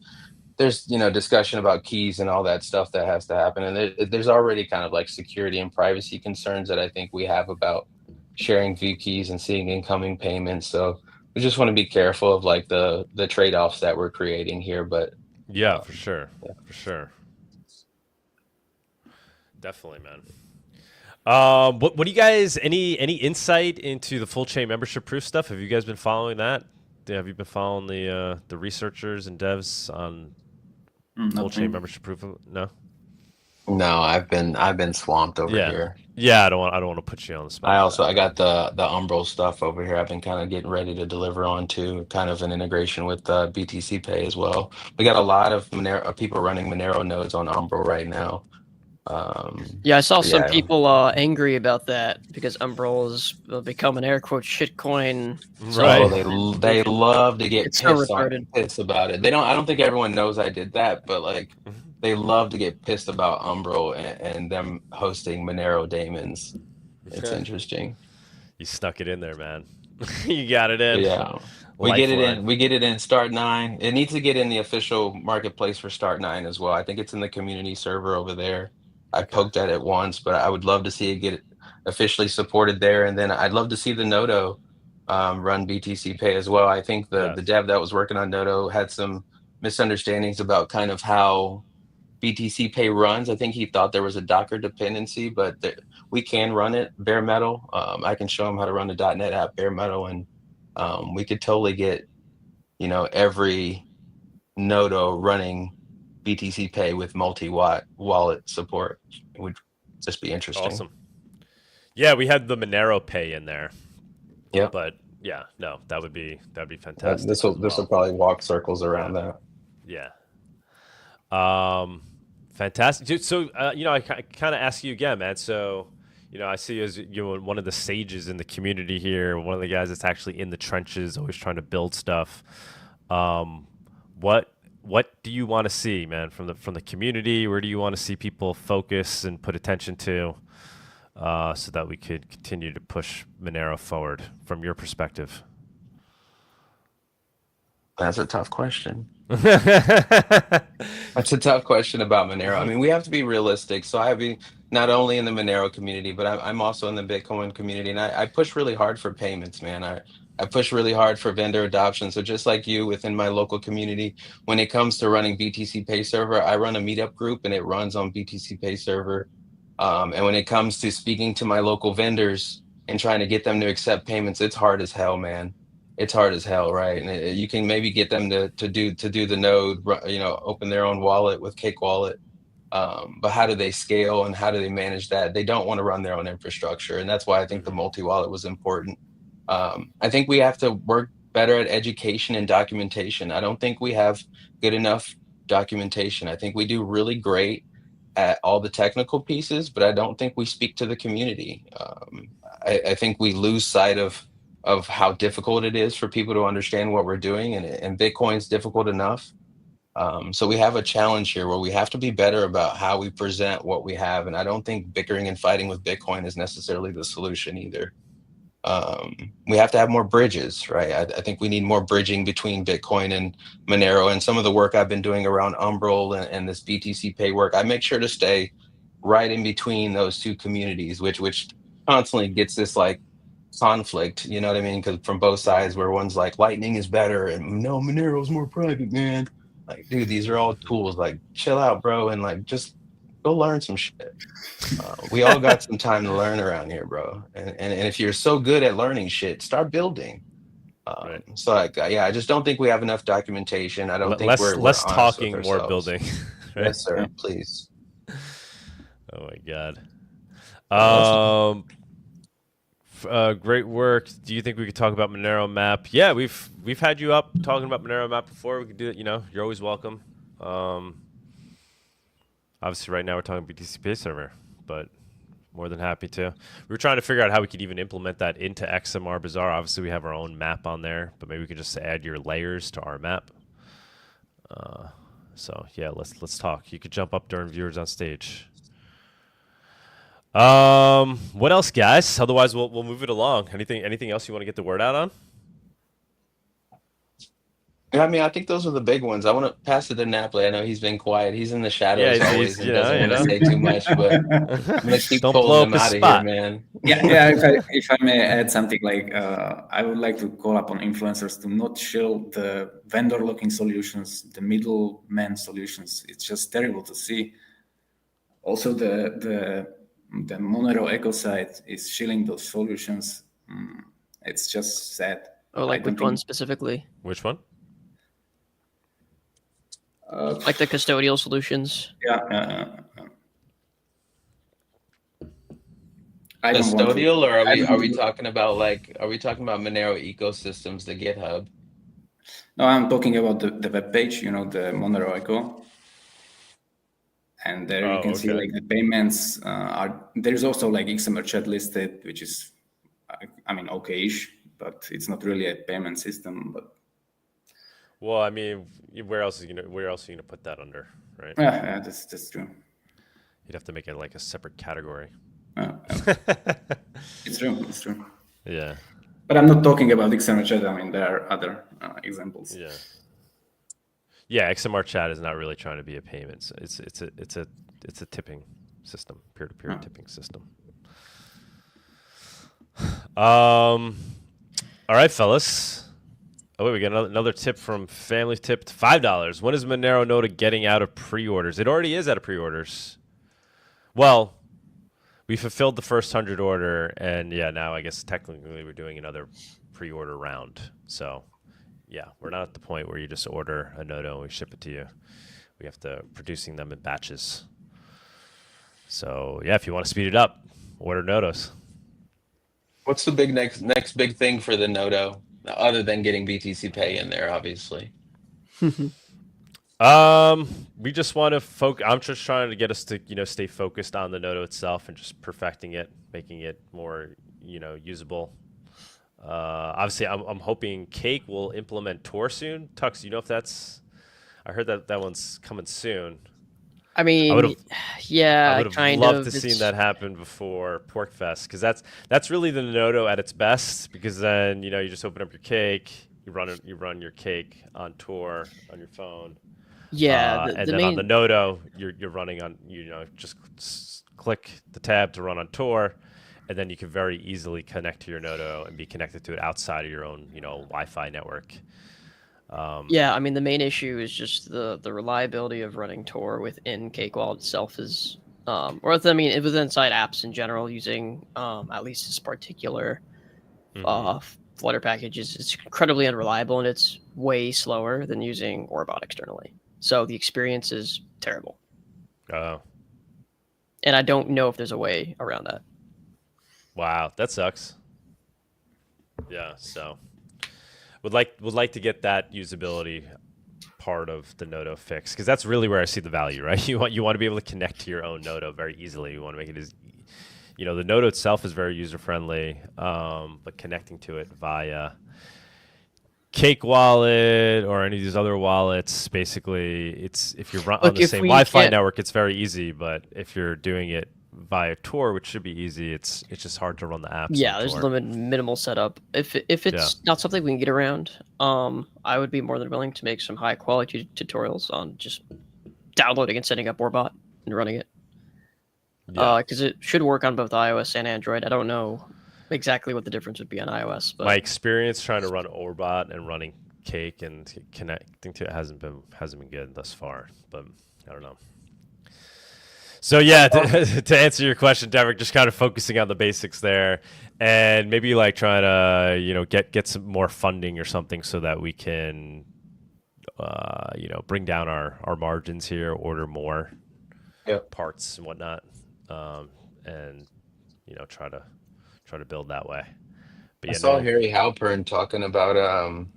there's discussion about keys and all that stuff that has to happen, and there's already kind of like security and privacy concerns that I think we have about sharing view keys and seeing incoming payments. So we just want to be careful of like the trade-offs that we're creating here. But yeah, for sure. For sure. Definitely, man. What do you guys, any insight into the full chain membership proof stuff? Have you guys been following that? Have you been following the researchers and devs on full chain membership proof? No. No, I've been swamped over here. Yeah, I don't want to put you on the spot. I got the Umbral stuff over here. I've been kind of getting ready to deliver on to kind of an integration with BTCPay as well. We got a lot of people running Monero nodes on Umbral right now. I saw some people angry about that because Umbral has become an air quote shitcoin. Right. So they love to get pissed about it. I don't think everyone knows I did that, but like they love to get pissed about Umbral and them hosting Monero daemons. It's interesting. You snuck it in there, man. You got it in. Yeah. We get it in Start 9. It needs to get in the official marketplace for Start 9 as well. I think it's in the community server over there. I poked at it once, but I would love to see it get officially supported there. And then I'd love to see the Nodo run BTCPay as well. I think the dev that was working on Nodo had some misunderstandings about kind of how BTCPay runs. I think he thought there was a Docker dependency, but we can run it bare metal. I can show him how to run the .NET app bare metal, and we could totally get, every Nodo running BTCPay with multi-wallet support. It would just be interesting. Awesome. Yeah, we had the Monero Pay in there. Yeah, but yeah, no, that'd be fantastic. This will probably walk circles around that. Yeah. Fantastic. So I kind of ask you again, man. So I see you as one of the sages in the community here, one of the guys that's actually in the trenches, always trying to build stuff. What do you want to see, man, from the community? Where do you want to see people focus and put attention to, so that we could continue to push Monero forward from your perspective? That's a tough question. That's a tough question about Monero. I mean, we have to be realistic. So I be not only in the Monero community, but I'm also in the Bitcoin community, and I push really hard for payments, man. I push really hard for vendor adoption. So just like you within my local community, when it comes to running BTCPay server, I run a meetup group and it runs on BTCPay server. And when it comes to speaking to my local vendors and trying to get them to accept payments, it's hard as hell, man. It's hard as hell, right? And you can maybe get them to do the node, open their own wallet with Cake Wallet. But how do they scale and how do they manage that? They don't want to run their own infrastructure. And that's why I think the multi-wallet was important. I think we have to work better at education and documentation. I don't think we have good enough documentation. I think we do really great at all the technical pieces, but I don't think we speak to the community. I think we lose sight of how difficult it is for people to understand what we're doing, and Bitcoin's difficult enough. So we have a challenge here where we have to be better about how we present what we have. And I don't think bickering and fighting with Bitcoin is necessarily the solution either. We have to have more bridges, right? I think we need more bridging between Bitcoin and Monero, and some of the work I've been doing around Umbrel and this BTCPay work. I make sure to stay right in between those two communities, which constantly gets this like conflict, you know what I mean? Because from both sides, where one's like Lightning is better and no, Monero's more private, man. Like, dude, these are all tools. Like, chill out, bro, and like just go learn some shit. We all got some time to learn around here, bro. And if you're so good at learning shit, start building. Right. So like, I just don't think we have enough documentation. I don't think less we're less honest talking, with more ourselves. building. Right? Yes, sir. Please. Oh my god. Great work. Do you think we could talk about Monero Map? Yeah, we've had you up talking about Monero Map before. We could do it. You know, you're always welcome. Obviously, right now we're talking BTCPay server, but more than happy to. We were trying to figure out how we could even implement that into XMR Bazaar. Obviously, we have our own map on there, but maybe we could just add your layers to our map. So yeah, let's talk. You could jump up during viewers on stage. What else, guys? Otherwise, we'll move it along. Anything else you want to get the word out on? Yeah, I mean, I think those are the big ones. I want to pass it to Napoly. I know he's been quiet. He's in the shadows always and doesn't want to say too much, but I'm going to keep pulling him out of here, man. Yeah. If I may add something, like I would like to call upon influencers to not shield the vendor locking solutions, the middleman solutions. It's just terrible to see. Also, the Monero echo site is shielding those solutions. It's just sad. Oh, like which one specifically? Which one? Like the custodial solutions. Yeah. Custodial, or are we talking about Monero ecosystems, the GitHub? No, I'm talking about the web page. You know, the Monero echo. And there you can see like the payments are. There's also like XMRChat listed, which is, I mean, okay-ish, but it's not really a payment system. But well, I mean, where else are you gonna put that under, right? Yeah, that's true. You'd have to make it like a separate category. It's true. Yeah. But I'm not talking about XMRChat. I mean, there are other examples. Yeah. Yeah, XMRChat is not really trying to be a payments. It's a tipping system, peer-to-peer tipping system. All right, fellas. Oh wait, we got another tip from Family Tip. $5. When is Monero Nota getting out of pre-orders? It already is out of pre-orders. Well, we fulfilled the first 100 order, and yeah, now I guess technically we're doing another pre-order round. So. Yeah, we're not at the point where you just order a Nodo and we ship it to you. We have to producing them in batches. So yeah, if you want to speed it up, order Nodos. What's the big next big thing for the Nodo, other than getting BTCPay in there, obviously? We just want to focus. I'm just trying to get us to stay focused on the Nodo itself and just perfecting it, making it more usable. Obviously, I'm hoping Cake will implement Tor soon. Tux, you know if that's? I heard that one's coming soon. I mean, I would have loved to see that happen before PorkFest, because that's really the Nodo at its best. Because then you just open up your Cake, You run your cake on Tor on your phone. Yeah, and the then on main the Nodo, you're running on just click the tab to run on Tor, and then you can very easily connect to your Nodo and be connected to it outside of your own Wi-Fi network. Yeah, I mean the main issue is just the reliability of running Tor within Cake Wallet itself is, or I mean it was inside apps in general using at least this particular Flutter package it's incredibly unreliable, and it's way slower than using Orbot externally. So the experience is terrible. Oh, and I don't know if there's a way around that. Wow, that sucks. Yeah, so would like to get that usability part of the Nodo fixed, because that's really where I see the value, right? You want to be able to connect to your own Nodo very easily. You want to make it as the Nodo itself is very user friendly, but connecting to it via Cake Wallet or any of these other wallets, basically, it's if you're on the same Wi-Fi network, it's very easy. But if you're doing it via Tor, which should be easy, it's just hard to run the apps. Yeah, there's minimal setup. If it's not something we can get around, I would be more than willing to make some high quality tutorials on just downloading and setting up Orbot and running it. Because it should work on both iOS and Android. I don't know exactly what the difference would be on iOS, but my experience trying to run Orbot and running Cake and connecting to it hasn't been good thus far. But I don't know. So yeah, to answer your question, Deverick, just kind of focusing on the basics there, and maybe like trying to get some more funding or something so that we can bring down our margins here, order more parts and whatnot, and try to build that way. But I saw Harry Halpern talking about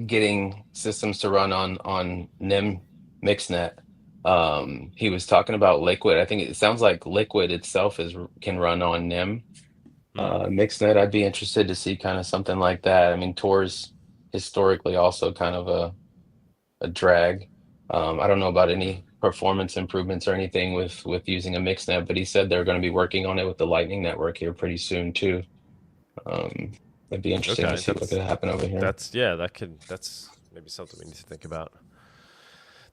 getting systems to run on NIM Mixnet. He was talking about Liquid. I think it sounds like Liquid itself can run on NIM. Mixnet, I'd be interested to see kind of something like that. I mean, Tor's historically also kind of a drag. I don't know about any performance improvements or anything with using a Mixnet, but he said they're going to be working on it with the Lightning Network here pretty soon too. It'd be interesting to see what could happen over here. That's maybe something we need to think about.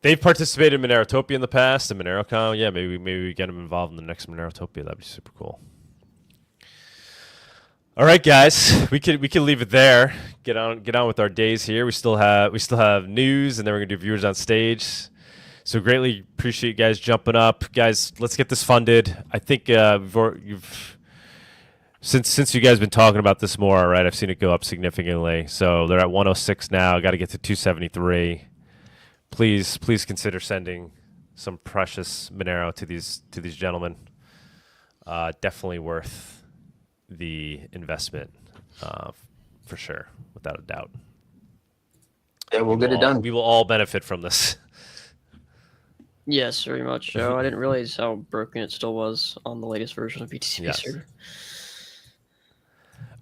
They've participated in Monerotopia in the past, and MoneroCon. Yeah, maybe we get them involved in the next Monerotopia. That'd be super cool. All right, guys, we could leave it there. Get on with our days here. We still have news, and then we're gonna do viewers on stage. So greatly appreciate you guys jumping up, guys. Let's get this funded. I think since you guys been talking about this more, right? I've seen it go up significantly. So they're at 106 now. Got to get to 273. Please consider sending some precious Monero to these gentlemen. Definitely worth the investment, for sure, without a doubt. Yeah, we'll get it done. We will all benefit from this. Yes, very much so. I didn't realize how broken it still was on the latest version of BTCPay server.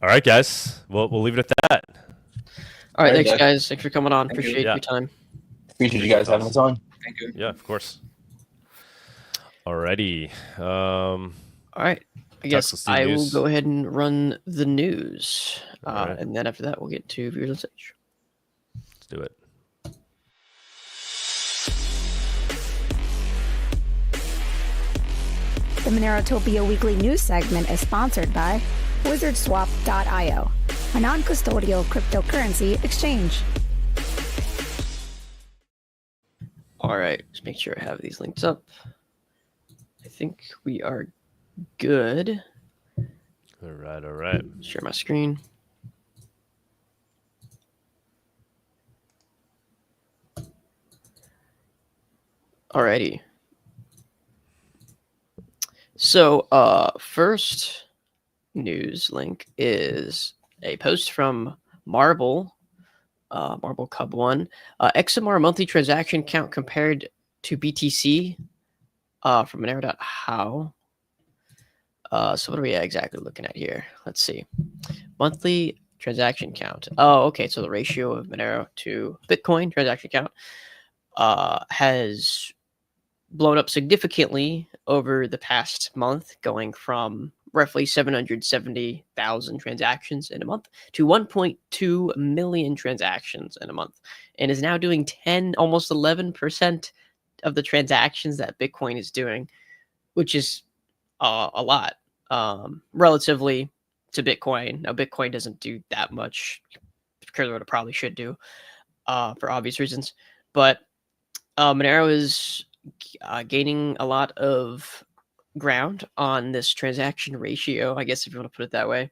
All right, guys. We'll leave it at that. All right, thanks, guys. Thanks for coming on. Appreciate your time. Appreciate you guys having us on. Thank you. Yeah, of course. Alrighty. All right. I guess I will go ahead and run the news. Right. And then after that, we'll get to viewers on stage. Let's do it. The Monerotopia Weekly News segment is sponsored by WizardSwap.io, a non-custodial cryptocurrency exchange. All right, just make sure I have these links up. I think we are good. All right. Share my screen. Alrighty. So, first news link is a post from Marble Cub 1. XMR monthly transaction count compared to BTC from Monero.how. So what are we exactly looking at here? Let's see. Monthly transaction count. Oh, okay. So the ratio of Monero to Bitcoin transaction count has blown up significantly over the past month, going from roughly 770,000 transactions in a month to 1.2 million transactions in a month, and is now doing almost 11% of the transactions that Bitcoin is doing, which is a lot relatively to Bitcoin. Now, Bitcoin doesn't do that much compared to what it probably should do for obvious reasons, but Monero is gaining a lot of ground on this transaction ratio, I guess, if you want to put it that way.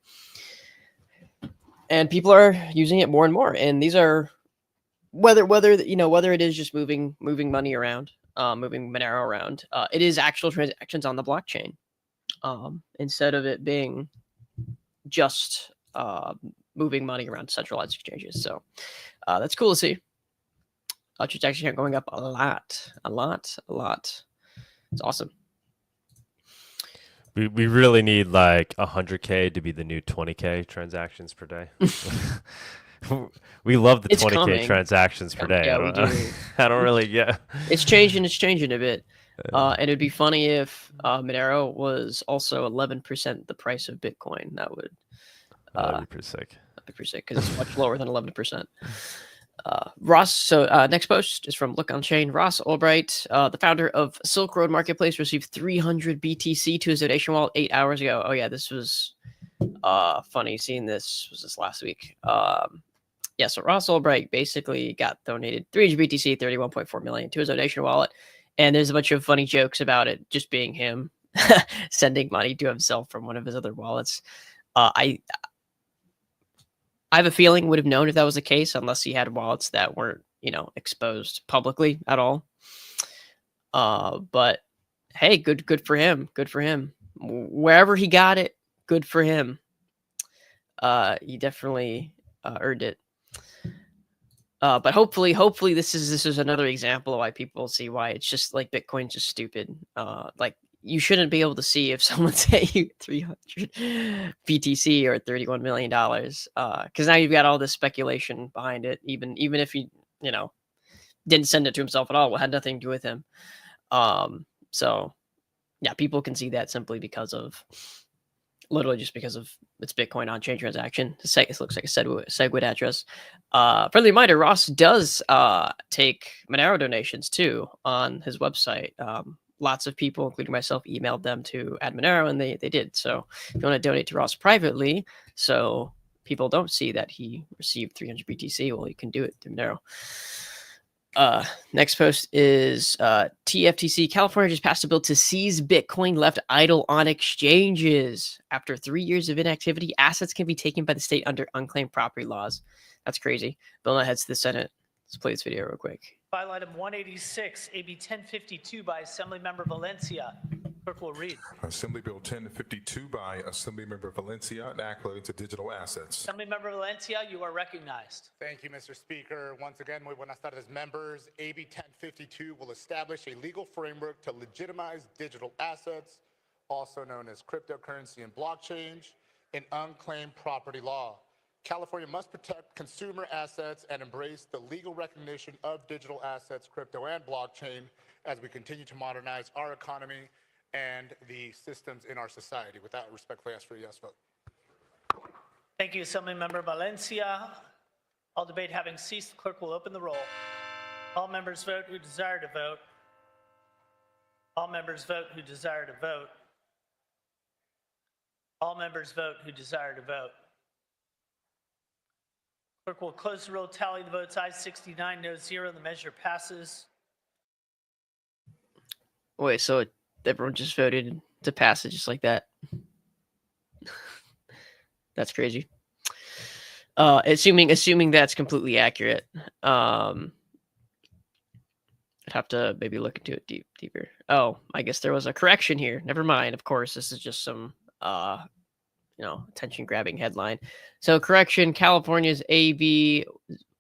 And people are using it more and more. And these are whether it is just moving money around, moving Monero around, it is actual transactions on the blockchain, instead of it being just moving money around centralized exchanges. So that's cool to see. Transactions are going up a lot. It's awesome. We really need like 100K to be the new 20K transactions per day. We love the 20K transactions per day. Yeah, I don't really get. It's changing a bit. And it'd be funny if Monero was also 11% the price of Bitcoin. That'd be pretty sick. That'd be pretty sick because it's much lower than 11%. Ross, so next post is from Look on Chain. Ross Ulbricht, the founder of Silk Road Marketplace, received 300 BTC to his donation wallet 8 hours ago. Oh yeah, this was funny seeing this. Was this last week? Yeah, so Ross Ulbricht basically got donated 300 BTC, 31.4 million to his donation wallet, and there's a bunch of funny jokes about it just being him sending money to himself from one of his other wallets. I have a feeling would have known if that was the case, unless he had wallets that weren't, exposed publicly at all. But hey, good for him. Good for him. Wherever he got it, good for him. He definitely earned it. But hopefully this is another example of why people see why it's just like Bitcoin's just stupid. Like, you shouldn't be able to see if someone's paying you 300 BTC or $31 million. Because now you've got all this speculation behind it, even if he, didn't send it to himself at all. It had nothing to do with him. So yeah, people can see that simply because of it's Bitcoin on-chain transaction. It looks like a SegWit address. Friendly reminder, Ross does take Monero donations too on his website. Lots of people, including myself, emailed them to add Monero, and they did. So if you want to donate to Ross privately, so people don't see that he received 300 BTC, well, you can do it to Monero. Next post is TFTC. California just passed a bill to seize Bitcoin left idle on exchanges. After 3 years of inactivity, assets can be taken by the state under unclaimed property laws. That's crazy. Bill now heads to the Senate. Let's play this video real quick. File item 186, AB 1052 by Assemblymember Valencia. Clerk will read. Assembly Bill 1052 by Assemblymember Valencia, an act relating to digital assets. Assemblymember Valencia, you are recognized. Thank you, Mr. Speaker. Once again, muy buenas tardes, members. AB 1052 will establish a legal framework to legitimize digital assets, also known as cryptocurrency and blockchain, and unclaimed property law. California must protect consumer assets and embrace the legal recognition of digital assets, crypto, and blockchain as we continue to modernize our economy and the systems in our society. With that, I respectfully ask for a yes vote. Thank you, Assemblymember Valencia. All debate having ceased, the clerk will open the roll. All members vote who desire to vote. All members vote who desire to vote. All members vote who desire to vote. Clerk will close the roll, tally the votes. Ayes 69, no 0. The measure passes. Wait, so everyone just voted to pass it just like that? That's crazy. Assuming that's completely accurate, I'd have to maybe look into it deeper. Oh, I guess there was a correction here. Never mind. Of course, this is just some attention-grabbing headline. So, correction: California's AB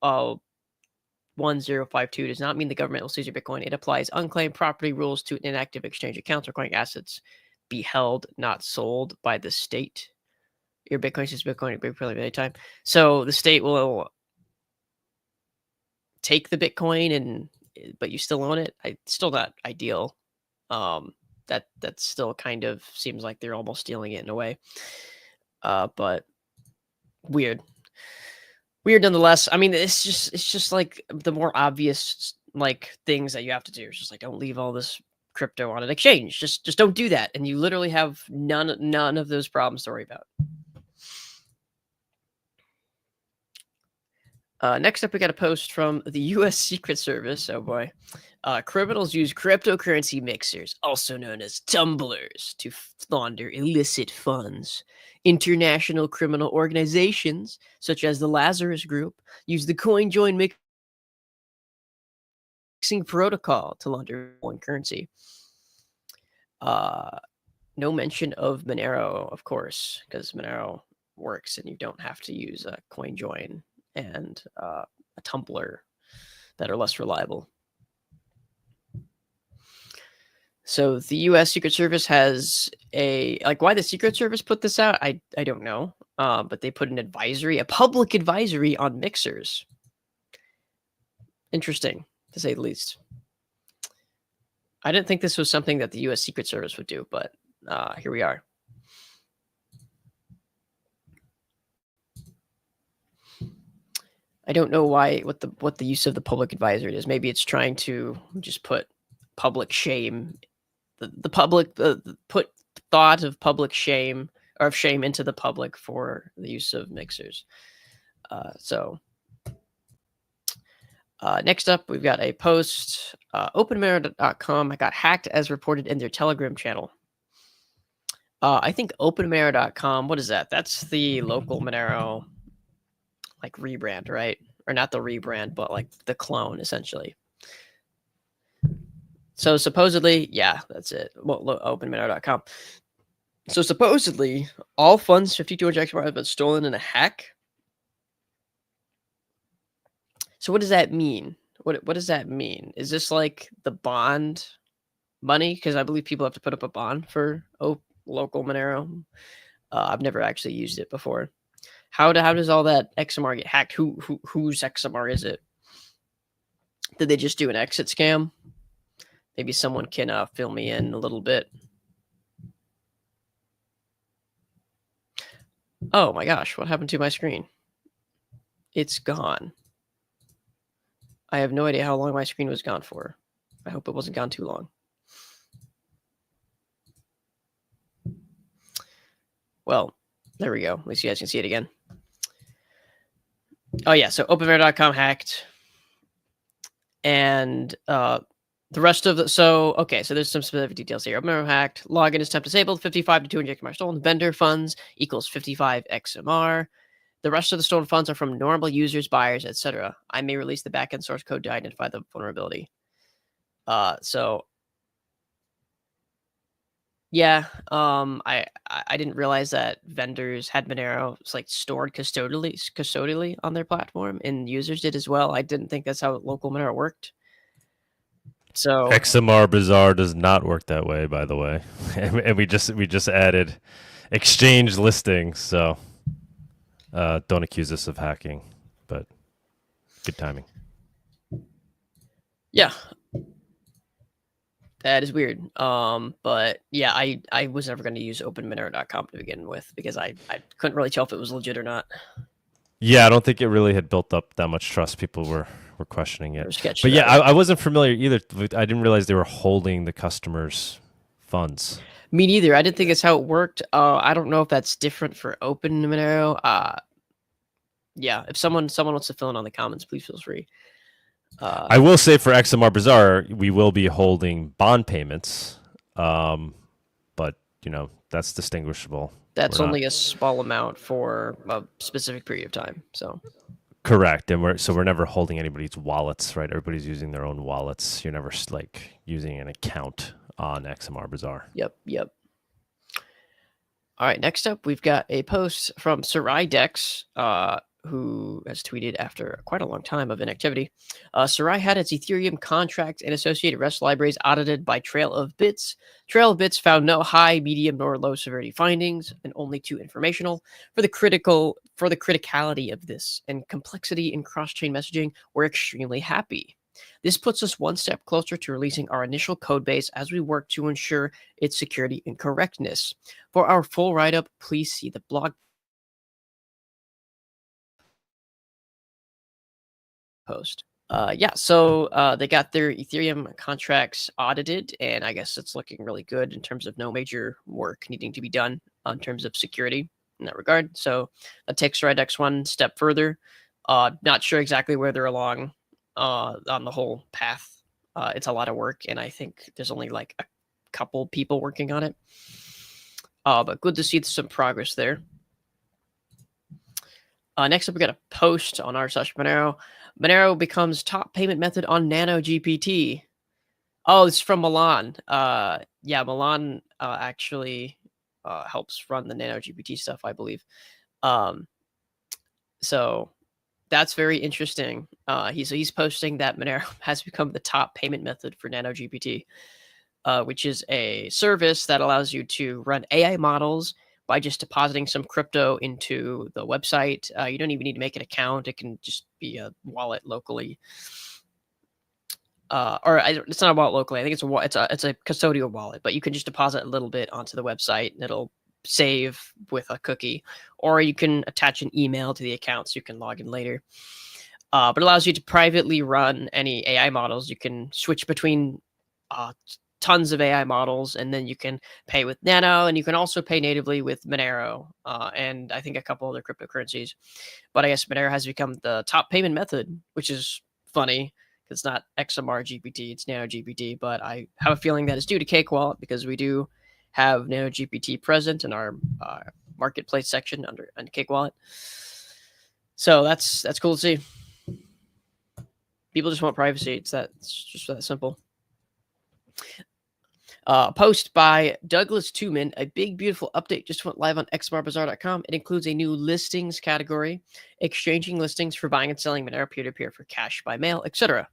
1052 does not mean the government will seize your Bitcoin. It applies unclaimed property rules to inactive exchange accounts requiring assets be held, not sold by the state. Your Bitcoin is Bitcoin at Bitcoin at any time. So the state will take the Bitcoin, but you still own it. It's still not ideal. that still kind of seems like they're almost stealing it in a way. But weird nonetheless. I mean, it's just like the more obvious like things that you have to do. It's just like, don't leave all this crypto on an exchange. Just don't do that, and you literally have none of those problems to worry about. Next up, we got a post from the U.S. Secret Service. Oh boy. Criminals use cryptocurrency mixers, also known as tumblers, to launder illicit funds. International criminal organizations, such as the Lazarus Group, use the CoinJoin mixing protocol to launder foreign currency. No mention of Monero, of course, because Monero works and you don't have to use a CoinJoin and a tumbler that are less reliable. So the U.S. Secret Service has why the Secret Service put this out, I don't know. But they put an advisory, a public advisory on mixers. Interesting, to say the least. I didn't think this was something that the U.S. Secret Service would do, but here we are. I don't know what the use of the public advisory is. Maybe it's trying to just put public shame, the public put thought of public shame or of shame into the public for the use of mixers. Next up, we've got a post. OpenMonero.com got hacked as reported in their Telegram channel. I think OpenMonero.com, what is that? That's the local Monero like rebrand, right? Or not the rebrand, but like the clone, essentially. So supposedly, yeah, that's it. Well, OpenMonero.com. So supposedly, all funds 5200 XMR have been stolen in a hack. So what does that mean? What does that mean? Is this like the bond money? Because I believe people have to put up a bond for local Monero. I've never actually used it before. How does all that XMR get hacked? Whose XMR is it? Did they just do an exit scam? Maybe someone can fill me in a little bit. Oh my gosh, what happened to my screen? It's gone. I have no idea how long my screen was gone for. I hope it wasn't gone too long. Well, there we go. At least you guys can see it again. Oh yeah, so OpenMonero.com hacked. And the rest of the, so there's some specific details here. Monero hacked, login is temp disabled, 55 to 200 XMR stolen, vendor funds equals 55 XMR. The rest of the stolen funds are from normal users, buyers, etc. I may release the backend source code to identify the vulnerability. So yeah, I didn't realize that vendors had Monero like stored custodially on their platform, and users did as well. I didn't think that's how local Monero worked. So XMR Bazaar does not work that way, by the way, and we just added exchange listings. So don't accuse us of hacking, but good timing. Yeah. That is weird. But yeah, I was never going to use OpenMonero.com to begin with because I couldn't really tell if it was legit or not. Yeah, I don't think it really had built up that much trust. People were questioning it. But yeah, I wasn't familiar either. I didn't realize they were holding the customers' funds. Me neither. I didn't think it's how it worked. I don't know if that's different for OpenMonero. Yeah, if someone wants to fill in on the comments, please feel free. I will say for XMR Bazaar, we will be holding bond payments, but that's distinguishable. That's only a small amount for a specific period of time. So correct, and we're never holding anybody's wallets, right? Everybody's using their own wallets. You're never like using an account on XMR Bazaar. Yep. All right, next up, we've got a post from SeraiDEX, who has tweeted after quite a long time of inactivity. Serai had its Ethereum contract and associated REST libraries audited by Trail of Bits. Trail of Bits found no high, medium, nor low severity findings, and only 2 informational. For the criticality of this and complexity in cross-chain messaging, we're extremely happy. This puts us one step closer to releasing our initial code base as we work to ensure its security and correctness. For our full write-up, please see the blog post. So they got their Ethereum contracts audited, and I guess it's looking really good in terms of no major work needing to be done in terms of security in that regard. So that takes SeraiDEX one step further. Not sure exactly where they're along on the whole path. It's a lot of work, and I think there's only like a couple people working on it. But good to see some progress there. Next up, we got a post on r/Monero. Monero becomes top payment method on nanogpt. Oh, it's from Milan. Yeah, Milan actually helps run the nanogpt stuff, I believe. So that's very interesting. He's posting that Monero has become the top payment method for nanogpt, which is a service that allows you to run AI models by just depositing some crypto into the website. You don't even need to make an account. It can just be a wallet locally. It's not a wallet locally. I think it's a custodial wallet, but you can just deposit a little bit onto the website and it'll save with a cookie, or you can attach an email to the account so you can log in later. But it allows you to privately run any AI models. You can switch between tons of AI models, and then you can pay with Nano, and you can also pay natively with Monero, and I think a couple other cryptocurrencies. But I guess Monero has become the top payment method, which is funny. It's not XMRGPT, it's NanoGPT, but I have a feeling that it's due to Cake Wallet because we do have NanoGPT present in our marketplace section under Cake Wallet. So that's cool to see. People just want privacy. It's just that simple. Post by Douglas Tuman. A big, beautiful update just went live on XMRbazaar.com. It includes a new listings category, exchanging listings for buying and selling Monero peer-to-peer for cash by mail, etc.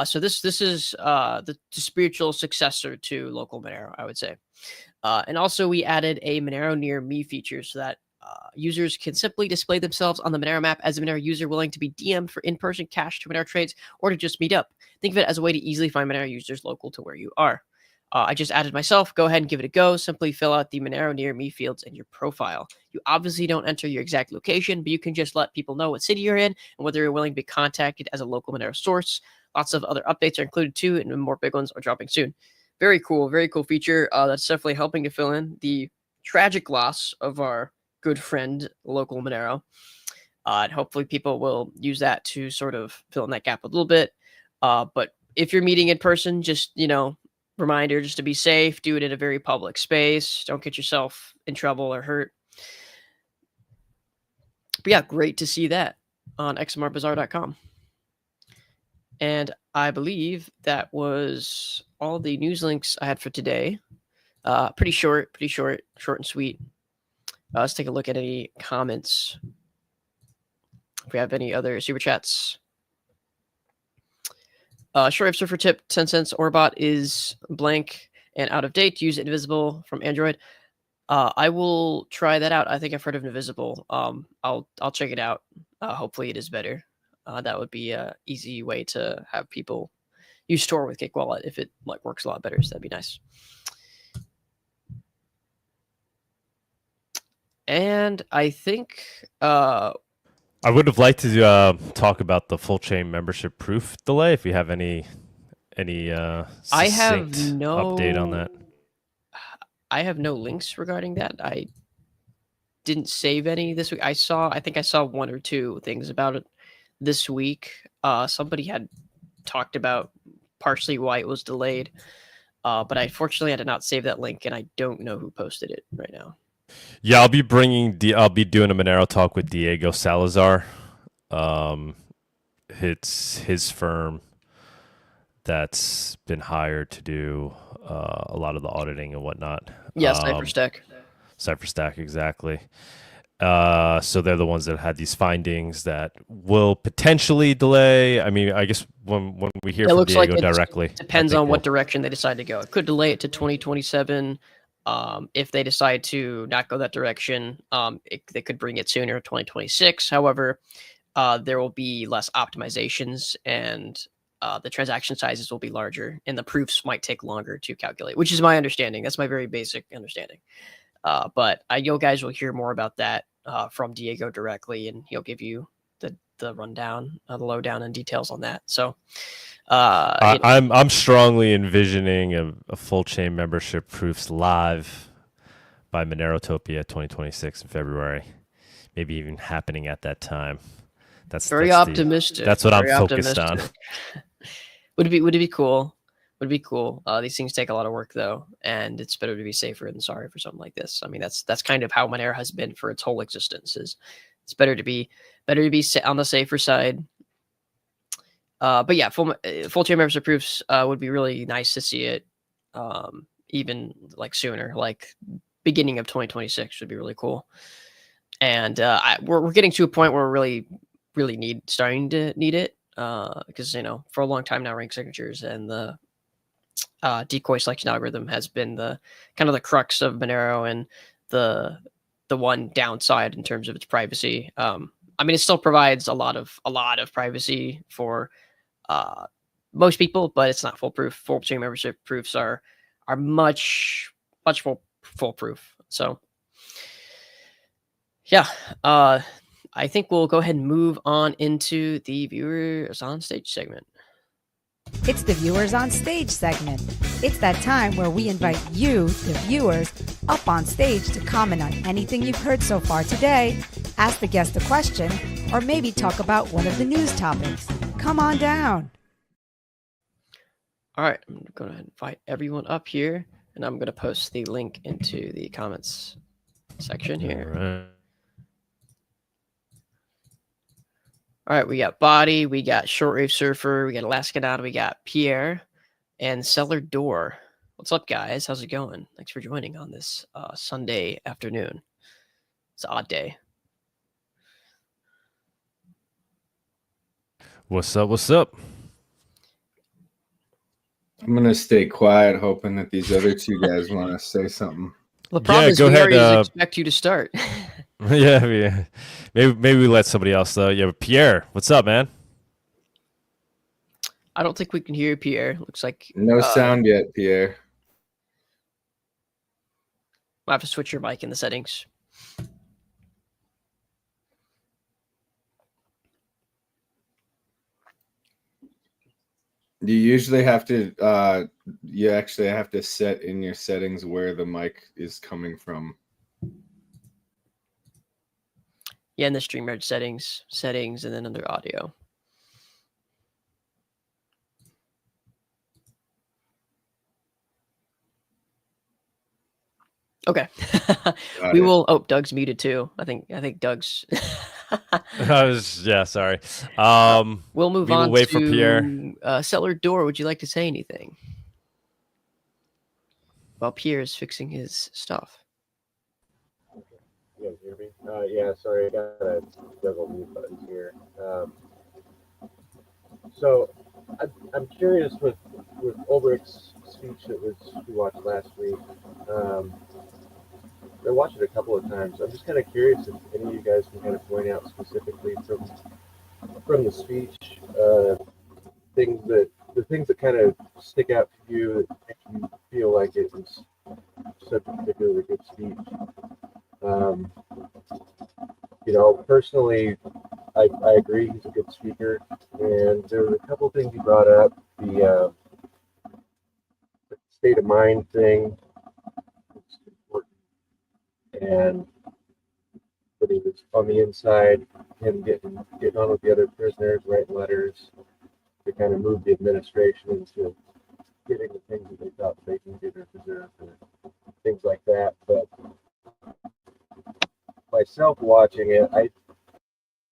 So this is the spiritual successor to local Monero, I would say. And also we added a Monero near me feature so that users can simply display themselves on the Monero map as a Monero user willing to be DM'd for in-person cash to Monero trades or to just meet up. Think of it as a way to easily find Monero users local to where you are. I just added myself. Go ahead and give it a go. Simply fill out the Monero near me fields in your profile. You obviously don't enter your exact location, but you can just let people know what city you're in and whether you're willing to be contacted as a local Monero source. Lots of other updates are included too, and more big ones are dropping soon. Very cool feature. That's definitely helping to fill in the tragic loss of our good friend, local Monero. And hopefully people will use that to sort of fill in that gap a little bit. But if you're meeting in person, just, reminder just to be safe, do it in a very public space. Don't get yourself in trouble or hurt. But yeah, great to see that on XMRbazaar.com. And I believe that was all the news links I had for today. Pretty short and sweet. Let's take a look at any comments. If we have any other super chats. Short answer for tip, 10 cents. Orbot is blank and out of date. Use Invisible from Android. I will try that out. I think I've heard of Invisible. I'll check it out. Hopefully it is better. That would be an easy way to have people use Tor with Cake Wallet if it works a lot better. So that'd be nice. And I think I would have liked to talk about the full chain membership proof delay. If you have any I have no update on that. I have no links regarding that. I didn't save any this week. I think I saw one or two things about it this week. Somebody had talked about partially why it was delayed, but unfortunately I did not save that link, and I don't know who posted it right now. Yeah, I'll be doing a Monero talk with Diego Salazar. It's his firm that's been hired to do a lot of the auditing and whatnot. Yeah, CipherStack, exactly. So they're the ones that had these findings that will potentially delay. I mean, I guess when we hear from Diego directly, depends on what direction they decide to go. It could delay it to 2027. If they decide to not go that direction, they could bring it sooner, 2026. However, there will be less optimizations, and the transaction sizes will be larger and the proofs might take longer to calculate, which is my understanding. That's my very basic understanding. But you guys will hear more about that from Diego directly, and he'll give you the rundown, the lowdown and details on that. So I'm strongly envisioning a full chain membership proofs live by Monerotopia 2026 in February, maybe even happening at that time. That's optimistic. That's what I'm focused on. Would it be cool? Would be cool. These things take a lot of work though, and it's better to be safer than sorry for something like this. I mean, that's kind of how Monero has been for its whole existence. It's better to be on the safer side. But yeah, full chain membership proofs would be really nice to see it, even like sooner, like beginning of 2026 would be really cool. And we're getting to a point where we're really starting to need it, because for a long time now, rank signatures and the decoy selection algorithm has been the kind of the crux of Monero and the one downside in terms of its privacy. I mean, it still provides a lot of privacy for most people, but it's not foolproof. Full chain membership proofs are much foolproof. So yeah, I think we'll go ahead and move on into the viewers on stage segment. It's the Viewers on Stage segment. It's that time where we invite you, the viewers, up on stage to comment on anything you've heard so far today, ask the guest a question, or maybe talk about one of the news topics. Come on down. All right, I'm going to invite everyone up here, and I'm going to post the link into the comments section here. All right, we got Bawdy, we got Shortwave Surfer, we got Alaskanauta, we got Pierre, and Cellar Door. What's up, guys? How's it going? Thanks for joining on this Sunday afternoon. It's an odd day. What's up? What's up? I'm going to stay quiet, hoping that these other two guys want to say something. Well, the problem is we already expect you to start. Yeah. Maybe we let somebody else though. Yeah, but Pierre, what's up, man? I don't think we can hear Pierre. Looks like no sound yet, Pierre. I'll have to switch your mic in the settings. You usually have to you actually have to set in your settings where the mic is coming from. Yeah, in the StreamYard settings, and then under audio. Okay. We will. Oh, Doug's muted too. I think Doug's. Sorry. We'll move on. Wait for Pierre. Cellar Door, would you like to say anything while Pierre is fixing his stuff? You guys hear me? Yeah, sorry, I got to juggle mute buttons here. So I'm curious with Ulbricht's speech that we watched last week. I watched it a couple of times. I'm just kind of curious if any of you guys can kind of point out specifically from the speech things that kind of stick out to you that make you feel like it was such a particularly good speech. Personally, I agree he's a good speaker, and there were a couple of things he brought up. The state of mind thing, and but he was on the inside, him getting on with the other prisoners, writing letters to kind of move the administration into getting the things that they thought they needed or deserved, or things like that. But myself watching it, I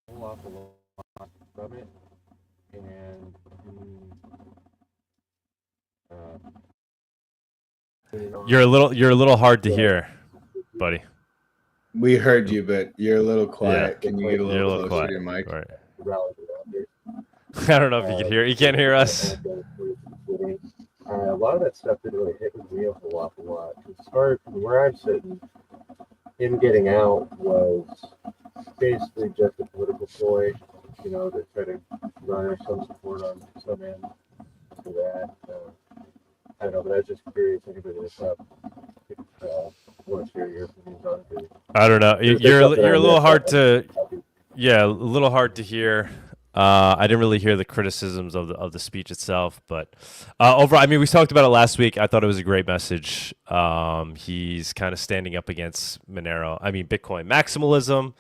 pull off a lot from it, and you're a little hard to hear, buddy. We heard you, but you're a little quiet. Yeah. Can you get a little closer quiet. to your mic? Right. I don't know if you can hear. You can't hear us. A lot of that stuff didn't really hit with me a whole awful lot. As far as from where I'm sitting, him getting out was basically just a political ploy, to try to runner, some support on some end for that. I don't know, but I was just curious. Anybody that's up, what's your opinions on it? I don't know. You're a little hard to, yeah, a little hard to hear. I didn't really hear the criticisms of the speech itself, but overall, I mean, we talked about it last week. I thought it was a great message. He's kind of standing up against Bitcoin maximalism,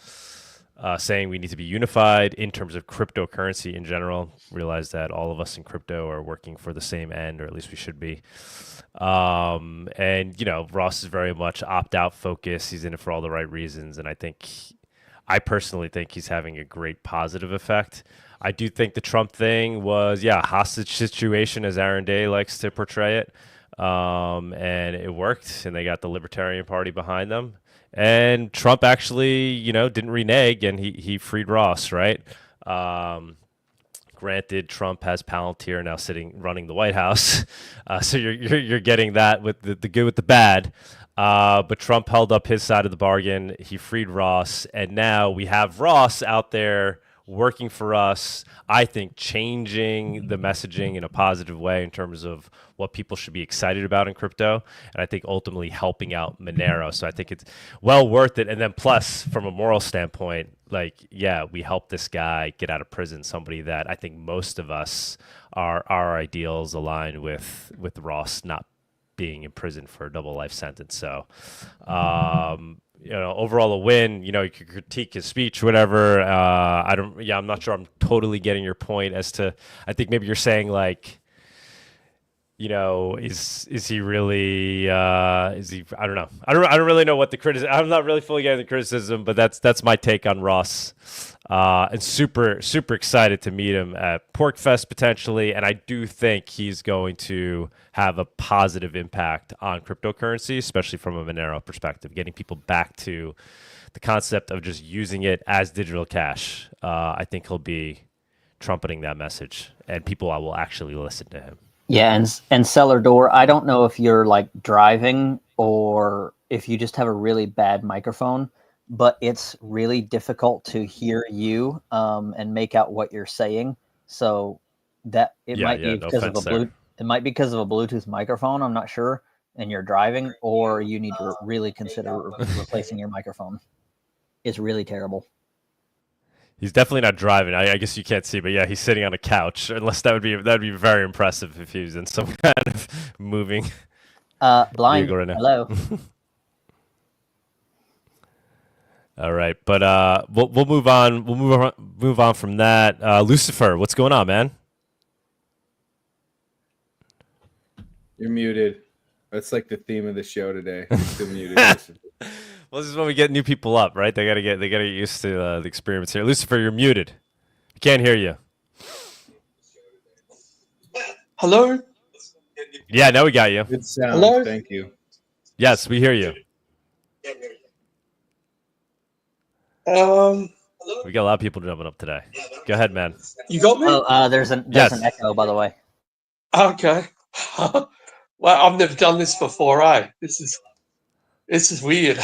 saying we need to be unified in terms of cryptocurrency in general. Realize that all of us in crypto are working for the same end, or at least we should be. And Ross is very much opt-out focused. He's in it for all the right reasons, and I personally think he's having a great positive effect. I do think the Trump thing was, a hostage situation, as Aaron Day likes to portray it. And it worked, and they got the Libertarian Party behind them. And Trump actually, didn't renege, and he freed Ross, right? Granted, Trump has Palantir now running the White House, so you're getting that with the good with the bad. But Trump held up his side of the bargain. He freed Ross, and now we have Ross out there working for us, I think changing the messaging in a positive way in terms of what people should be excited about in crypto, and I think ultimately helping out Monero. So I think it's well worth it. And then plus, from a moral standpoint, we helped this guy get out of prison, somebody that I think most of us our ideals aligned with Ross not being in prison for a double life sentence. So overall a win. You could critique his speech, whatever. I'm not sure I'm totally getting your point as to, I think maybe you're saying is he really, is he, I don't know. I don't really know what the criticism, I'm not really fully getting the criticism, but that's my take on Ross. And super, super excited to meet him at PorcFest potentially. And I do think he's going to have a positive impact on cryptocurrency, especially from a Monero perspective, getting people back to the concept of just using it as digital cash. I think he'll be trumpeting that message, and people will actually listen to him. Yeah, and Cellar Door, I don't know if you're driving or if you just have a really bad microphone, but it's really difficult to hear you and make out what you're saying. So that it might be because of it might be because of a Bluetooth microphone. I'm not sure, and you're driving, or you need to really consider replacing your microphone. It's really terrible. He's definitely not driving. I guess you can't see, but yeah, he's sitting on a couch. Unless that'd be very impressive if he was in some kind of moving blind vehicle right now. Hello. All right, but we'll move on. We'll move on from that. Lucifer, what's going on, man? You're muted. That's like the theme of the show today. You're still muted. Lucifer. Well, this is when we get new people up, right? They gotta get used to the experiments here. Lucifer, you're muted. We can't hear you. Hello? Yeah, now we got you. Good sound. Hello? Thank you. Yes, we hear you. We got a lot of people jumping up today. Go ahead, man. You got me? Oh, there's an echo, by the way. Okay. Well, I've never done this before, eh? This is weird.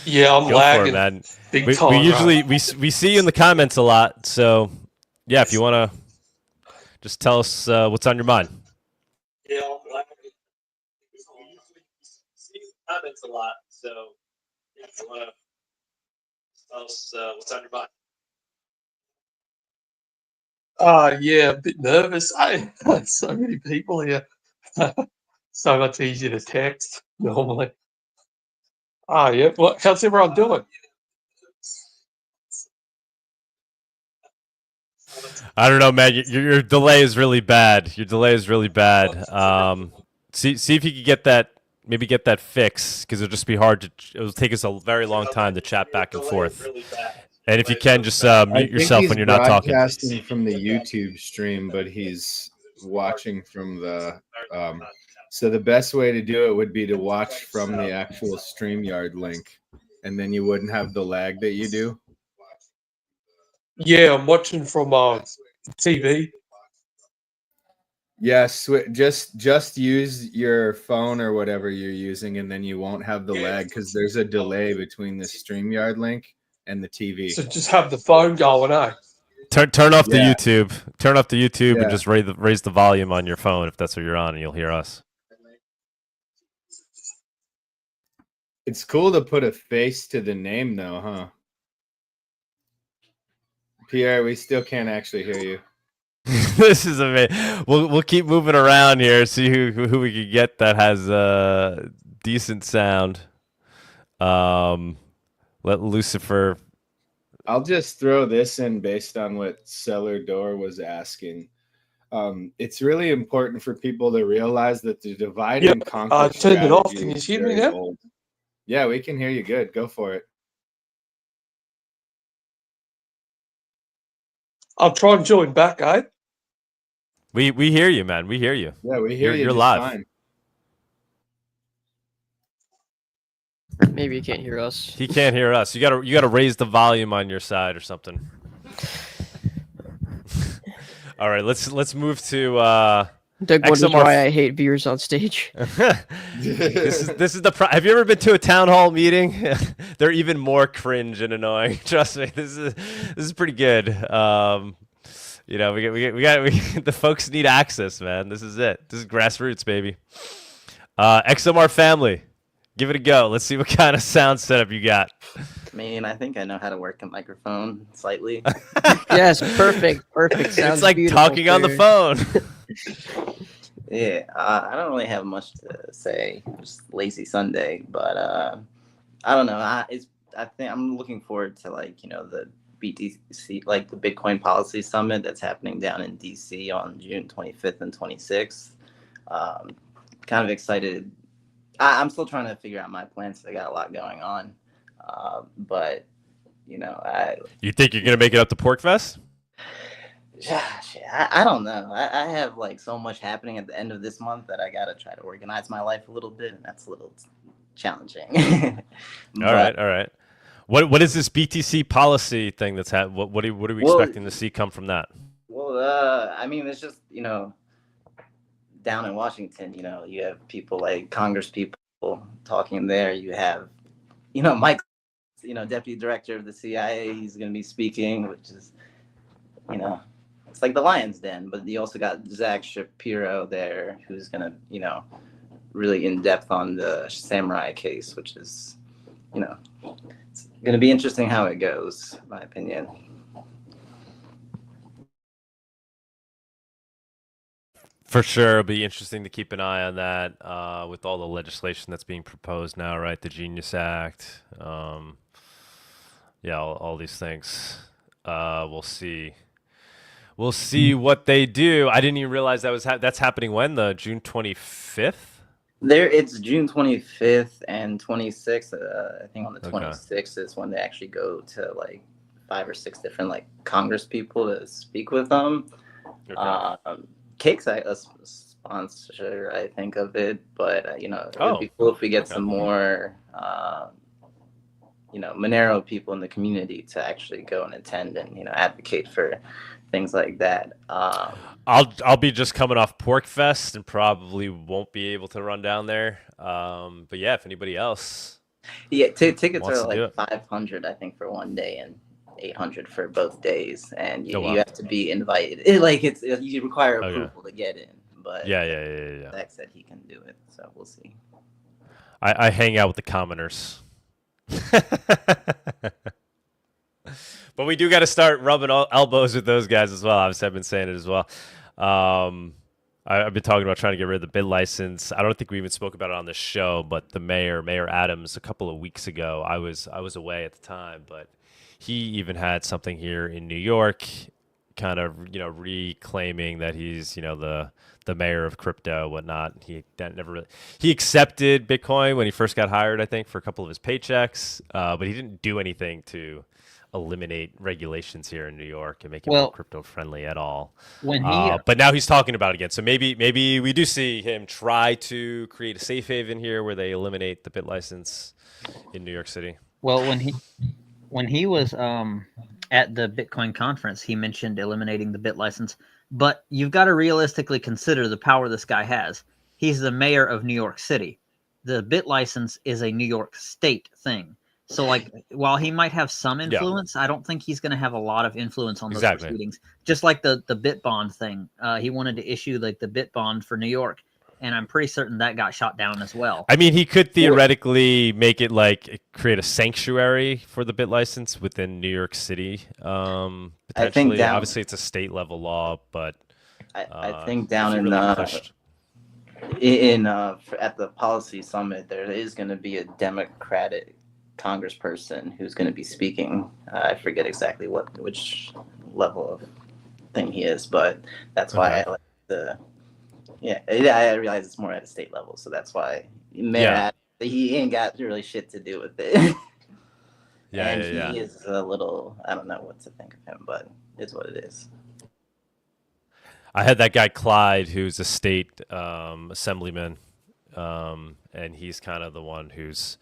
Yeah, I'm lagging, man. Big time. We usually we see you in the comments a lot, so yeah, if you want to just tell us what's on your mind. Yeah, I'm lagging. We usually see you in the comments a lot, so if you want to tell us what's on your mind. Yeah, a bit nervous. So many people here. So much easier to text normally. Yeah. Well, how's everyone doing? I don't know, man. Your delay is really bad. See if you could get that fixed, because it'll just be hard it'll take us a very long time to chat back and forth. And if you can, just mute yourself when you're not talking. He's broadcasting from the YouTube stream, but he's watching from the. So the best way to do it would be to watch from the actual StreamYard link, and then you wouldn't have the lag that you do. Yeah, I'm watching from TV. Yes, just use your phone or whatever you're using, and then you won't have the lag, because there's a delay between the StreamYard link and the TV. So just have the phone going, eh? Turn off the Yeah. YouTube. Turn off the YouTube Yeah. and just raise the volume on your phone if that's what you're on, and you'll hear us. It's cool to put a face to the name, though, huh? Pierre, we still can't actually hear you. This is amazing. We'll keep moving around here, see who we can get that has decent sound. Let Lucifer. I'll just throw this in based on what Cellar Door was asking. It's really important for people to realize that the divide and conquer turn it off. strategy Can you is hear me very now? old. Yeah, we can hear you good. Go for it. I'll try and join back, eh? We hear you, man. We hear you. Yeah, we hear you. You're just live. fine. Maybe you can't hear us. He can't hear us. You gotta raise the volume on your side or something. All right, let's move to Doug wonders XMR. why I hate viewers on stage. This is the have you ever been to a town hall meeting? They're even more cringe and annoying. Trust me, this is pretty good. You know, we got the folks need access, man. This is it. This is grassroots, baby. XMR family, give it a go. Let's see what kind of sound setup you got. I mean, I think I know how to work the microphone slightly. Yes, perfect. Sounds It's like beautiful, talking on the Pierre. phone. Yeah, I don't really have much to say. Just lazy Sunday, but I don't know. I think I'm looking forward to the BTC, like the Bitcoin Policy Summit that's happening down in DC on June 25th and 26th. Kind of excited. I'm still trying to figure out my plans. I got a lot going on, but You think you're gonna make it up to Porkfest? I don't know. I have so much happening at the end of this month that I gotta try to organize my life a little bit, and that's a little challenging. All right. What is this BTC policy thing that's what are we expecting to see come from that? Well, I mean, it's just down in Washington, you have people like Congress people talking there. You have Mike, deputy director of the CIA. He's going to be speaking, which is it's like the Lion's Den. But you also got Zach Shapiro there, who's going to really in depth on the Samurai case, which is it's going to be interesting how it goes, in my opinion. For sure, it'll be interesting to keep an eye on that with all the legislation that's being proposed now, right? The Genius Act, all these things. We'll see. We'll see what they do. I didn't even realize that's happening when? The June 25th? It's June 25th and 26th. I think on the 26th is when they actually go to 5 or 6 different Congress people to speak with them. Okay. Cake's a sponsor, I think, of it, but it would be cool if we get some more Monero people in the community to actually go and attend and advocate for things like that. I'll be just coming off Porkfest and probably won't be able to run down there. But yeah, if anybody else, tickets are 500, I think, for one day and 800 for both days, and you have to be invited. You require approval to get in. But yeah. Zach said he can do it, so we'll see. I hang out with the commoners. But we do got to start rubbing elbows with those guys as well. Obviously, I've been saying it as well. I've been talking about trying to get rid of the bid license. I don't think we even spoke about it on the show, but the Mayor Adams, a couple of weeks ago, I was away at the time, but he even had something here in New York, kind of reclaiming that he's the mayor of crypto, whatnot. He accepted Bitcoin when he first got hired, I think, for a couple of his paychecks, but he didn't do anything to eliminate regulations here in New York and make it more crypto friendly at all. But now he's talking about it again. So maybe we do see him try to create a safe haven here where they eliminate the bit license in New York City. Well, when he was at the Bitcoin conference, he mentioned eliminating the bit license. But you've got to realistically consider the power this guy has. He's the mayor of New York City. The bit license is a New York State thing. So, like, while he might have some influence, I don't think he's going to have a lot of influence on those proceedings. Just like the bit bond thing, he wanted to issue like the bit bond for New York, and I'm pretty certain that got shot down as well. I mean, he could theoretically make it like create a sanctuary for the bit license within New York City. Potentially, I think obviously, it's a state level law, but I think down in at the policy summit, there is going to be a Democratic congressperson who's going to be speaking. I forget exactly which level of thing he is, but that's why I like I realize it's more at a state level, so that's why he ain't got really shit to do with it. He is a little, I don't know what to think of him, but it's what it is. I had that guy Clyde, who's a state assemblyman, and he's kind of the one who's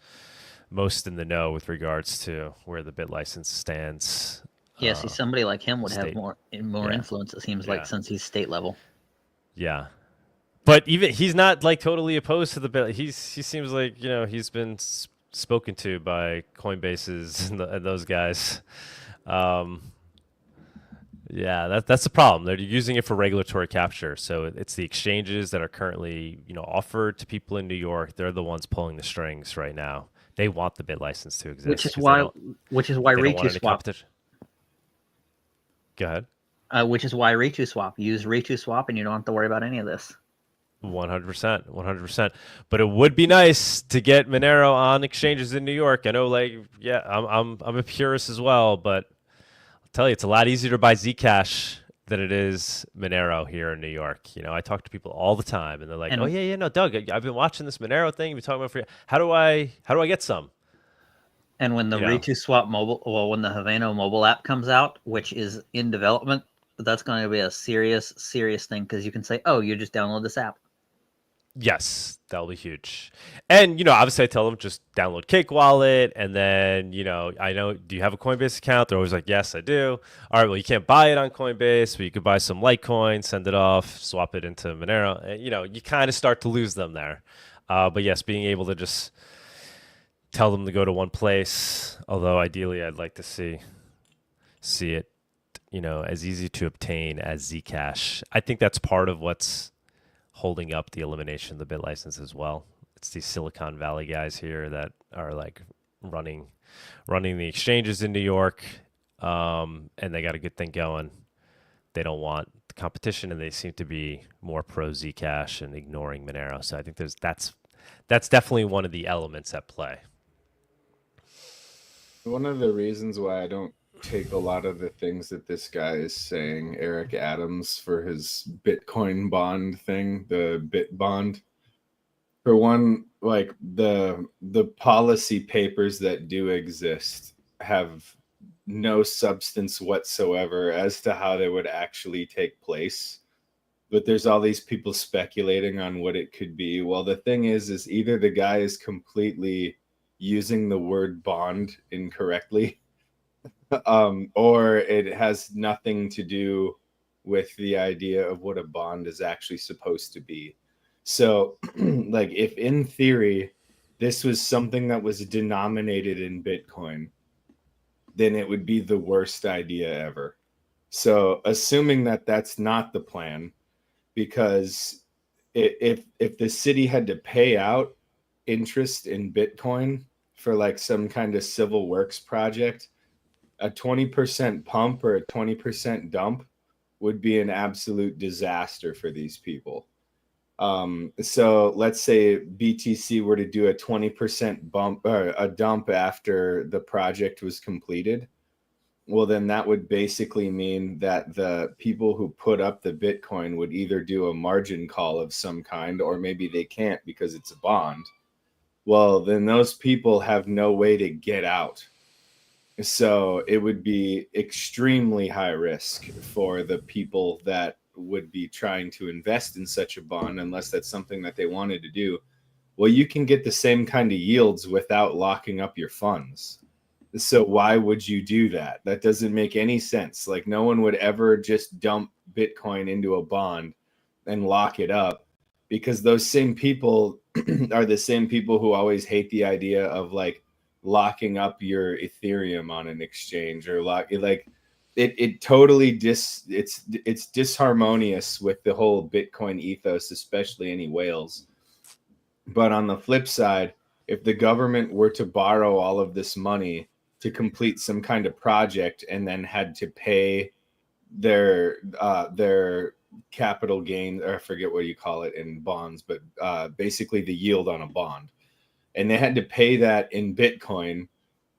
most in the know with regards to where the bit license stands. Yeah, see, somebody like him would have more influence, it seems like, since he's state level. Yeah. But even he's not like totally opposed to the bit. He seems like, he's been spoken to by Coinbases and those guys. That's the problem. They're using it for regulatory capture. So it's the exchanges that are currently, offered to people in New York. They're the ones pulling the strings right now. They want the bit license to exist. Which is why RetuSwap. Go ahead. Which is why RetuSwap. Use RetuSwap and you don't have to worry about any of this. 100%. But it would be nice to get Monero on exchanges in New York. I know, I'm a purist as well, but I'll tell you, it's a lot easier to buy Zcash than it is Monero here in New York. I talk to people all the time, and they're like, Doug, I've been watching this Monero thing. You've been talking about how do I get some? And when the RetuSwap when the Havano mobile app comes out, which is in development, that's going to be a serious thing, because you can say, you just download this app. Yes, that'll be huge. And, obviously I tell them just download Cake Wallet. And then, I know, do you have a Coinbase account? They're always like, yes, I do. All right, well, you can't buy it on Coinbase, but you could buy some Litecoin, send it off, swap it into Monero. And, you kind of start to lose them there. But yes, being able to just tell them to go to one place, although ideally I'd like to see it, as easy to obtain as Zcash. I think that's part of what's holding up the elimination of the bit license as well. It's these Silicon Valley guys here that are like running the exchanges in New York, and they got a good thing going. They don't want the competition, and they seem to be more pro Zcash and ignoring Monero. So I think that's definitely one of the elements at play. One of the reasons why I don't take a lot of the things that this guy is saying, Eric Adams, for his Bitcoin bond thing, the bit bond. For one, like the policy papers that do exist have no substance whatsoever as to how they would actually take place. But there's all these people speculating on what it could be. Well, the thing is either the guy is completely using the word bond incorrectly, or it has nothing to do with the idea of what a bond is actually supposed to be. So, like, if in theory this was something that was denominated in Bitcoin, then it would be the worst idea ever. So, assuming that that's not the plan, because if the city had to pay out interest in Bitcoin for like some kind of civil works project, a 20% pump or a 20% dump would be an absolute disaster for these people. So let's say BTC were to do a 20% bump or a dump after the project was completed. Well, then that would basically mean that the people who put up the Bitcoin would either do a margin call of some kind, or maybe they can't because it's a bond. Well, then those people have no way to get out. So it would be extremely high risk for the people that would be trying to invest in such a bond, unless that's something that they wanted to do. Well, you can get the same kind of yields without locking up your funds. So why would you do that? That doesn't make any sense. Like, no one would ever just dump Bitcoin into a bond and lock it up, because those same people are the same people who always hate the idea of like locking up your Ethereum on an exchange, or it totally it's disharmonious with the whole Bitcoin ethos, especially any whales. But on the flip side, if the government were to borrow all of this money to complete some kind of project and then had to pay their capital gain, or I forget what you call it in bonds, but basically the yield on a bond, and they had to pay that in Bitcoin,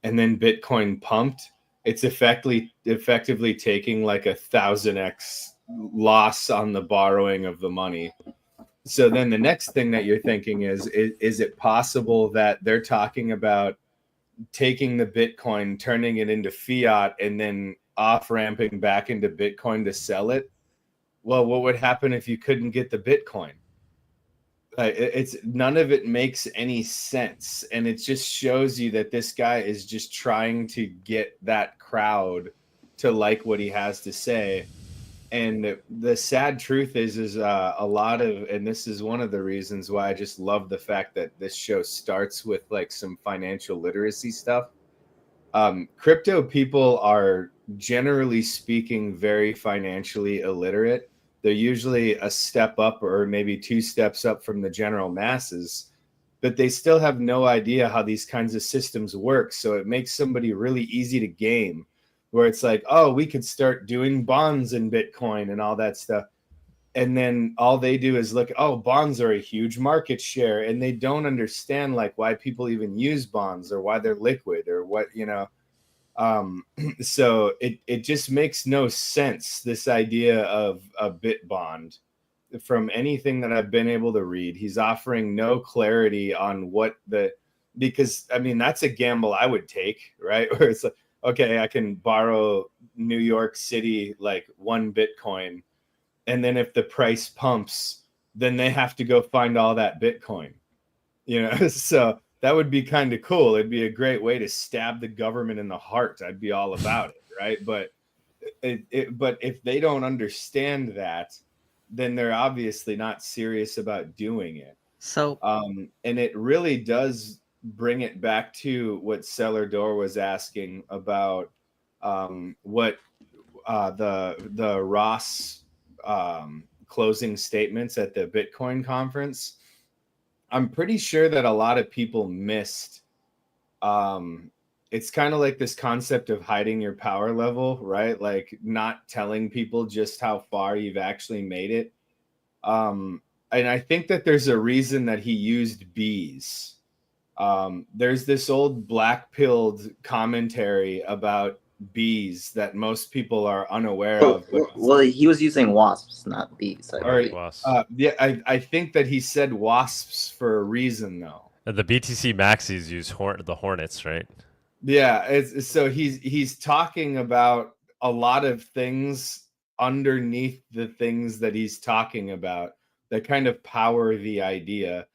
and then Bitcoin pumped, it's effectively taking like 1,000x loss on the borrowing of the money. So then the next thing that you're thinking is it possible that they're talking about taking the Bitcoin, turning it into fiat, and then off-ramping back into Bitcoin to sell it? Well, what would happen if you couldn't get the Bitcoin? It's none of it makes any sense, and it just shows you that this guy is just trying to get that crowd to like what he has to say. And the sad truth is a lot of, and this is one of the reasons why I just love the fact that this show starts with like some financial literacy stuff. Crypto people are, generally speaking, very financially illiterate. They're usually a step up or maybe 2 steps up from the general masses, but they still have no idea how these kinds of systems work. So it makes somebody really easy to game, where it's like, oh, we could start doing bonds in Bitcoin and all that stuff. And then all they do is look, oh, bonds are a huge market share. And they don't understand like why people even use bonds or why they're liquid or what, you know. So it just makes no sense, this idea of a bit bond. From anything that I've been able to read, he's offering no clarity on because I mean, that's a gamble I would take, right? Where it's like, okay, I can borrow New York City like 1 Bitcoin, and then if the price pumps, then they have to go find all that Bitcoin, you know. So that would be kind of cool. It'd be a great way to stab the government in the heart. I'd be all about it, right? But but if they don't understand that, then they're obviously not serious about doing it. So and it really does bring it back to what Celador was asking about, what the Ross closing statements at the Bitcoin conference. I'm pretty sure that a lot of people missed. It's kind of like this concept of hiding your power level, right? Like not telling people just how far you've actually made it. And I think that there's a reason that he used bees. There's this old black-pilled commentary about bees that most people are unaware of. Well, he was using wasps, not bees. Yeah, I think that he said wasps for a reason, though. The BTC maxis use the hornets, right? Yeah, so he's talking about a lot of things underneath the things that he's talking about that kind of power the idea.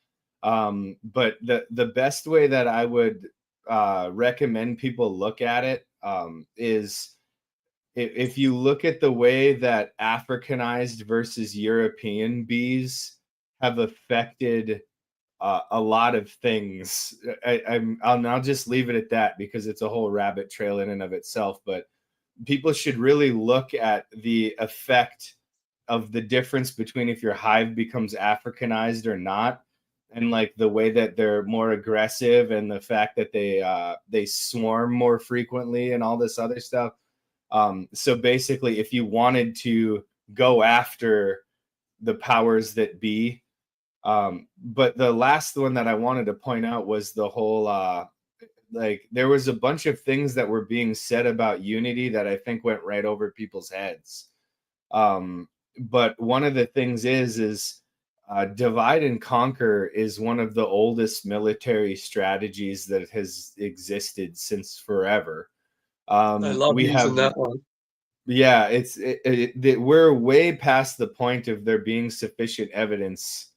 But the best way that I would recommend people look at it is if you look at the way that Africanized versus European bees have affected a lot of things. I'll just leave it at that because it's a whole rabbit trail in and of itself. But people should really look at the effect of the difference between if your hive becomes Africanized or not, and like the way that they're more aggressive and the fact that they swarm more frequently and all this other stuff. So basically, if you wanted to go after the powers that be, but the last one that I wanted to point out was the whole like there was a bunch of things that were being said about unity that I think went right over people's heads. But one of the things is divide and conquer is one of the oldest military strategies that has existed since forever. I love using that one. Yeah, we're way past the point of there being sufficient evidence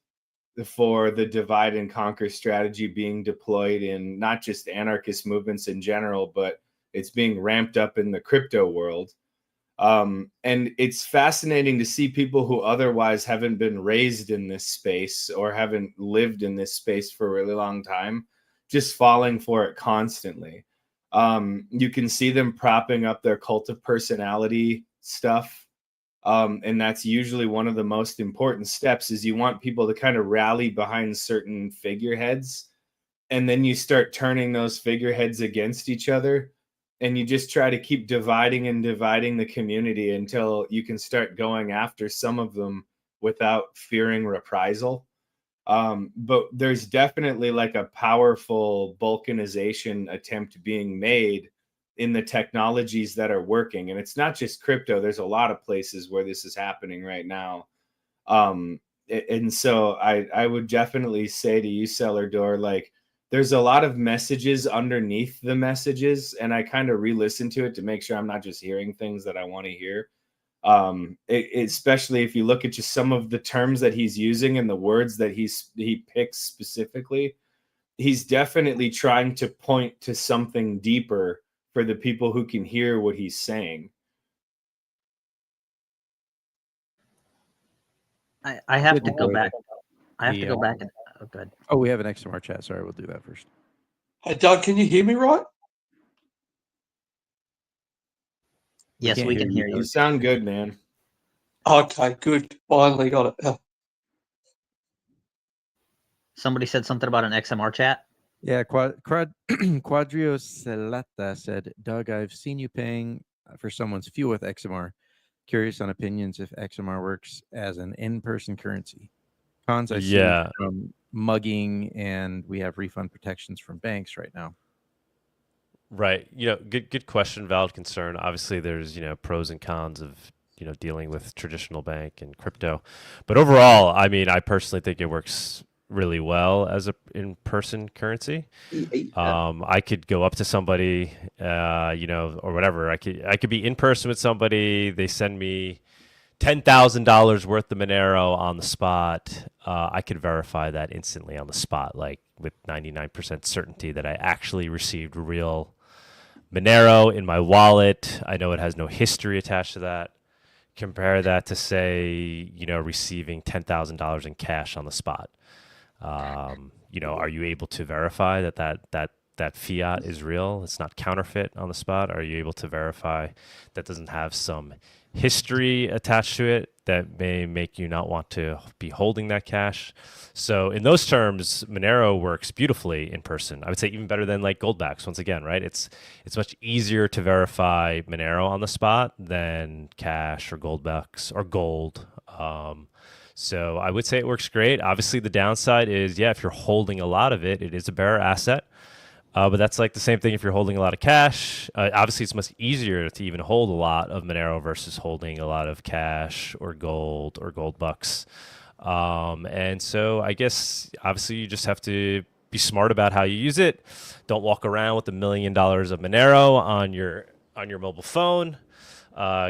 for the divide and conquer strategy being deployed in not just anarchist movements in general, but it's being ramped up in the crypto world. And it's fascinating to see people who otherwise haven't been raised in this space or haven't lived in this space for a really long time just falling for it constantly. You can see them propping up their cult of personality stuff. And that's usually one of the most important steps, is you want people to kind of rally behind certain figureheads. And then you start turning those figureheads against each other. And you just try to keep dividing and dividing the community until you can start going after some of them without fearing reprisal. But there's definitely like a powerful balkanization attempt being made in the technologies that are working. And it's not just crypto. There's a lot of places where this is happening right now. And so I would definitely say to you, Cellar Door, like, there's a lot of messages underneath the messages, and I kind of re-listen to it to make sure I'm not just hearing things that I want to hear. Especially if you look at just some of the terms that he's using and the words that he picks specifically, he's definitely trying to point to something deeper for the people who can hear what he's saying. I have to go back. I have to go back and good. Oh, we have an XMR chat. Sorry, we'll do that first. Hey, Doug, can you hear me right? Yes, we can hear you. You sound good, man. Okay, good. Finally got it. Somebody said something about an XMR chat. Yeah, Quadrio Celata said, Doug, I've seen you paying for someone's fuel with XMR. Curious on opinions if XMR works as an in-person currency. Cons, I see from mugging, and we have refund protections from banks right now. Right. Good question, valid concern. Obviously, there's, pros and cons of, dealing with traditional bank and crypto. But overall, I mean, I personally think it works really well as a in-person currency. I could go up to somebody, or whatever. I could be in person with somebody. They send me $10,000 worth of Monero on the spot. I could verify that instantly on the spot, like with 99% certainty that I actually received real Monero in my wallet. I know it has no history attached to that. Compare that to, say, receiving $10,000 in cash on the spot. Are you able to verify that fiat is real? It's not counterfeit on the spot. Are you able to verify that doesn't have some history attached to it that may make you not want to be holding that cash? So in those terms, Monero works beautifully in person. I would say even better than like Goldbacks. Once again, right? It's much easier to verify Monero on the spot than cash or Goldbacks or gold. So I would say it works great. Obviously, the downside is, if you're holding a lot of it, it is a bearer asset. But that's like the same thing if you're holding a lot of cash. Obviously, it's much easier to even hold a lot of Monero versus holding a lot of cash or gold or gold bucks. And so I guess, obviously, you just have to be smart about how you use it. Don't walk around with $1 million of Monero on your mobile phone.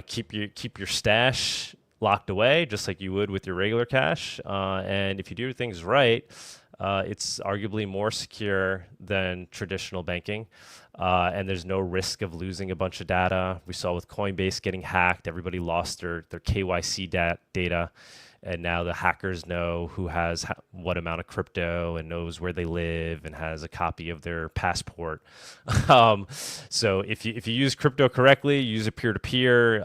Keep your stash locked away, just like you would with your regular cash. And if you do things right, it's arguably more secure than traditional banking, and there's no risk of losing a bunch of data. We saw with Coinbase getting hacked, everybody lost their KYC data, and now the hackers know who has what amount of crypto and knows where they live and has a copy of their passport. So if you use crypto correctly, use it peer-to-peer,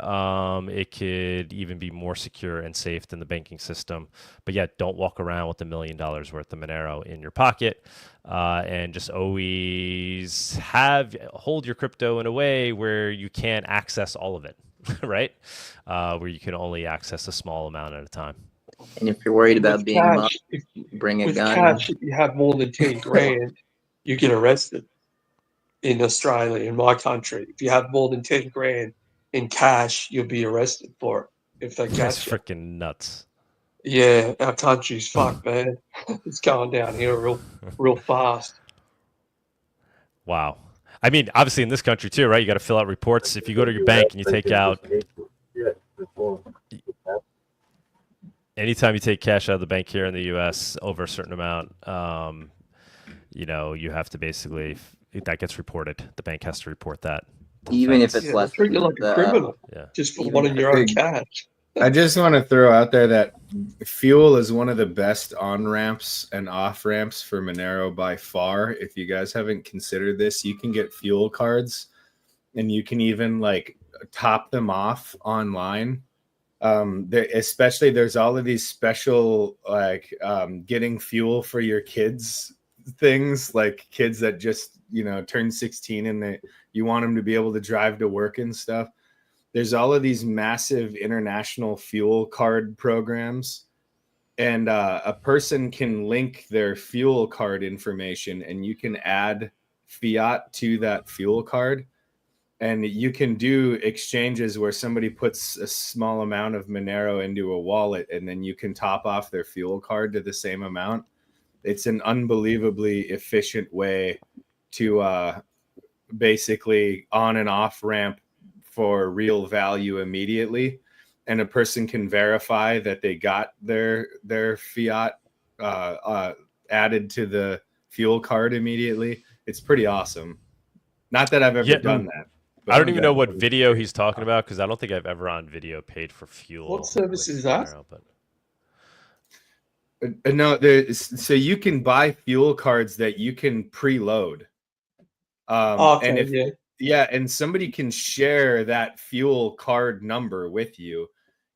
it could even be more secure and safe than the banking system. But don't walk around with $1 million worth of Monero in your pocket, and just always hold your crypto in a way where you can't access all of it, right? Where you can only access a small amount at a time. And if you're worried about being mugged, bring a with gun. Cash, if you have more than 10 grand, you get arrested in Australia, in my country. If you have more than 10 grand in cash, you'll be arrested for it if they catch That's you. freaking nuts. Yeah, our country's fucked, man. It's going down here real fast. Wow. I mean, obviously in this country too, right? You got to fill out reports. If you go to your bank and you take out, anytime you take cash out of the bank here in the U.S. over a certain amount, you have to basically, that gets reported. The bank has to report that. Even if it's less treat you like a criminal, just for wanting your own cash. I just want to throw out there that Fuel is one of the best on-ramps and off-ramps for Monero by far. If you guys haven't considered this, you can get fuel cards and you can even like top them off online. Especially there's all of these special like getting fuel for your kids things, like kids that just, you know, turn 16 and you want them to be able to drive to work and stuff. There's all of these massive international fuel card programs, and a person can link their fuel card information and you can add fiat to that fuel card. And you can do exchanges where somebody puts a small amount of Monero into a wallet and then you can top off their fuel card to the same amount. It's an unbelievably efficient way to basically on and off ramp for real value immediately. And a person can verify that they got their fiat added to the fuel card immediately. It's pretty awesome. Not that I've ever done that. I don't even know what video he's talking about because I don't think I've ever on video paid for fuel. What service is that? No, so you can buy fuel cards that you can preload. Okay, and somebody can share that fuel card number with you,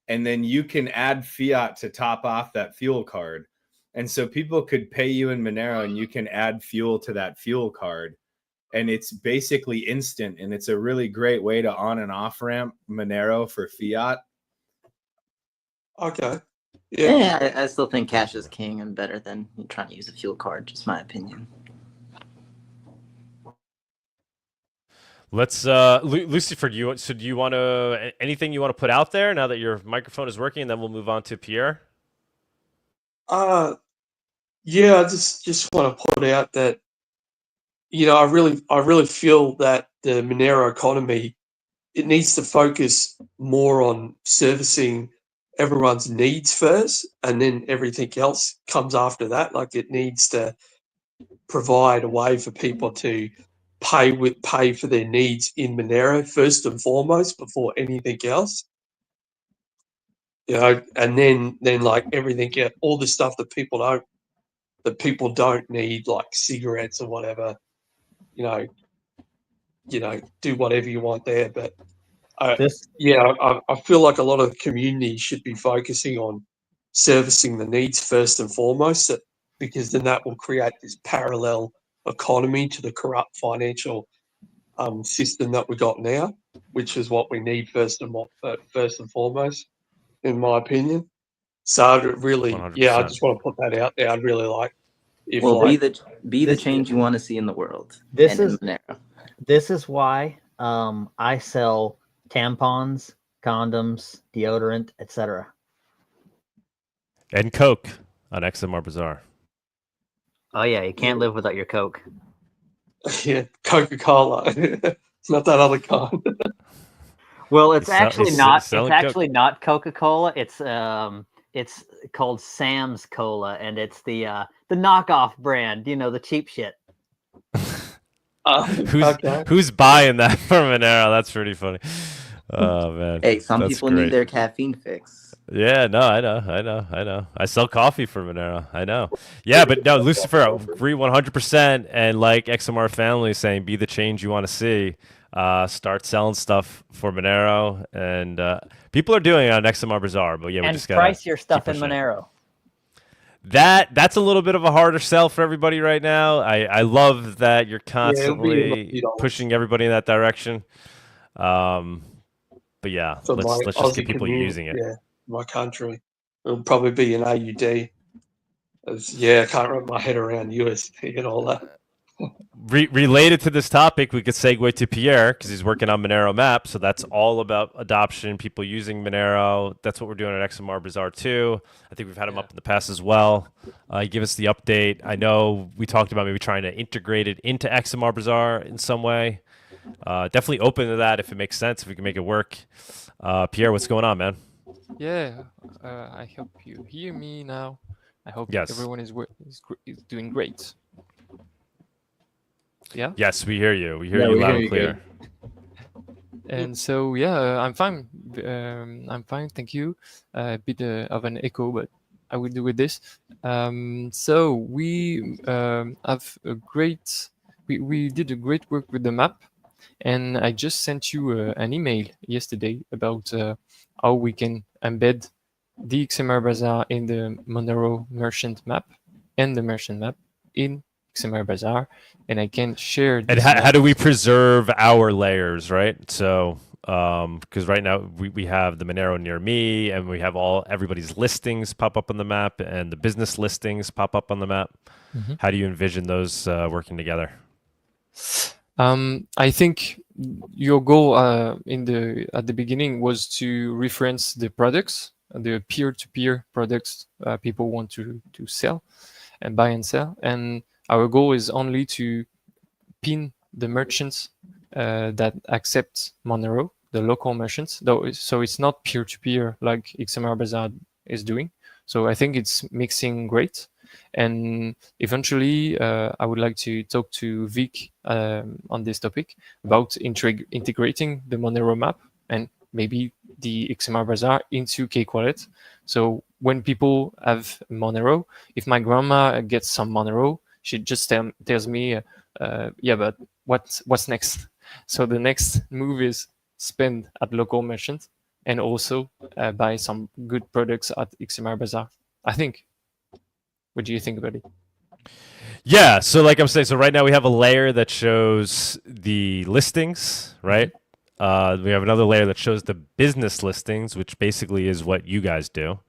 and then you can add fiat to top off that fuel card. And so people could pay you in Monero and you can add fuel to that fuel card. And it's basically instant, and it's a really great way to on and off ramp Monero for fiat. Okay. Yeah, I still think cash is king and better than trying to use a fuel card. Just my opinion. Let's Lucifer, do you want to anything you want to put out there now that your microphone is working, and then we'll move on to Pierre? Yeah, I just want to put out that, you know, I really feel that the Monero economy, it needs to focus more on servicing everyone's needs first, and then everything else comes after that. Like, it needs to provide a way for people to pay for their needs in Monero first and foremost before anything else. You know, and then like everything, all the stuff that people don't need, like cigarettes or whatever. You know, do whatever you want there. But I feel like a lot of the community should be focusing on servicing the needs first and foremost, because then that will create this parallel economy to the corrupt financial system that we got now, which is what we need first and foremost, in my opinion. So I'd really, 100%. I just want to put that out there. I'd really like. Be the change you want to see in the world. This is why I sell tampons, condoms, deodorant, etc. And Coke on XMR Bazaar. Oh yeah, you can't live without your Coke. Yeah, Coca-Cola. It's not that other kind. Well, it's actually not. It's actually Coke. not Coca-Cola. It's called Sam's Cola, and it's the knockoff brand. You know, the cheap shit. Who's buying that for Monero? That's pretty funny. Oh man. Hey, some people need their caffeine fix. Yeah, no, I know. I sell coffee for Monero. I know. Yeah, but no, Lucifer, I agree 100%. And like XMR family saying, be the change you want to see. Start selling stuff for Monero, and people are doing it on XMR Bazaar. But yeah, we just got price your stuff in Monero. That's a little bit of a harder sell for everybody right now. I love that you're constantly pushing everybody in that direction. But yeah, So let's just get people using it. Yeah, my country. It'll probably be an AUD. I can't wrap my head around USD and all that. Related to this topic, we could segue to Pierre because he's working on Monero Map. So that's all about adoption, people using Monero. That's what we're doing at XMR Bazaar too. I think we've had him up in the past as well. Give us the update. I know we talked about maybe trying to integrate it into XMR Bazaar in some way. Definitely open to that if it makes sense, if we can make it work. Pierre, what's going on, man? Yeah, I hope you hear me now. I hope yes. Everyone is doing great. Yeah? Yes, we hear you. We hear you loud and clear. And so yeah, I'm fine. I'm fine, thank you. A bit of an echo, but I will do with this. So we have a great. We did a great work with the map, and I just sent you an email yesterday about how we can embed the XMR Bazaar in the Monero merchant map and the merchant map in XMR Bazaar, and I can share And this. how do we preserve our layers, right? So, because right now we have the Monero near me, and we have everybody's listings pop up on the map, and the business listings pop up on the map. Mhm. How do you envision those working together? I think your goal at the beginning was to reference the products, the peer-to-peer products people want to sell and buy and sell, and our goal is only to pin the merchants that accept Monero, the local merchants. So it's not peer-to-peer like XMR Bazaar is doing. So I think it's mixing great. And eventually, I would like to talk to Vic on this topic about integrating the Monero map and maybe the XMR Bazaar into Cake Wallet. So when people have Monero, if my grandma gets some Monero, she just tells me, yeah, but what's next? So the next move is spend at local merchants and also buy some good products at XMR Bazaar, I think. What do you think about it? Yeah, so like I'm saying, so right now we have a layer that shows the listings, right? We have another layer that shows the business listings, which basically is what you guys do.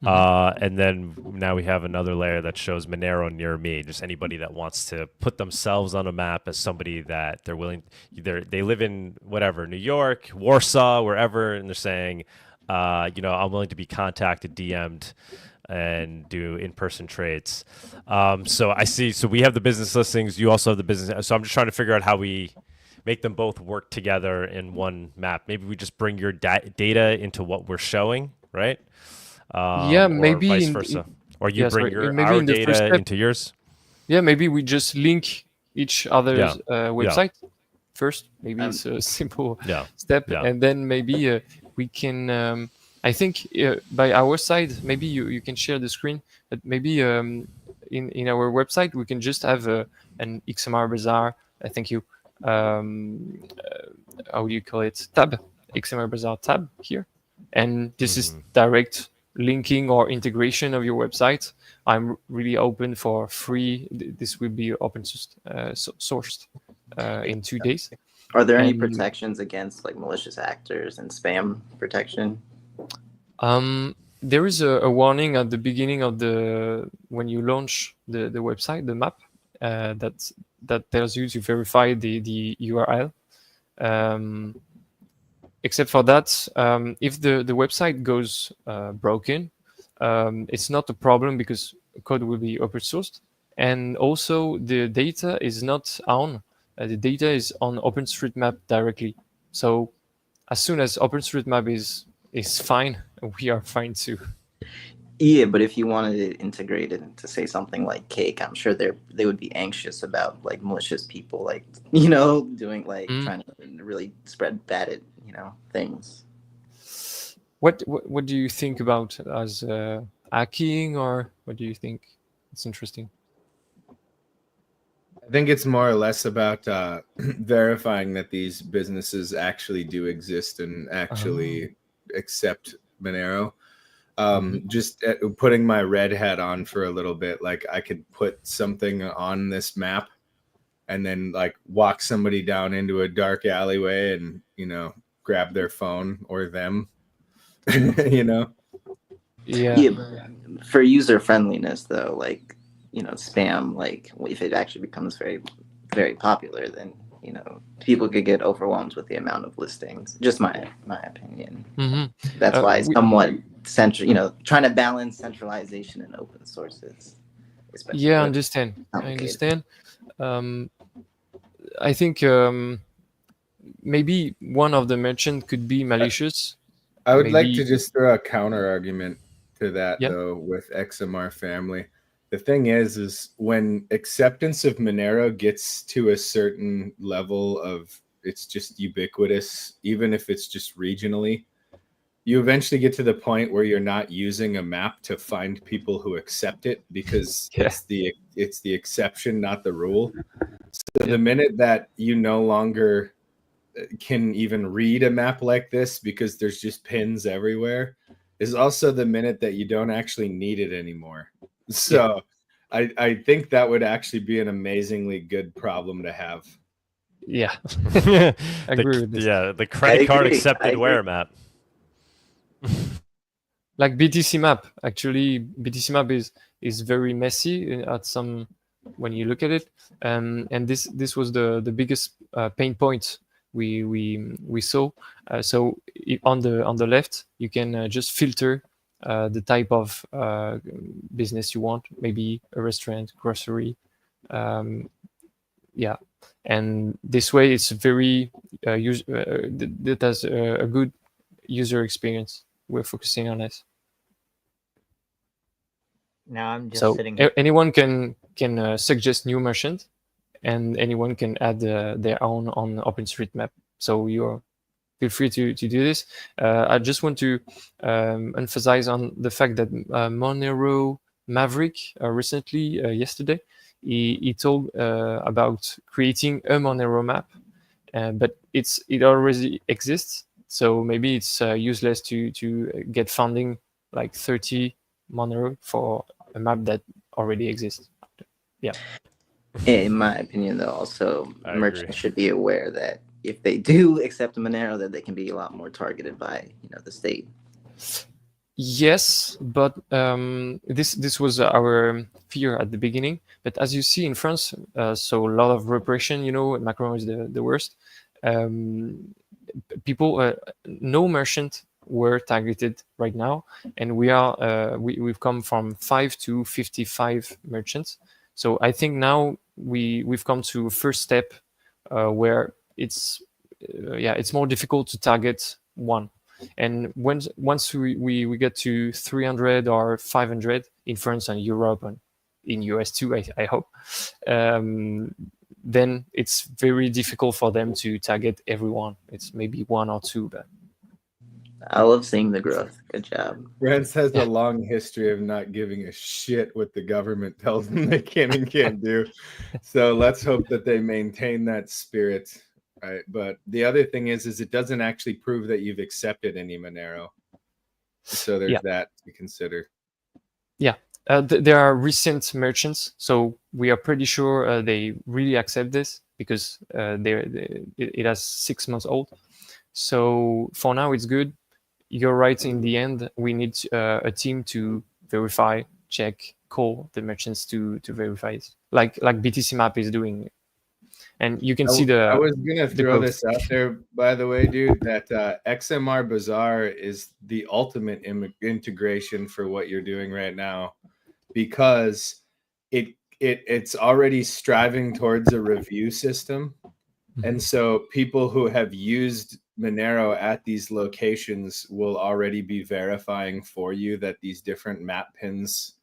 And then now we have another layer that shows Monero near me, just anybody that wants to put themselves on a map as somebody that they're willing, they live in whatever, New York, Warsaw, wherever, and they're saying, I'm willing to be contacted, DM'd, and do in-person trades. So I see, so we have the business listings, you also have the business, so I'm just trying to figure out how we make them both work together in one map. Maybe we just bring your data into what we're showing, right? Yeah, maybe or vice versa. Or you bring our data into yours. Yeah, maybe we just link each other's website first. Maybe it's a simple step, and then maybe we can. I think by our side, maybe you can share the screen, but maybe in our website we can just have an XMR Bazaar. Thank you. How do you call it? Tab, XMR Bazaar tab here, and this is direct linking or integration of your website. I'm really open for free. This will be open sourced in 2 days. Are there any protections against like malicious actors and spam protection? There is a warning at the beginning of when you launch the website, the map, that tells you to verify the URL. Except for that, if the website goes broken, it's not a problem because code will be open sourced, and also the data is not on. The data is on OpenStreetMap directly. So as soon as OpenStreetMap is fine, we are fine too. Yeah, but if you wanted it integrated into say something like Cake, I'm sure they would be anxious about like malicious people, like doing like trying to really spread bad things. What do you think about as hacking, or what do you think? It's interesting. I think it's more or less about verifying that these businesses actually do exist and actually accept Monero. Just putting my red hat on for a little bit, like I could put something on this map and then like walk somebody down into a dark alleyway and, grab their phone or them, Yeah. For user friendliness though, like, spam, like if it actually becomes very, very popular, then, people could get overwhelmed with the amount of listings. Just my opinion. That's why somewhat central, trying to balance centralization and open sources. Yeah, I understand. I think maybe one of the merchant could be malicious. I would like to just throw a counter argument to that though with XMR family. The thing is when acceptance of Monero gets to a certain level of it's just ubiquitous, even if it's just regionally. You eventually get to the point where you're not using a map to find people who accept it, because it's the exception, not the rule. So the minute that you no longer can even read a map like this because there's just pins everywhere is also the minute that you don't actually need it anymore. So I think that would actually be an amazingly good problem to have. Yeah. I agree with this. Yeah, the credit card accepted wear map. Like BTC map, actually, BTC map is very messy at some when you look at it, and this was the biggest pain point we saw. So on the left, you can just filter the type of business you want, maybe a restaurant, grocery, yeah, and this way it's very that has a good user experience. We're focusing on this. Now I'm just So sitting here. anyone can suggest new merchant, and anyone can add their own on OpenStreetMap. So you're feel free to do this. I just want to emphasize on the fact that Monero Maverick recently, yesterday, he told about creating a Monero map, but it already exists. So maybe it's useless to get funding like 30 Monero for a map that already exists. Yeah. In my opinion, though, also merchants should be aware that if they do accept a Monero, that they can be a lot more targeted by the state. Yes, but this was our fear at the beginning. But as you see in France, so a lot of repression. Macron is the worst. People, no merchant were targeted right now, and we've come from 5 to 55 merchants. So I think now we've come to a first step where it's more difficult to target one. And once we get to 300 or 500 in France and Europe and in US too, I hope, then it's very difficult for them to target everyone. It's maybe one or two, but I love seeing the growth. Good job. France has a long history of not giving a shit what the government tells them they can and can't do. So let's hope that they maintain that spirit. Right, but the other thing is it doesn't actually prove that you've accepted any Monero. So there's that to consider. Yeah, there are recent merchants, so we are pretty sure they really accept this because it has 6 months old. So for now, it's good. You're right. In the end, we need a team to verify, check, call the merchants to verify it, like BTC Map is doing. And you can see I was gonna throw this out there, by the way, dude, that XMR Bazaar is the ultimate integration for what you're doing right now, because it's already striving towards a review system. And so people who have used Monero at these locations will already be verifying for you that these different map pins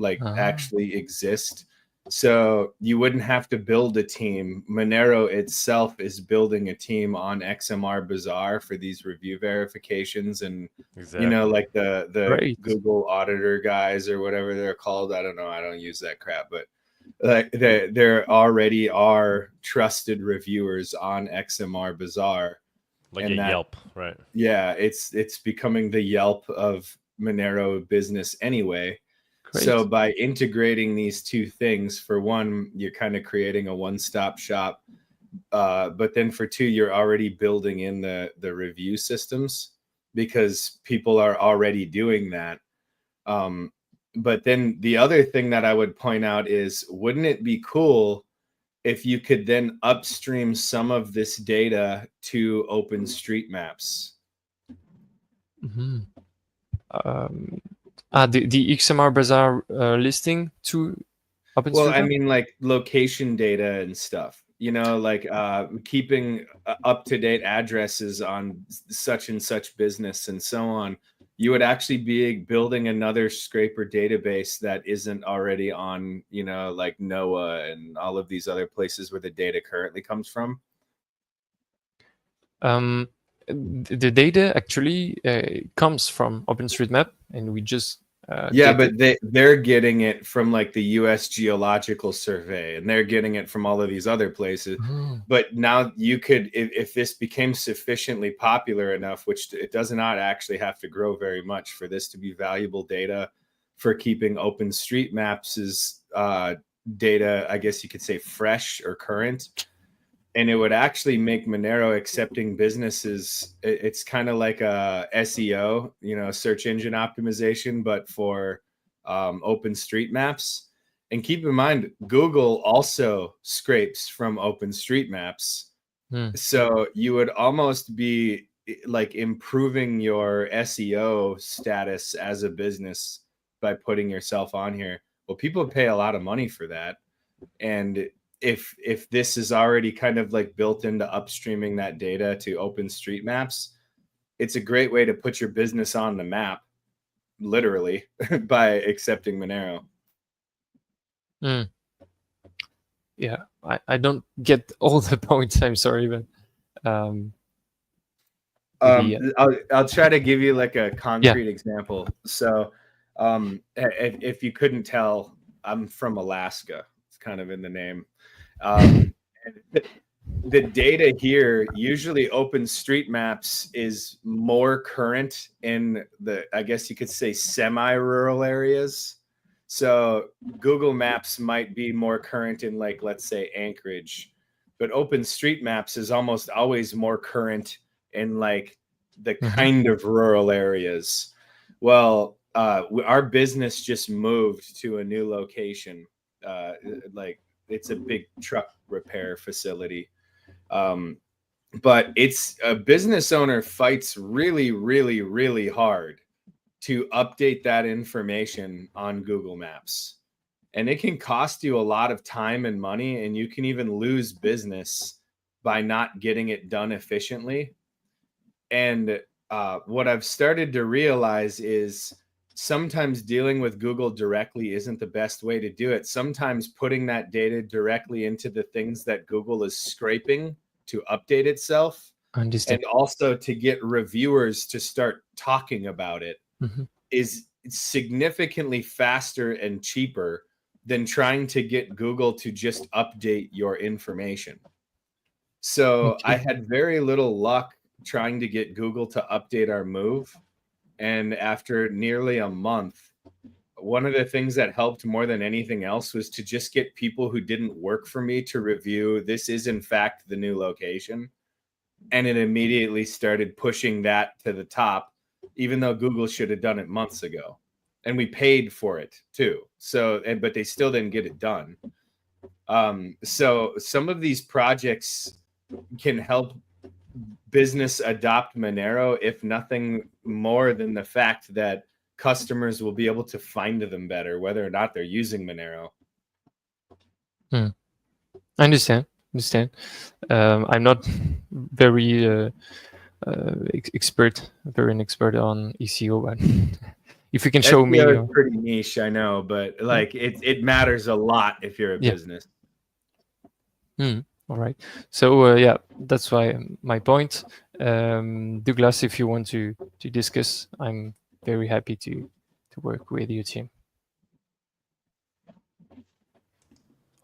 actually exist. So you wouldn't have to build a team. Monero itself is building a team on XMR Bazaar for these review verifications, and like the Google auditor guys or whatever they're called. I don't know. I don't use that crap, but like there already are trusted reviewers on XMR Bazaar, like a Yelp, right? Yeah, it's becoming the Yelp of Monero business anyway. Great. So by integrating these two things, for one, you're kind of creating a one-stop shop, but then for two, you're already building in the review systems because people are already doing that. But then the other thing that I would point out is, wouldn't it be cool if you could then upstream some of this data to OpenStreetMaps? Mm-hmm. The XMR Bazaar listing to OpenStreetMap? Well, I mean, like location data and stuff, like keeping up-to-date addresses on such and such business and so on. You would actually be building another scraper database that isn't already on, like NOAA and all of these other places where the data currently comes from. The data actually comes from OpenStreetMap, and we just but they're getting it from like the U.S. Geological Survey, and they're getting it from all of these other places. But now you could, if this became sufficiently popular enough, which it does not actually have to grow very much for this to be valuable data for keeping OpenStreetMaps's data, I guess you could say, fresh or current. And it would actually make Monero accepting businesses. It's kind of like a SEO, search engine optimization, but for OpenStreetMaps. And keep in mind, Google also scrapes from OpenStreetMaps. So you would almost be like improving your SEO status as a business by putting yourself on here. Well, people pay a lot of money for that. And if this is already kind of like built into upstreaming that data to OpenStreetMaps, it's a great way to put your business on the map, literally, by accepting Monero. Yeah, I don't get all the points. I'm sorry, but I'll try to give you like a concrete example. So if you couldn't tell, I'm from Alaska. It's kind of in the name. The data here, usually OpenStreetMaps is more current in the, I guess you could say, semi-rural areas. So Google Maps might be more current in, like, let's say Anchorage, but OpenStreetMaps is almost always more current in like the kind of rural areas. Well, our business just moved to a new location, like it's a big truck repair facility. But it's a business owner fights really, really, really hard to update that information on Google Maps. And it can cost you a lot of time and money, and you can even lose business by not getting it done efficiently. And what I've started to realize is sometimes dealing with Google directly isn't the best way to do it. Sometimes putting that data directly into the things that Google is scraping to update itself, and also to get reviewers to start talking about it, is significantly faster and cheaper than trying to get Google to just update your information. So I had very little luck trying to get Google to update our move. And after nearly a month, one of the things that helped more than anything else was to just get people who didn't work for me to review, this is in fact the new location. And it immediately started pushing that to the top, even though Google should have done it months ago. And we paid for it too. So, but they still didn't get it done. So some of these projects can help business adopt Monero, if nothing more than the fact that customers will be able to find them better, whether or not they're using Monero. I understand. I'm not very expert on ECO, but if you can show me, is pretty niche, I know, but like it matters a lot if you're a business. All right. So yeah, that's why my point. Douglas, if you want to discuss, I'm very happy to work with your team.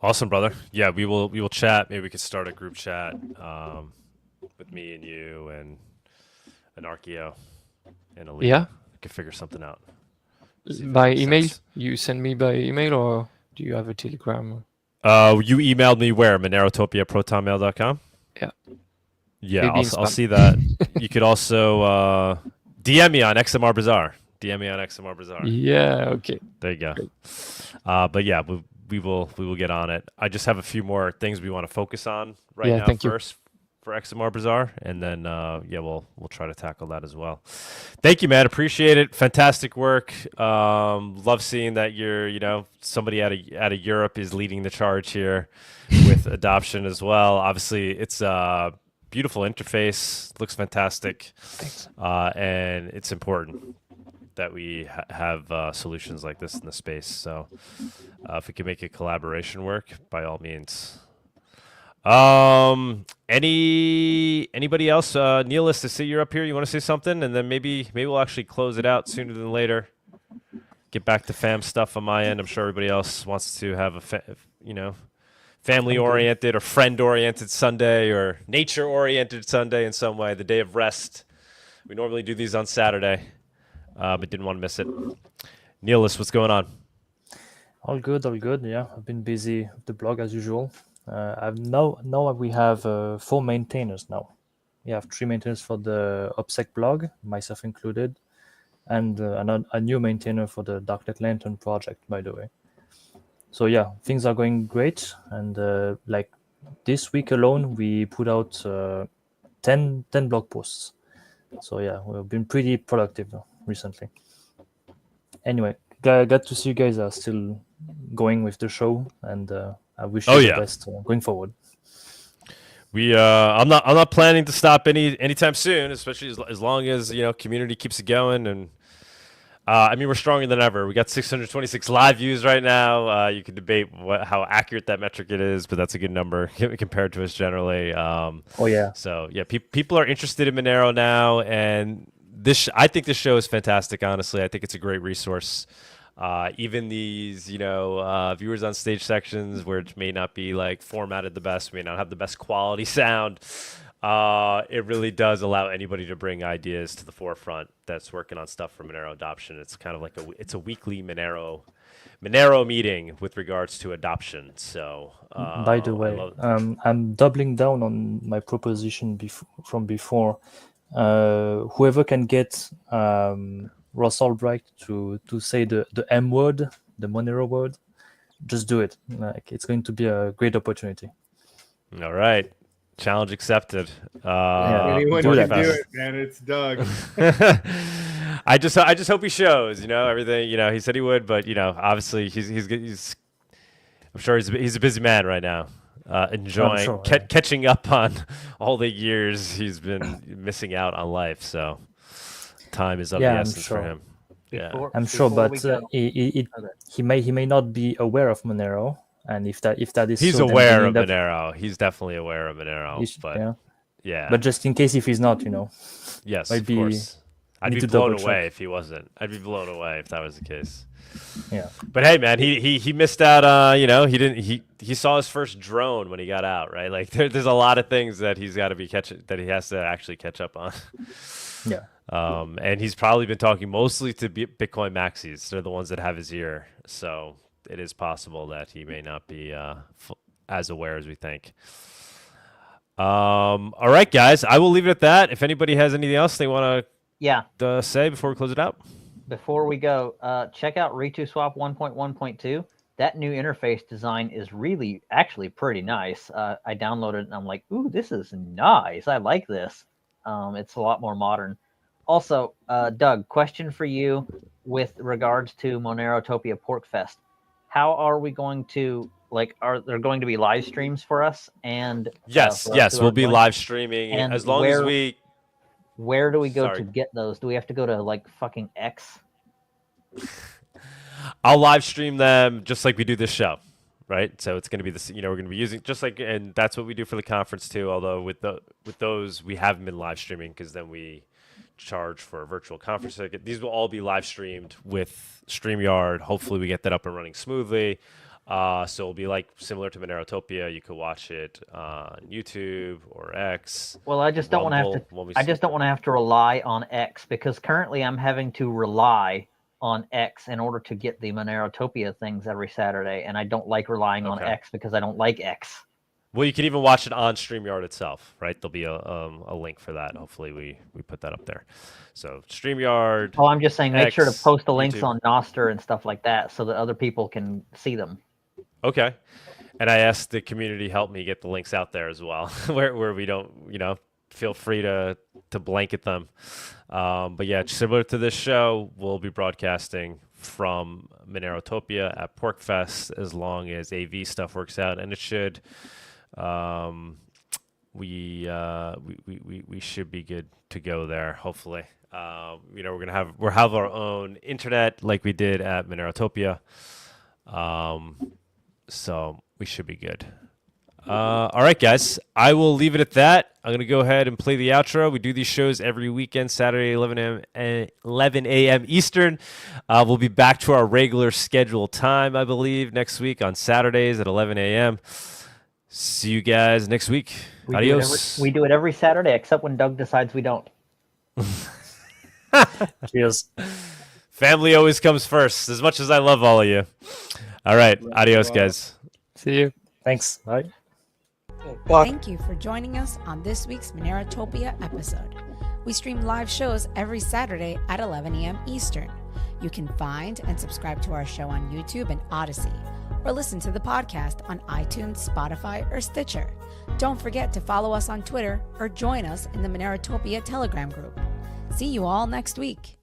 Awesome, brother. Yeah, we will chat. Maybe we could start a group chat with me and you and Anarchio and Alina. Yeah, we could figure something out. By email? You send me by email, or do you have a Telegram? You emailed me where? Monerotopia@protonmail.com? Yeah. Yeah, I'll see that. You could also DM me on XMR Bazaar. Yeah, okay. There you go. But yeah, we will get on it. I just have a few more things we want to focus on now first for XMR Bazaar, and then we'll try to tackle that as well. Thank you, man. Appreciate it. Fantastic work. Love seeing that you're somebody out of Europe is leading the charge here with adoption as well. Obviously, it's a beautiful interface. Looks fantastic. Thanks. And it's important that we have solutions like this in the space. So if we can make a collaboration work, by all means. Anybody else? Neelis, to see you're up here. You want to say something, and then maybe we'll actually close it out sooner than later. Get back to fam stuff on my end. I'm sure everybody else wants to have a family-oriented or friend-oriented Sunday or nature-oriented Sunday in some way. The day of rest. We normally do these on Saturday, but didn't want to miss it. Neelis, what's going on? All good. Yeah, I've been busy with the blog as usual. Now we have 4 maintainers now. We have 3 maintainers for the OPSEC blog, myself included, and a new maintainer for the Darknet Lantern project, by the way. So yeah, things are going great. And like this week alone, we put out 10 blog posts. So yeah, we've been pretty productive recently. Anyway, glad to see you guys are still going with the show, and I wish you the best going forward. I'm not planning to stop anytime soon, especially as long as community keeps it going. And I mean, we're stronger than ever. We got 626 live views right now. You could debate how accurate that metric it is, but that's a good number compared to us generally. So yeah, people are interested in Monero now, and I think this show is fantastic. Honestly, I think it's a great resource. Even these, viewers on stage sections, where it may not be like formatted the best, may not have the best quality sound. It really does allow anybody to bring ideas to the forefront that's working on stuff for Monero adoption. It's kind of like it's a weekly Monero meeting with regards to adoption. So, by the way, I'm doubling down on my proposition from before. Whoever can get Ross Ulbricht to say the M word, the Monero word, just do it. Like, it's going to be a great opportunity. All right. Challenge accepted. Anyone can do it, man. It's Doug. I just hope he shows, everything, he said he would, but obviously he's I'm sure he's a busy man right now. Enjoying catching up on all the years he's been missing out on life, so time is of the essence for him. I'm sure, but he may not be aware of Monero, and if that is he's so, aware of Monero. He's definitely aware of Monero, but just in case if he's not, yes, of course. I'd be blown away if he wasn't. I'd be blown away if that was the case. Yeah. But hey, man, he missed out. He saw his first drone when he got out, right? Like there's a lot of things that he's got to that he has to actually catch up on. Yeah. And he's probably been talking mostly to Bitcoin maxis. They're the ones that have his ear. So it is possible that he may not be as aware as we think. All right, guys, I will leave it at that. If anybody has anything else they want to say before we close it out. Before we go, check out ReToSwap 1.1.2. That new interface design is actually pretty nice. I downloaded it and I'm like, ooh, this is nice. I like this. It's a lot more modern. Also, Doug, question for you with regards to Monerotopia Porkfest. How are we going to, are there going to be live streams for us? And yes, we'll be live streaming as long as we... Where do we go to get those? Do we have to go to fucking X? I'll live stream them just like we do this show, right? So it's going to be this, we're going to be using and that's what we do for the conference too. Although with those, we haven't been live streaming because then we charge for a virtual conference ticket. These will all be live streamed with StreamYard. Hopefully we get that up and running smoothly. So it'll be similar to Monerotopia. You could watch it on YouTube or X. Well, I just don't want to have to rely on X, because currently I'm having to rely on X in order to get the Monerotopia things every Saturday, and I don't like relying on X because I don't like X. Well, you can even watch it on StreamYard itself, right? There'll be a link for that. Hopefully we put that up there. So StreamYard. Oh, I'm just saying, make sure to post the links YouTube. on Noster and stuff like that so that other people can see them. Okay. And I asked the community help me get the links out there as well, where we don't, feel free to blanket them. But yeah, similar to this show, we'll be broadcasting from Monerotopia at Porkfest as long as AV stuff works out, and it should. We should be good to go there. Hopefully, we'll have our own internet like we did at Monerotopia. So we should be good. All right, guys. I will leave it at that. I'm going to go ahead and play the outro. We do these shows every weekend, Saturday, 11 a.m. Eastern. We'll be back to our regular scheduled time, I believe, next week on Saturdays at 11 a.m. See you guys next week. Adios. We do it every Saturday, except when Doug decides we don't. Cheers. Family always comes first, as much as I love all of you. All right. Adios, guys. See you. Thanks. Bye. Thank you for joining us on this week's Monerotopia episode. We stream live shows every Saturday at 11 a.m. Eastern. You can find and subscribe to our show on YouTube and Odyssey, or listen to the podcast on iTunes, Spotify, or Stitcher. Don't forget to follow us on Twitter or join us in the Monerotopia Telegram group. See you all next week.